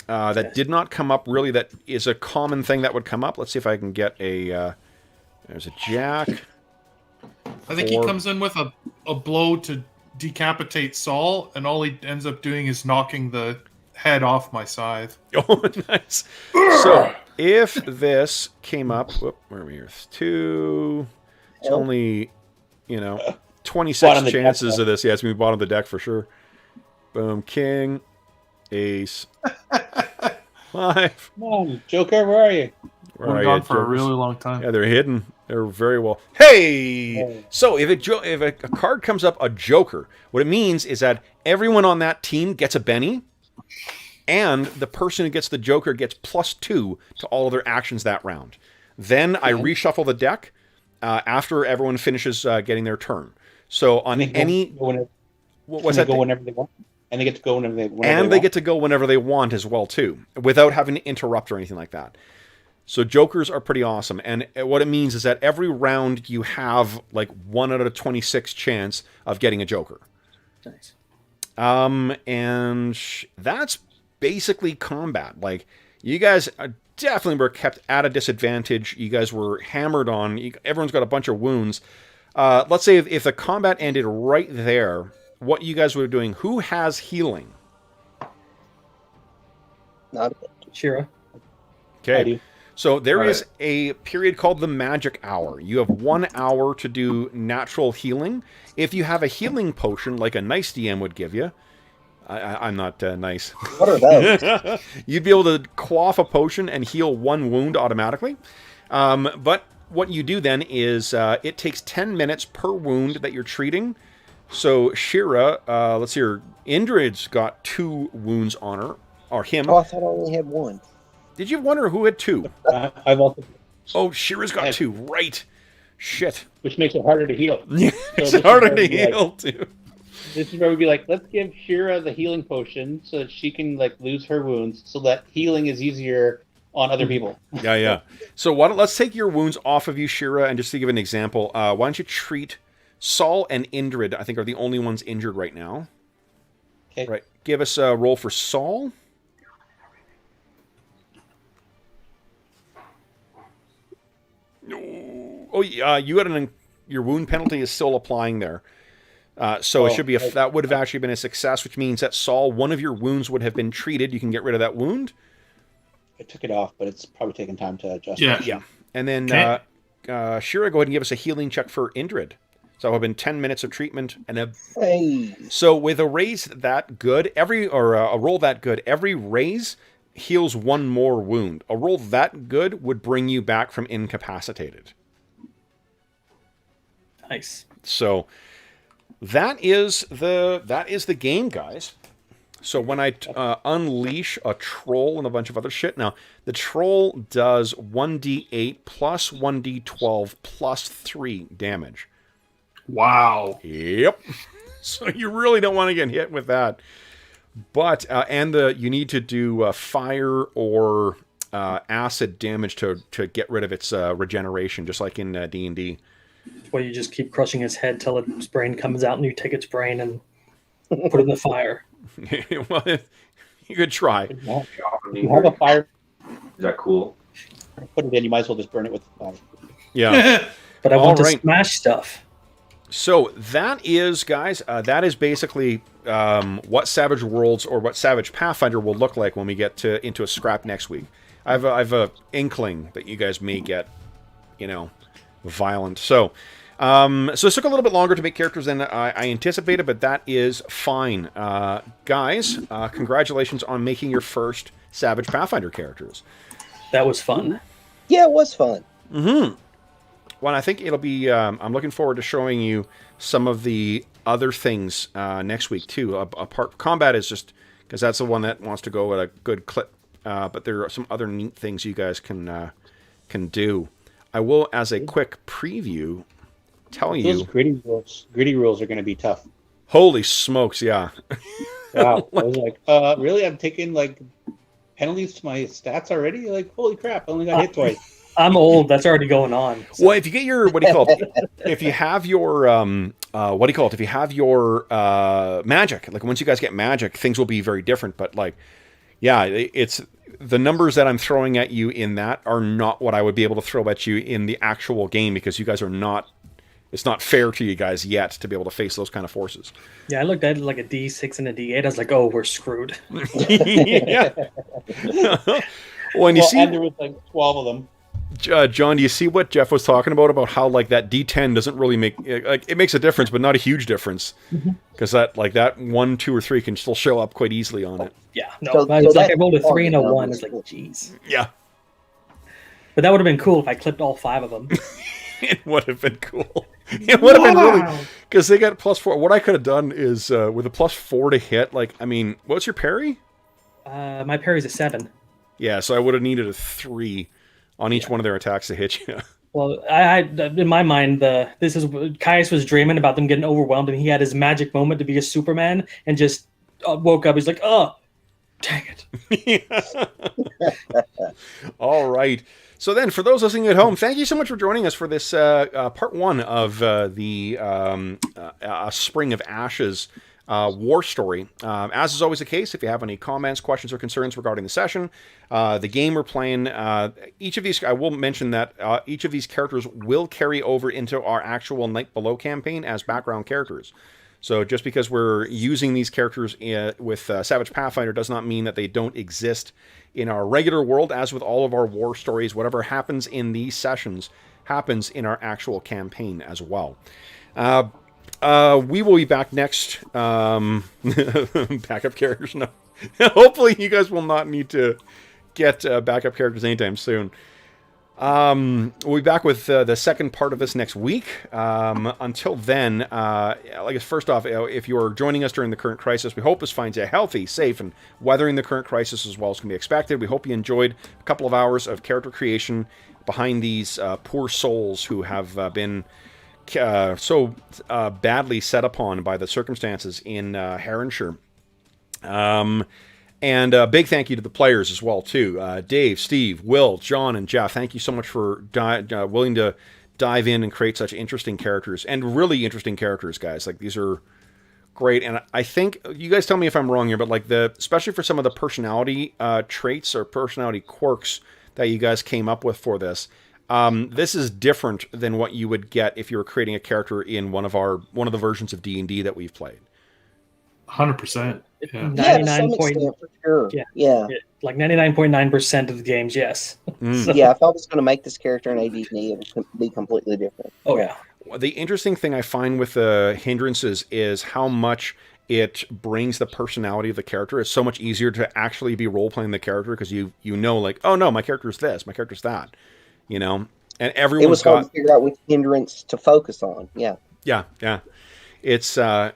that did not come up, really, that is a common thing that would come up. Let's see if I can get a... there's a jack. I think he comes in with a blow to decapitate Saul, and all he ends up doing is knocking the head off my scythe. Oh, nice. So, if this came up... Whoop, where are we here? 2... It's only, 26 chances of this. Yeah, it's going to be bottom of the deck for sure. Boom. King. Ace. 5. Come on, Joker, where are you? We're gone for a really long time. Yeah, they're hidden. They're very well. Hey! So if a card comes up, a Joker, what it means is that everyone on that team gets a Benny, and the person who gets the Joker gets +2 to all of their actions that round. Then I reshuffle the deck after everyone finishes getting their turn. So on any... What's that? Go whenever they want. And they get to go whenever they want. And they get to go whenever they want as well, too, without having to interrupt or anything like that. So Jokers are pretty awesome. And what it means is that every round you have like 1 out of 26 chance of getting a Joker. Nice. And that's basically combat. Like, you guys definitely were kept at a disadvantage. You guys were hammered on. Everyone's got a bunch of wounds. Let's say if the combat ended right there, what you guys were doing, who has healing? Not Shira. Okay. So there is a period called the Magic Hour. You have 1 hour to do natural healing. If you have a healing potion, like a nice DM would give you, I'm not nice. What are those? You'd be able to quaff a potion and heal 1 wound automatically. But what you do then is it takes 10 minutes per wound that you're treating. So Shira, let's see here, Indrid's got 2 wounds on her, or him. Oh, I thought I only had 1. Did you wonder who had 2? I've also. Oh, Shira's got 2, right. Shit. Which makes it harder to heal. Yeah, it's harder to heal, too. This is where we'd be like, let's give Shira the healing potion so that she can like lose her wounds, so that healing is easier on other people. Yeah. So let's take your wounds off of you, Shira, and just to give an example, why don't you treat Saul and Indrid, I think are the only ones injured right now. Okay. Right. Give us a roll for Saul. Oh, yeah, you had your wound penalty is still applying there. So it should be that would have actually been a success, which means that Saul, one of your wounds would have been treated. You can get rid of that wound. I took it off, but it's probably taken time to adjust. Yeah. And then Shira, go ahead and give us a healing check for Indrid. So it would have been 10 minutes of treatment and So with a raise that good, a roll that good, every raise heals 1 more wound. A roll that good would bring you back from incapacitated. Nice. So that is the game, guys. So when I unleash a troll and a bunch of other shit, now the troll does 1d8 plus 1d12 plus 3 damage. Wow. Yep. So you really don't want to get hit with that. But you need to do fire or acid damage to get rid of its regeneration, just like in D&D. Where you just keep crushing its head till its brain comes out, and you take its brain and put it in the fire. Well, you could try. You have a fire. Is that cool? Put it in. You might as well just burn it with the fire. Yeah. But I want to smash stuff. So that is, guys, that is basically what Savage Worlds or what Savage Pathfinder will look like when we get into a scrap next week. I have a inkling that you guys may get, violent. So this took a little bit longer to make characters than I anticipated, but that is fine. Guys, congratulations on making your first Savage Pathfinder characters. That was fun. Yeah, it was fun. Mm-hmm. Well, I think it'll be... I'm looking forward to showing you some of the other things next week, too. Combat is just... Because that's the one that wants to go at a good clip. But there are some other neat things you guys can do. I will, as a quick preview, tell you... Those gritty rules are going to be tough. Holy smokes, yeah. Wow. I was like, really? I'm taking, penalties to my stats already? Holy crap, I only got hit twice. I'm old. That's already going on. So. Well, if you get your, if you have your, if you have your magic, once you guys get magic, things will be very different. But it's the numbers that I'm throwing at you in that are not what I would be able to throw at you in the actual game, because you guys are not, it's not fair to you guys yet to be able to face those kind of forces. Yeah, I looked at it like a D6 and a D8. I was like, oh, we're screwed. Yeah. And there was 12 of them. John, do you see what Jeff was talking about how that D10 doesn't really make it makes a difference, but not a huge difference, because that 1, 2, or 3 can still show up quite easily on it. Yeah, no, I rolled a 3 and a 1. It's like, jeez. Yeah, but that would have been cool if I clipped all 5 of them. It would have been cool. It would have been really, because they got +4. What I could have done is with a +4 to hit. What's your parry? My parry's a 7. Yeah, so I would have needed a 3 on each one of their attacks to hit you. Well, I in my mind, Caius was dreaming about them getting overwhelmed, and he had his magic moment to be a Superman, and just woke up. He's like, "Oh, dang it!" All right. So then, for those listening at home, thank you so much for joining us for this part 1 of the Spring of Ashes war story. As is always the case, if you have any comments, questions, or concerns regarding the session, the game we're playing, each of these, I will mention that each of these characters will carry over into our actual Night Below campaign as background characters. So just because we're using these characters with Savage Pathfinder does not mean that they don't exist in our regular world. As with all of our war stories, whatever happens in these sessions happens in our actual campaign as well. We will be back next. Backup characters, no. Hopefully you guys will not need to get backup characters anytime soon. We'll be back with the second part of this next week. Until then, first off, if you are joining us during the current crisis, we hope this finds you healthy, safe, and weathering the current crisis as well as can be expected. We hope you enjoyed a couple of hours of character creation behind these poor souls who have been so badly set upon by the circumstances in Heronshire. And a big thank you to the players as well, too. Dave, Steve, Will, John, and Jeff, thank you so much for willing to dive in and create such interesting characters. And really interesting characters, guys. Like, these are great. And I think, you guys tell me if I'm wrong here, but like especially for some of the personality traits or personality quirks that you guys came up with for this, this is different than what you would get if you were creating a character in one of the versions of D&D that we've played. 100%. Yeah. 99 point, for sure. Yeah. Like 99.9% of the games, yes. So, yeah, if I was going to make this character in AD&D, it would be completely different. Oh, yeah. The interesting thing I find with the Hindrances is how much it brings the personality of the character. It's so much easier to actually be role-playing the character because you know, like, oh, no, my character's this, my character's that, you know? And everyone's It was hard to figure out which hindrance to focus on, yeah. Yeah. It's and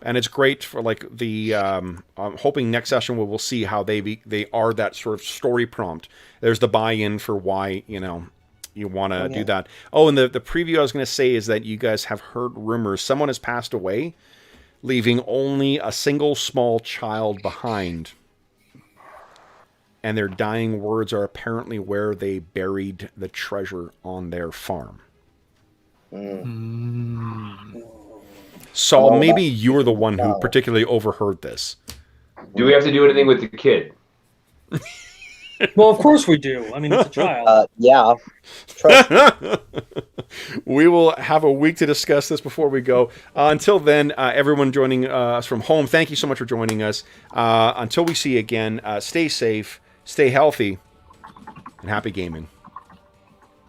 it's great for like the I'm hoping next session we'll see how they are that sort of story prompt. There's the buy-in for why, you know, you want to do that. Oh, and the preview I was going to say is that you guys have heard rumors someone has passed away, leaving only a single small child behind. And their dying words are apparently where they buried the treasure on their farm. Saul, maybe you're the one who particularly overheard this. Do we have to do anything with the kid? Well, of course we do. I mean, it's a child. Yeah. We will have a week to discuss this before we go. Until then, everyone joining us from home, thank you so much for joining us. Until we see you again, stay safe, stay healthy, and happy gaming.